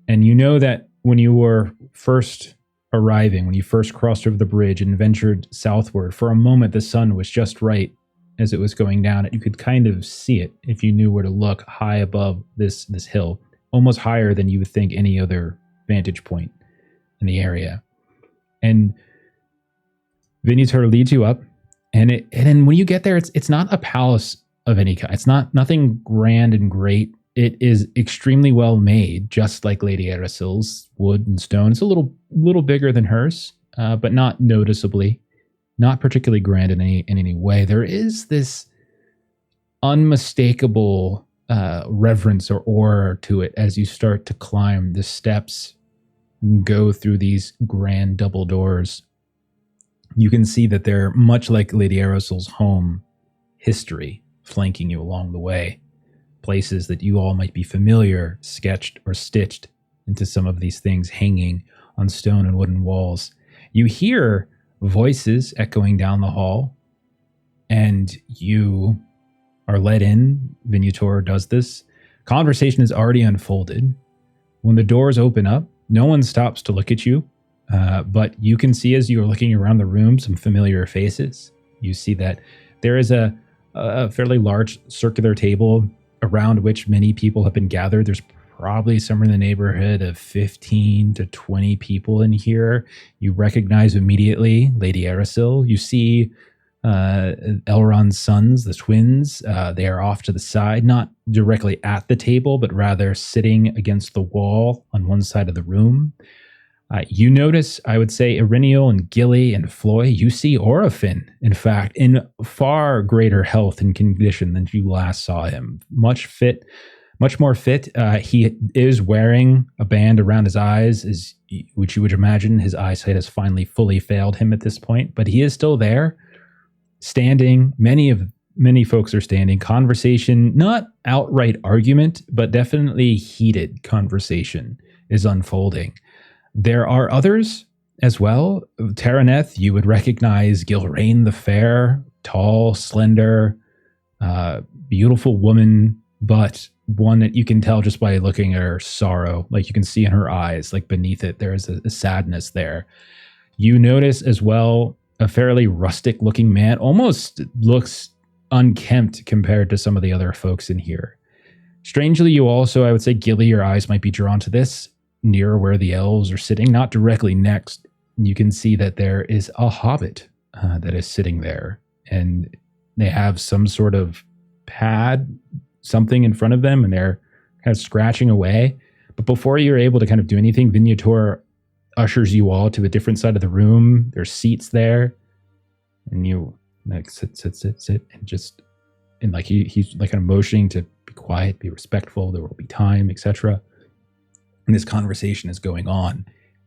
And you know that when you were first arriving, when you first crossed over the bridge and ventured southward, for a moment the sun was just right as it was going down. You could kind of see it if you knew where to look, high above this hill, almost higher than you would think any other vantage point in the area. And Venutor leads you up, and then when you get there, it's not a palace of any kind. It's nothing grand and great. It is extremely well made, just like Lady Arasil's, wood and stone. It's a little bigger than hers, but not noticeably, not particularly grand in any way. There is this unmistakable reverence or aura to it as you start to climb the steps and go through these grand double doors. You can see that they're much like Lady Arasil's home history flanking you along the way. Places that you all might be familiar, sketched or stitched into some of these things hanging on stone and wooden walls. You hear voices echoing down the hall, and you are led in. Venutor does this. Conversation is already unfolded. When the doors open up, no one stops to look at you, but you can see as you are looking around the room some familiar faces. You see that there is a fairly large circular table around which many people have been gathered. There's probably somewhere in the neighborhood of 15 to 20 people in here. You recognize immediately Lady Arasil. You see Elrond's sons, the twins. They are off to the side, not directly at the table, but rather sitting against the wall on one side of the room. You notice, I would say, Iriniel and Gilly and Floy. You see Orifin, in fact, in far greater health and condition than you last saw him. Much more fit. He is wearing a band around his eyes, which you would imagine his eyesight has finally fully failed him at this point. But he is still there, standing. Many folks are standing. Conversation, not outright argument, but definitely heated conversation is unfolding. There are others as well. Taraneth, you would recognize Gilraine the Fair, tall, slender, beautiful woman, but one that you can tell just by looking at her sorrow. Like you can see in her eyes, like beneath it, there is a sadness there. You notice as well a fairly rustic looking man, almost looks unkempt compared to some of the other folks in here. Strangely, you also, I would say, Gilly, your eyes might be drawn to this. Near where the elves are sitting, not directly next, you can see that there is a hobbit that is sitting there, and they have some sort of pad, something in front of them, and they're kind of scratching away. But before you're able to kind of do anything, Venutor ushers you all to a different side of the room. There's seats there, and you like sit, and like he's like kind of motioning to be quiet, be respectful. There will be time, etc. And this conversation is going on,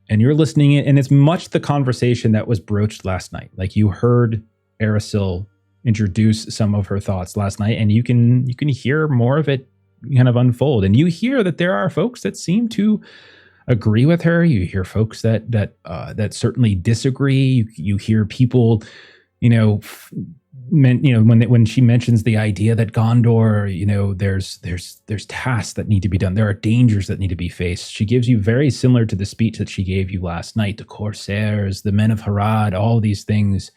and you're listening, and it's much the conversation that was broached last night. Like you heard Arasil introduce some of her thoughts last night, and you can hear more of it kind of unfold. And you hear that there are folks that seem to agree with her. You hear folks that certainly disagree. You hear people, when she mentions the idea that Gondor, there's tasks that need to be done. There are dangers that need to be faced. She gives you very similar to the speech that she gave you last night, the Corsairs, the men of Harad, all these things.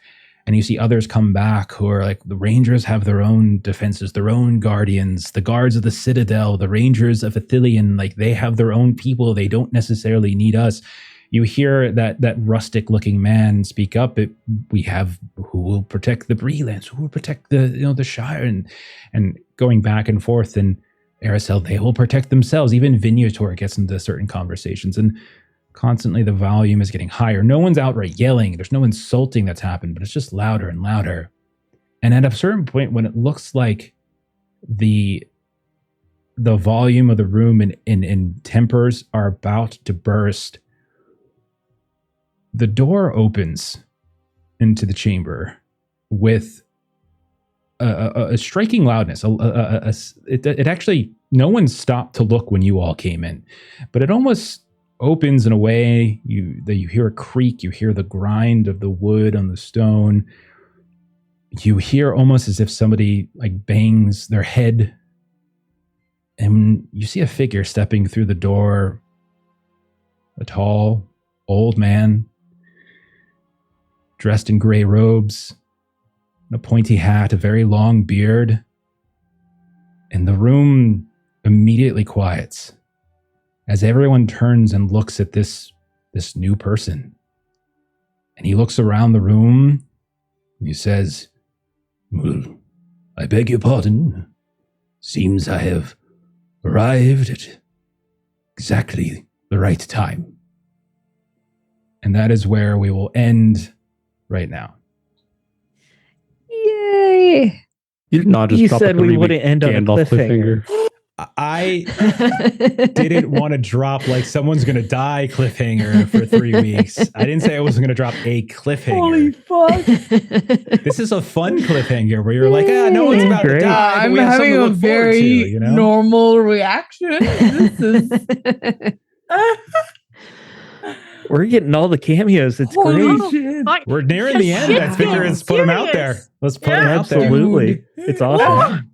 And you see others come back who are like, the Rangers have their own defenses, their own guardians, the guards of the Citadel, the Rangers of Ithilien, like they have their own people. They don't necessarily need us. You hear that rustic looking man speak up. We have who will protect the Brelands, who will protect the Shire, and going back and forth. And Arasil, they will protect themselves. Even Venutor gets into certain conversations, and constantly the volume is getting higher. No one's outright yelling. There's no insulting that's happened, but it's just louder and louder. And at a certain point, when it looks like the volume of the room and tempers are about to burst, the door opens into the chamber with a striking loudness. It actually, no one stopped to look when you all came in, but it almost opens in a way that you hear a creak, you hear the grind of the wood on the stone. You hear almost as if somebody like bangs their head And you see a figure stepping through the door, a tall, old man, dressed in gray robes, a pointy hat, a very long beard. And the room immediately quiets as everyone turns and looks at this new person. And he looks around the room and he says, "Well, I beg your pardon. Seems I have arrived at exactly the right time." And that is where we will end right now. Yay! You did not just You drop said like a we really wouldn't end on a Gandalf cliffhanger. I didn't want to drop like someone's going to die cliffhanger for 3 weeks. I didn't say I wasn't going to drop a cliffhanger. Holy fuck. This is a fun cliffhanger where you're like, no one's about to Great. die. But I'm we have something having to a look forward very to, you know? normal reaction. This is We're getting all the cameos. It's holy great. shit. Fuck. We're nearing the end. I figure let's put them out there. Let's put them out there. Absolutely. Dude. It's awesome.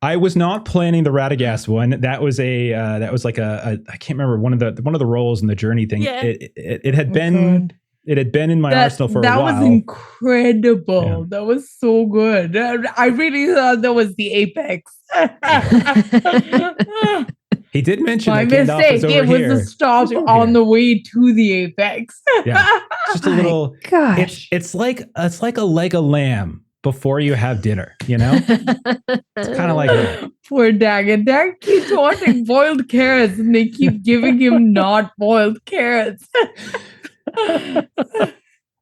I was not planning the Radagast one. That was like a I can't remember one of the roles in the journey thing. Yeah. It had Oh, been God. it had been in my arsenal for a while. That was incredible. Yeah. That was so good. I really thought that was the apex. He did mention My that Gandalf mistake. was over It was here. a stop It was over on here. the way to the apex. Yeah. Just a little. Gosh. It's like a leg of lamb before you have dinner. You know, it's kind of like that. Poor Dag. And Dag keeps wanting boiled carrots, and they keep giving him not boiled carrots.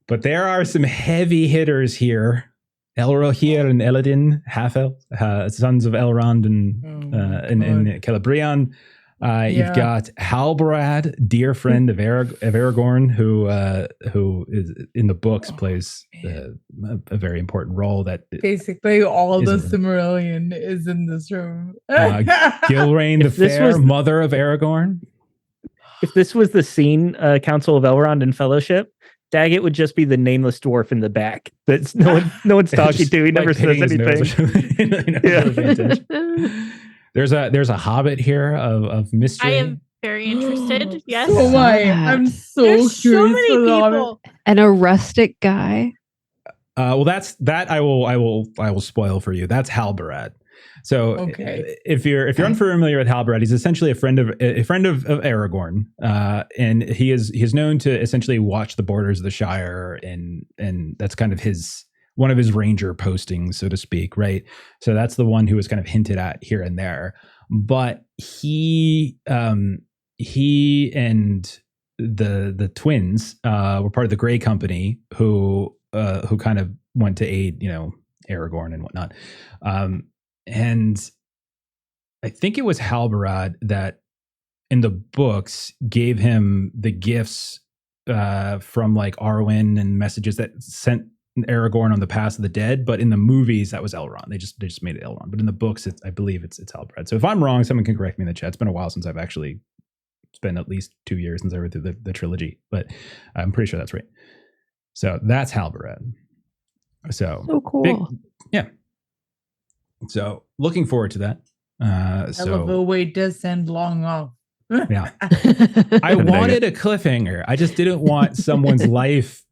But there are some heavy hitters here. Elrohir and Eladin, half-elf, sons of Elrond and in Celebrian. You've got Halbarad, dear friend of Aragorn, who is in the books plays a very important role. That Basically, all the Isn't it? Silmarillion is in this room. Gilraine, the If this fair was- mother of Aragorn. If this was the scene, Council of Elrond and Fellowship, Daggett would just be the nameless dwarf in the back. That's no one's talking Just, to. He never like, says picking his anything. nose. He never Yeah. really pays attention. There's a hobbit here of mystery. I am very interested. Yes. So am I. Sad. I'm so There's so curious many for the Hobbit. people. And a rustic guy. Well, that I will spoil for you. That's Halbarad. So Okay. if you're unfamiliar with Halbarad, he's essentially a friend of Aragorn, and he is known to essentially watch the borders of the Shire, and that's kind of one of his ranger postings, so to speak, right? So that's the one who was kind of hinted at here and there, but he and the twins were part of the Grey Company who kind of went to aid, Aragorn and whatnot. And I think it was Halbarad that in the books gave him the gifts from like Arwen and messages that sent Aragorn on the path of the dead. But in the movies, that was Elrond. They just made it Elrond. But in the books, I believe it's Halbarad. So if I'm wrong, someone can correct me in the chat. It's been a while since I've actually spent at least 2 years since I read through the trilogy, but I'm pretty sure that's right. So that's Halbarad. So cool. yeah. So looking forward to that. The wait does send long off. Yeah. I wanted a cliffhanger. I just didn't want someone's life,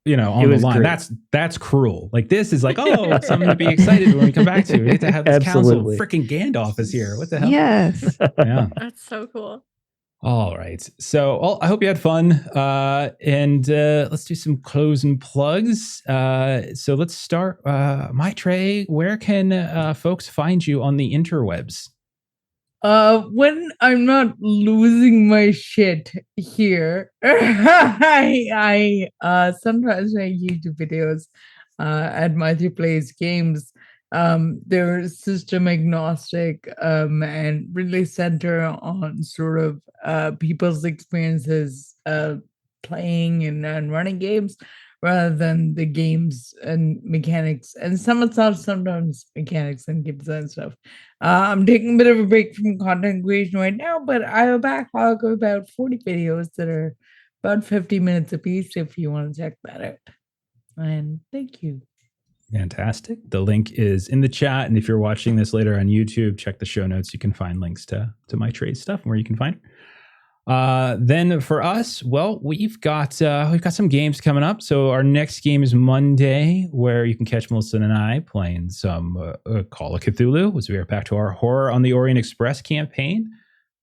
on the line. Great. That's cruel. Like this is like, it's something to be excited when we come back to. We get to have this Absolutely. council. Freaking Gandalf is here. What the hell? Yes. Yeah. That's so cool. All right. So I hope you had fun. And let's do some closing plugs. So let's start. Maitre, where can folks find you on the interwebs? When I'm not losing my shit here, I sometimes make YouTube videos at Matthew Plays Games. They're system agnostic and really center on sort of people's experiences playing and running games rather than the games and mechanics and sometimes mechanics and game design stuff. I'm taking a bit of a break from content creation right now, but I have a backlog of about 40 videos that are about 50 minutes a piece if you want to check that out. And thank you. Fantastic. The link is in the chat. And if you're watching this later on YouTube, check the show notes. You can find links to my trade stuff and where you can find it. Then for us, well, we've got some games coming up. So our next game is Monday, where you can catch Melissa and I playing some Call of Cthulhu, as we are back to our Horror on the Orient Express campaign.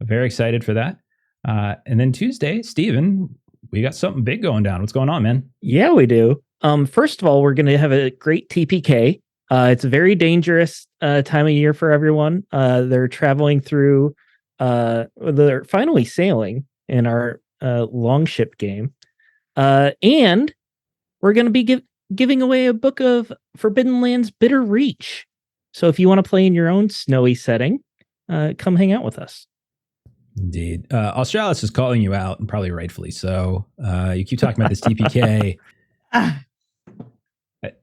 I'm very excited for that. And then Tuesday, Steven, we got something big going down. What's going on, man? Yeah, we do. First of all, we're going to have a great TPK. It's a very dangerous time of year for everyone. They're traveling through. They're finally sailing in our longship game, and we're going to be giving away a book of Forbidden Lands Bitter Reach. So if you want to play in your own snowy setting, come hang out with us. Indeed. Australis is calling you out, and probably rightfully so. You keep talking about this TPK.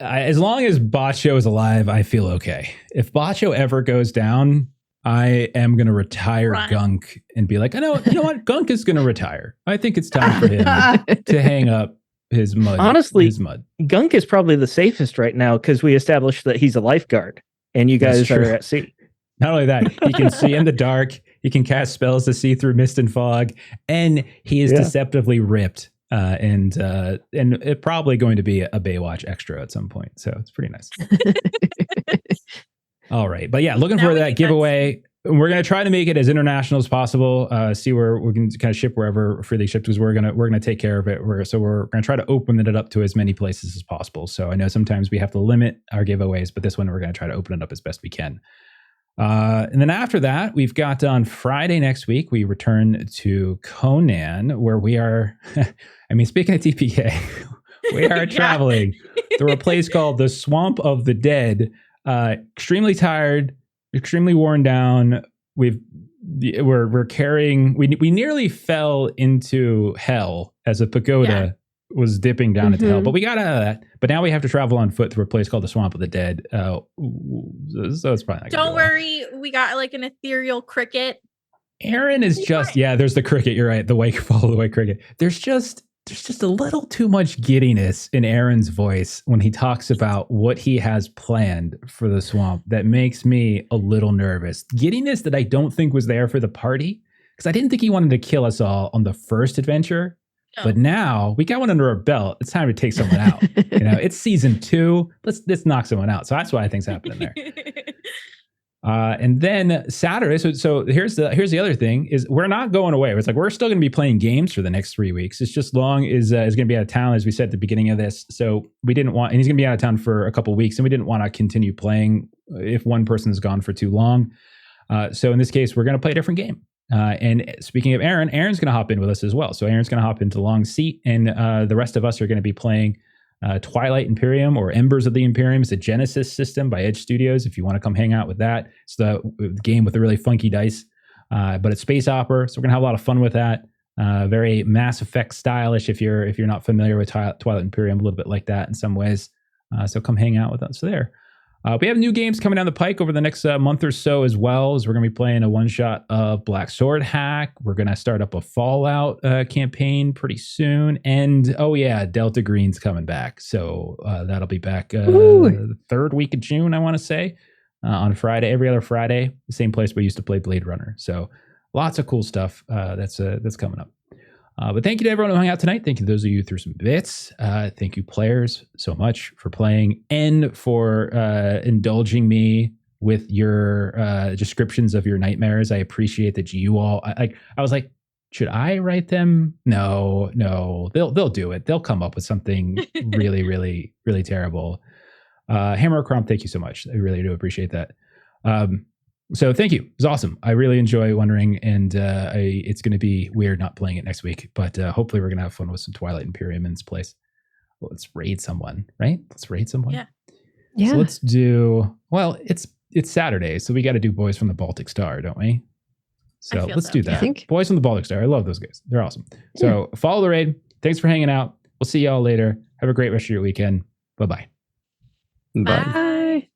As long as Bacho is alive, I feel okay. If Bacho ever goes down, I am going to retire Gunk and be like, you know what? Gunk is going to retire. I think it's time for him to hang up his mud. Honestly, his mud. Gunk is probably the safest right now because we established that he's a lifeguard and you guys are at sea. Not only that, he can see in the dark. He can cast spells to see through mist and fog, and he is deceptively ripped. And it's probably going to be a Baywatch extra at some point. So it's pretty nice. All right. But yeah, looking for that giveaway. We're going to try to make it as international as possible. See where we can kind of ship wherever freely shipped, because we're going to take care of it. We're going to try to open it up to as many places as possible. So I know sometimes we have to limit our giveaways, but this one we're going to try to open it up as best we can. And then after that, we've got on Friday next week, we return to Conan, where we are, I mean, speaking of TPK, we are traveling through a place called the Swamp of the Dead. Extremely tired, extremely worn down. We're carrying, we nearly fell into hell as a pagoda was dipping down into hell, but we got out of that. But now we have to travel on foot through a place called the Swamp of the Dead. So it's probably not Don't worry, we got like an ethereal cricket. Aaron is just there's the cricket. You're right, follow the white cricket. There's just a little too much giddiness in Aaron's voice when he talks about what he has planned for the swamp that makes me a little nervous. Giddiness that I don't think was there for the party, because I didn't think he wanted to kill us all on the first adventure. But now we got one under our belt. It's time to take someone out. It's season 2. Let's knock someone out. So that's what I think's happening there. And then Saturday. So here's the other thing is we're not going away. It's like we're still going to be playing games for the next 3 weeks. It's just Long is going to be out of town, as we said at the beginning of this. So we didn't want, and he's going to be out of town for a couple of weeks, and we didn't want to continue playing if one person's gone for too long. So in this case, we're going to play a different game. And speaking of Aaron's going to hop in with us as well. So Aaron's going to hop into Long's seat, and the rest of us are going to be playing Twilight Imperium, or Embers of the Imperium. It's a Genesis system by Edge Studios. If you want to come hang out with that, it's the game with the really funky dice, but it's space opera. So we're going to have a lot of fun with that. Very Mass Effect stylish. If you're not familiar with Twilight Imperium, a little bit like that in some ways. So come hang out with us there. We have new games coming down the pike over the next month or so, as well as we're going to be playing a one-shot of Black Sword Hack. We're going to start up a Fallout campaign pretty soon. And, Delta Green's coming back. So that'll be back the third week of June, I want to say, on Friday, every other Friday, the same place we used to play Blade Runner. So lots of cool stuff that's coming up. But thank you to everyone who hung out tonight. Thank you to those of you who threw some bits. Thank you, players, so much for playing and for indulging me with your descriptions of your nightmares. I appreciate that you all. I was like, should I write them? No. They'll do it. They'll come up with something really, really, really terrible. Hammer Crump, thank you so much. I really do appreciate that. So thank you. It was awesome. I really enjoy Wondering, and it's going to be weird not playing it next week, but hopefully we're going to have fun with some Twilight Imperium in its place. Well, let's raid someone, right? Let's raid someone. Yeah. So let's do, it's Saturday, so we got to do Boys from the Baltic Star, don't we? So let's do that. Boys from the Baltic Star. I love those guys. They're awesome. So follow the raid. Thanks for hanging out. We'll see y'all later. Have a great rest of your weekend. Bye-bye. Bye. Bye.